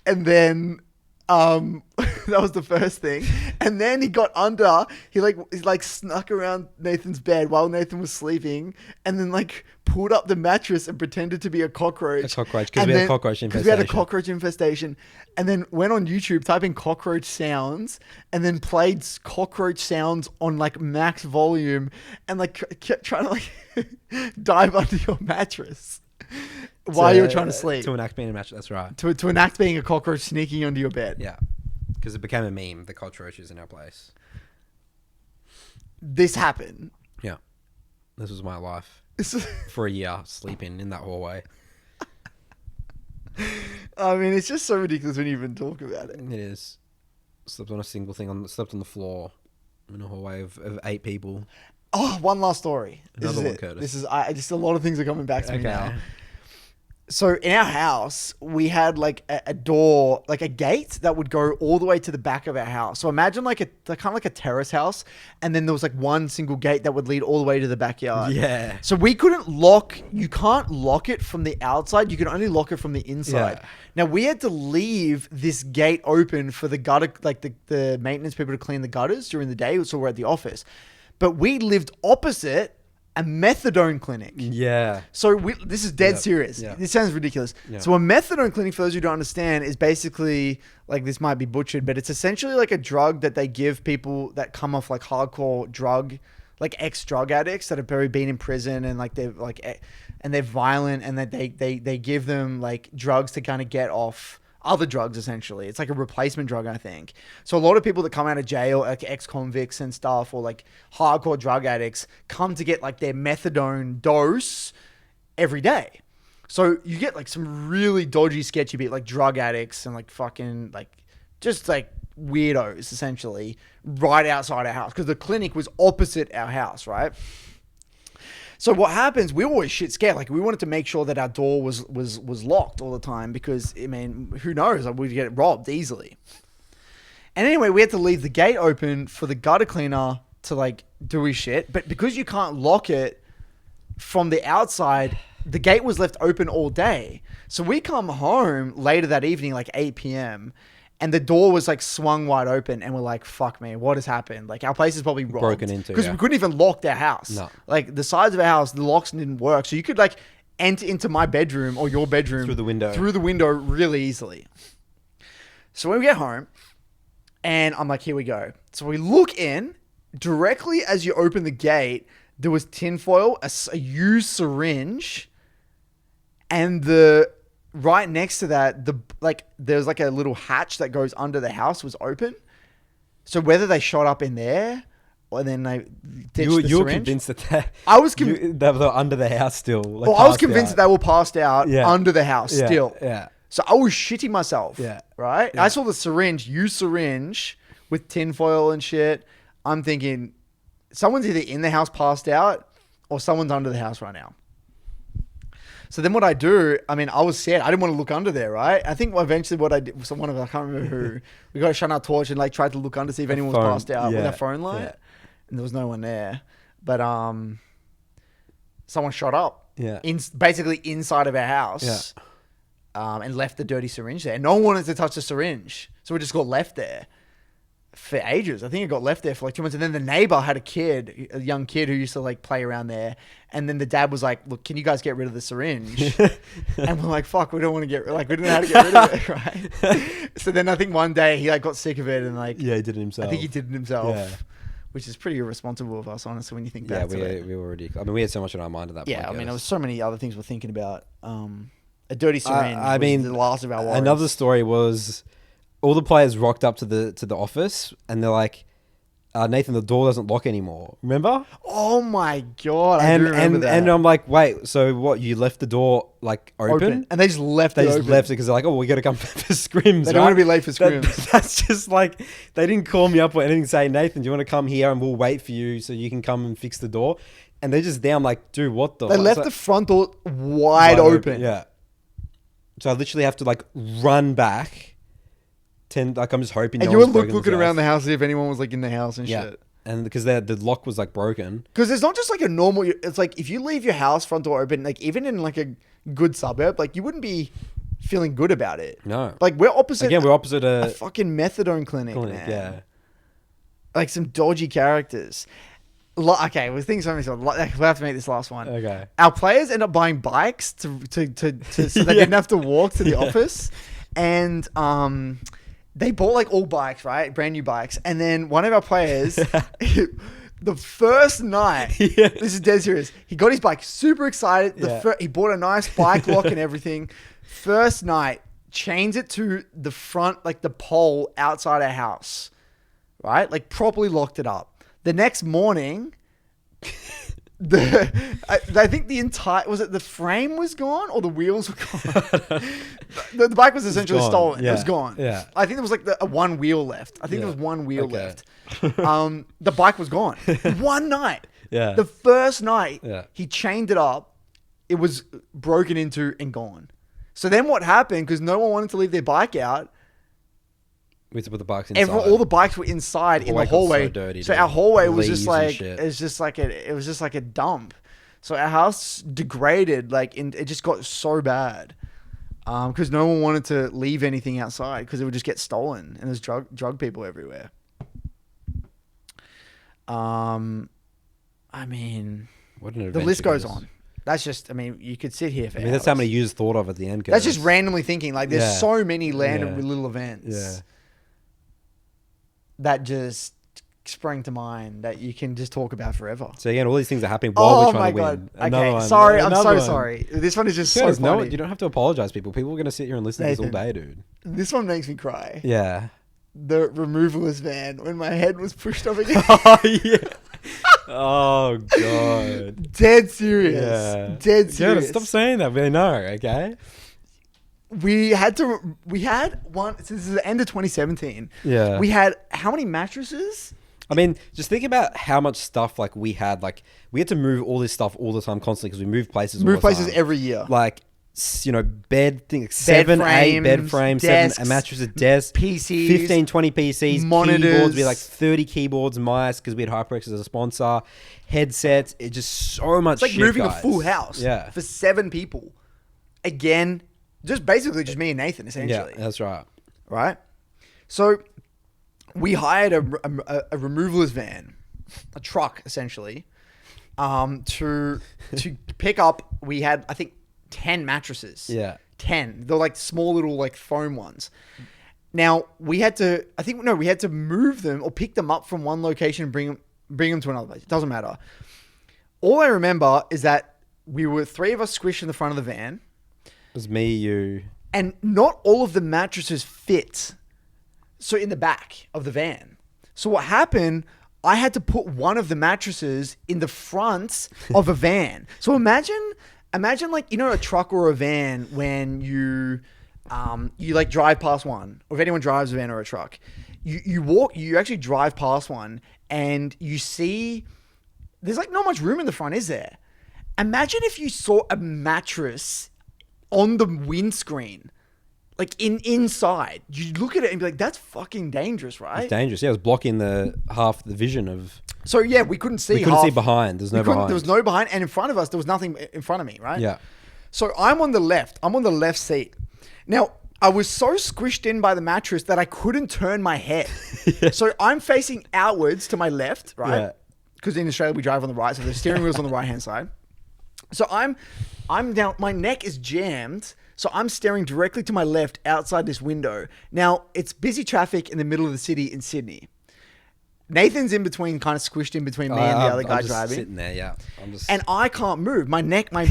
S2: and then that was the first thing, and then he got under. He snuck around Nathan's bed while Nathan was sleeping, and then like pulled up the mattress and pretended to be a cockroach.
S1: Because we had a cockroach infestation.
S2: Because we had a cockroach infestation, and then went on YouTube, type in cockroach sounds, and then played cockroach sounds on like max volume, and like kept trying to like dive under your mattress. While you were trying to sleep.
S1: To enact being a match, that's right.
S2: To enact being a cockroach sneaking onto your bed.
S1: Yeah. Because it became a meme, the cockroaches in our place.
S2: This happened.
S1: Yeah. This was my life. For a year, sleeping in that hallway.
S2: I mean, it's just so ridiculous when you even talk about it.
S1: It is. Slept on a single thing, slept on the floor in a hallway of 8 people.
S2: Oh, one last story.
S1: Another one, Curtis.
S2: This is just a lot of things are coming back to me now. So in our house, we had like a door, like a gate that would go all the way to the back of our house. So imagine like kind of like a terrace house. And then there was like one single gate that would lead all the way to the backyard.
S1: Yeah.
S2: So you can't lock it from the outside. You can only lock it from the inside. Yeah. Now we had to leave this gate open for the gutter, like the maintenance people to clean the gutters during the day. So we're at the office. But we lived opposite a methadone clinic.
S1: Yeah.
S2: So this is dead serious. Yeah. This sounds ridiculous. Yeah. So a methadone clinic, for those who don't understand, is basically, like, this might be butchered, but it's essentially like a drug that they give people that come off like hardcore drug, like ex-drug addicts that have probably been in prison and like they're like, and they're violent, and that they give them like drugs to kind of get off other drugs. Essentially, it's like a replacement drug, I think. So a lot of people that come out of jail, like ex-convicts and stuff, or like hardcore drug addicts, come to get like their methadone dose every day. So you get like some really dodgy, sketchy bit, like drug addicts and like fucking like just like weirdos essentially right outside our house because the clinic was opposite our house, right? So what happens? We were always shit scared. Like we wanted to make sure that our door was locked all the time because I mean, who knows? Like, we'd get robbed easily. And anyway, we had to leave the gate open for the gutter cleaner to like do his shit. But because you can't lock it from the outside, the gate was left open all day. So we come home later that evening, like 8 p.m. and the door was like swung wide open and we're like, fuck me, what has happened? Like our place is probably robbed.
S1: Broken into,
S2: because we couldn't even lock our house.
S1: No.
S2: Like the sides of our house, the locks didn't work. So you could like enter into my bedroom or your bedroom
S1: through the window
S2: really easily. So when we get home and I'm like, here we go. So we look in directly as you open the gate, there was tinfoil, a used syringe, and right next to that, there's like a little hatch that goes under the house was open. So whether they shot up in there or then they ditched the syringe. You were
S1: convinced that
S2: I was
S1: they were under the house still. Like
S2: I was convinced that they were passed out under the house still.
S1: Yeah.
S2: So I was shitting myself.
S1: Yeah.
S2: Right?
S1: Yeah.
S2: I saw the used syringe with tinfoil and shit. I'm thinking someone's either in the house passed out or someone's under the house right now. So then what I do, I mean, I was scared. I didn't want to look under there, right? I think eventually what I did, someone of I can't remember who, we got to shine our torch and like tried to look under, see if anyone was passed out with a phone light. Yeah. And there was no one there. But someone shot up.
S1: Yeah.
S2: Basically inside of our house.
S1: Yeah.
S2: And left the dirty syringe there. No one wanted to touch the syringe. So it just got left there for ages. I think it got left there for like 2 months. And then the neighbor had a young kid who used to like play around there. And then the dad was like, look, can you guys get rid of the syringe? And we're like, fuck, we don't want to we don't know how to get rid of it, right? So then I think one day he like got sick of it and like...
S1: Yeah, he did it himself.
S2: I think he did it himself.
S1: Yeah.
S2: Which is pretty irresponsible of us, honestly, when you think back to it.
S1: Yeah, we were ridiculous. I mean, we had so much on our mind at that point.
S2: Yeah, I mean, there was so many other things we're thinking about. A dirty syringe. I mean, the last of our worries.
S1: Another story was all the players rocked up to the office and they're like, Nathan, the door doesn't lock anymore. Remember?
S2: Oh my god! I do remember that.
S1: And I'm like, wait, so what? You left the door like open?
S2: And they just left it.
S1: They just left it because they're like, oh, we got to come for scrims.
S2: They don't want to be late for scrims.
S1: That's just like they didn't call me up or anything. Say, Nathan, do you want to come here and we'll wait for you so you can come and fix the door? And they're just there. I'm like, dude, what the?
S2: They left the front door wide open.
S1: Yeah. So I literally have to like run back. I'm just hoping.
S2: And you were looking around the house to see if anyone was like in the house and shit.
S1: And because the lock was like broken.
S2: Because it's not just like a normal. It's like if you leave your house front door open, like even in like a good suburb, like you wouldn't be feeling good about it.
S1: No.
S2: Like we're opposite.
S1: Again, we're opposite
S2: a fucking methadone clinic, man.
S1: Yeah.
S2: Like some dodgy characters. Okay, we're thinking something. We have to make this last one.
S1: Okay.
S2: Our players end up buying bikes to so they didn't have to walk to the office, and they bought like all bikes, right? Brand new bikes, and then one of our players, the first night, this is dead serious. He got his bike, super excited. He bought a nice bike lock and everything. First night, chains it to the front, like the pole outside our house, right? Like properly locked it up. The next morning, I think the frame was gone or the wheels were gone. the bike was essentially stolen. Yeah. It was gone.
S1: Yeah.
S2: I think there was like a one wheel left. I think there was one wheel left. The bike was gone. One night.
S1: Yeah.
S2: The first night,
S1: he
S2: chained it up. It was broken into and gone. So then what happened, because no one wanted to leave their bike out,
S1: we had to put the bikes inside.
S2: All the bikes were inside in the hallway.
S1: So dirty,
S2: so our hallway was just like it was just like a dump. So our house degraded, it just got so bad because no one wanted to leave anything outside because it would just get stolen, and there's drug people everywhere. I mean,
S1: what an
S2: the list goes on. That's just, you could sit here for hours.
S1: That's how many years thought of at the end.
S2: That's just randomly thinking. Like, there's so many random little events that just sprang to mind that you can just talk about forever.
S1: So again, all these things are happening while we're trying to win.
S2: Okay, sorry. I'm so sorry. This one is just so funny.
S1: You don't have to apologize, people. People are going to sit here and listen to this all day, dude.
S2: This one makes me cry.
S1: Yeah.
S2: The Removalist van when my head was pushed off again.
S1: Oh, yeah. Oh god.
S2: Dead serious.
S1: Yeah.
S2: Dead serious.
S1: Stop saying that. We know, okay?
S2: We had one, since this is the end of 2017.
S1: Yeah.
S2: We had how many mattresses?
S1: I mean, just think about how much stuff like we had. Like we had to move all this stuff all the time, constantly, because we moved places.
S2: Move places every year.
S1: Like, you know, seven,
S2: frames,
S1: 8 bed frames,
S2: desks,
S1: 7 mattresses, desks,
S2: PCs,
S1: 15, 20 PCs,
S2: monitors.
S1: keyboards. We had like 30 keyboards, mice, because we had HyperX as a sponsor, headsets. It just so much.
S2: It's like
S1: shit,
S2: moving
S1: guys.
S2: a full house.
S1: Yeah.
S2: For 7 people. Again, just basically just me and Nathan, essentially.
S1: Yeah, that's right.
S2: Right. So we hired a removalist van, a truck essentially, to pick up. We had, I think, 10 mattresses.
S1: Yeah.
S2: 10. They're like small little like foam ones. Now we had to move them or pick them up from one location and bring them to another place. It doesn't matter. All I remember is that we were 3 of us squished in the front of the van.
S1: It was me, you.
S2: And not all of the mattresses fit. So in the back of the van. So what happened, I had to put one of the mattresses in the front of a van. So imagine like, you know, a truck or a van when you like drive past one, or if anyone drives a van or a truck, you actually drive past one and you see there's like not much room in the front, is there? Imagine if you saw a mattress on the windscreen, like inside. You look at it and be like, that's fucking dangerous, right?
S1: It's dangerous. Yeah, it was blocking half the vision of.
S2: So yeah, we couldn't see.
S1: We couldn't see behind. There's no behind.
S2: There was no behind, and in front of us, there was nothing in front of me, right?
S1: Yeah.
S2: So I'm on the left. I'm on the left seat. Now, I was so squished in by the mattress that I couldn't turn my head.
S1: Yeah.
S2: So I'm facing outwards to my left, right?
S1: Yeah.
S2: Because in Australia we drive on the right, so the steering wheel's on the right hand side. So I'm down. My neck is jammed. So I'm staring directly to my left outside this window. Now, it's busy traffic in the middle of the city in Sydney. Nathan's in between, kind of squished in between me and the other guy
S1: I'm just
S2: driving.
S1: sitting there, yeah.
S2: And I can't move. My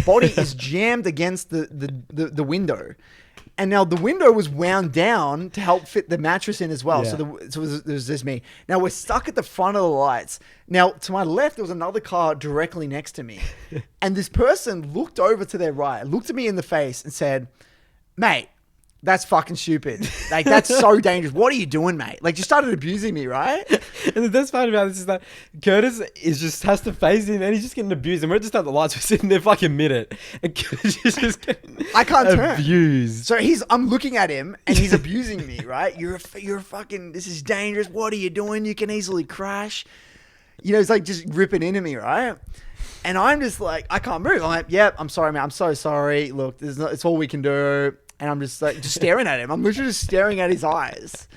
S2: body is jammed against the window. And now the window was wound down to help fit the mattress in as well.
S1: Yeah.
S2: So there's this me. Now we're stuck at the front of the lights. Now to my left, there was another car directly next to me. And this person looked over to their right, looked at me in the face and said, "Mate, that's fucking stupid. Like, that's so dangerous. What are you doing, mate?" Like, just started abusing me, right?
S1: And the best part about this is that Curtis has to face him and he's just getting abused. And we're just at the lights, we're sitting there fucking minute. And Curtis is just getting
S2: I can't turn.
S1: abused.
S2: So I'm looking at him and he's abusing me, right? You're a fucking, this is dangerous. What are you doing? You can easily crash. You know, it's like just ripping into me, right? And I'm just like, I can't move. I'm like, "Yep, I'm sorry, man. I'm so sorry. Look, it's all we can do." And I'm just like, just staring at him. I'm literally just staring at his eyes.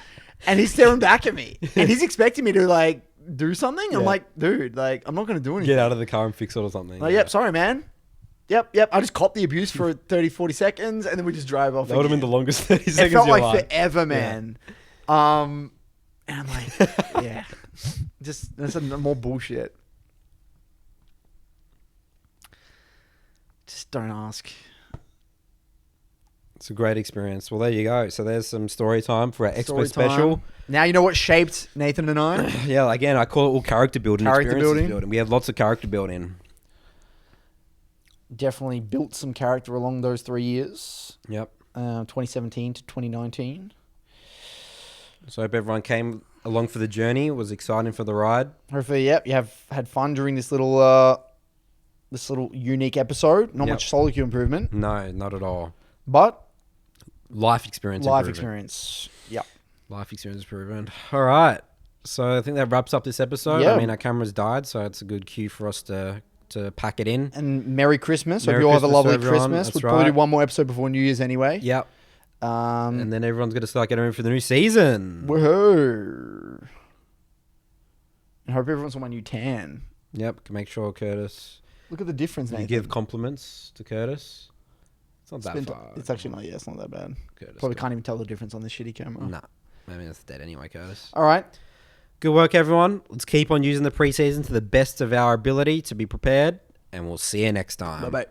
S2: And he's staring back at me. And he's expecting me to like do something. I'm like, dude, like, I'm not going to do anything.
S1: Get out of the car and fix it or something.
S2: Like, "Yep, sorry, man. Yep. I just copped the abuse for 30, 40 seconds. And then we just drive off.
S1: That would have been the longest 30 seconds
S2: It felt
S1: of your
S2: like
S1: life.
S2: forever, man. Yeah. And I'm like, yeah. Just, that's more bullshit. Just don't ask.
S1: It's a great experience. Well, there you go. So there's some story time for our
S2: Story
S1: Expo special.
S2: time. Now you know what shaped Nathan and I?
S1: Yeah, again, I call it all character building.
S2: Character
S1: experiences
S2: building.
S1: We had lots of character building.
S2: Definitely built some character along those 3 years.
S1: Yep.
S2: 2017 to 2019.
S1: So I hope everyone came along for the journey, was excited for the ride.
S2: Hopefully, yep, you have had fun during this little unique episode. Not much solo queue improvement,
S1: No, not at all.
S2: but
S1: Life experience
S2: life
S1: improvement.
S2: experience. Yep.
S1: Life experience improvement. All right. So I think that wraps up this episode.
S2: Yeah.
S1: I mean, our camera's died, so it's a good cue for us to pack it in.
S2: And Merry Christmas.
S1: Merry
S2: Hope you all have a
S1: Christmas to
S2: lovely
S1: everyone.
S2: Christmas.
S1: That's
S2: We'll probably do
S1: right.
S2: one more episode before New Year's anyway.
S1: Yep.
S2: And
S1: And then everyone's going to start getting ready for the new season.
S2: woohoo! I hope everyone's on my new tan.
S1: Yep. Make sure, Curtis,
S2: Look at the difference,
S1: you
S2: Nathan.
S1: give compliments to Curtis. It's not that far.
S2: It's actually not. Yeah, it's not that bad.
S1: Curtis,
S2: Probably can't even tell the difference on this shitty camera.
S1: Nah. I mean, that's dead anyway, Curtis.
S2: All right.
S1: Good work, everyone. Let's keep on using the preseason to the best of our ability to be prepared, and we'll see you next time.
S2: Bye bye.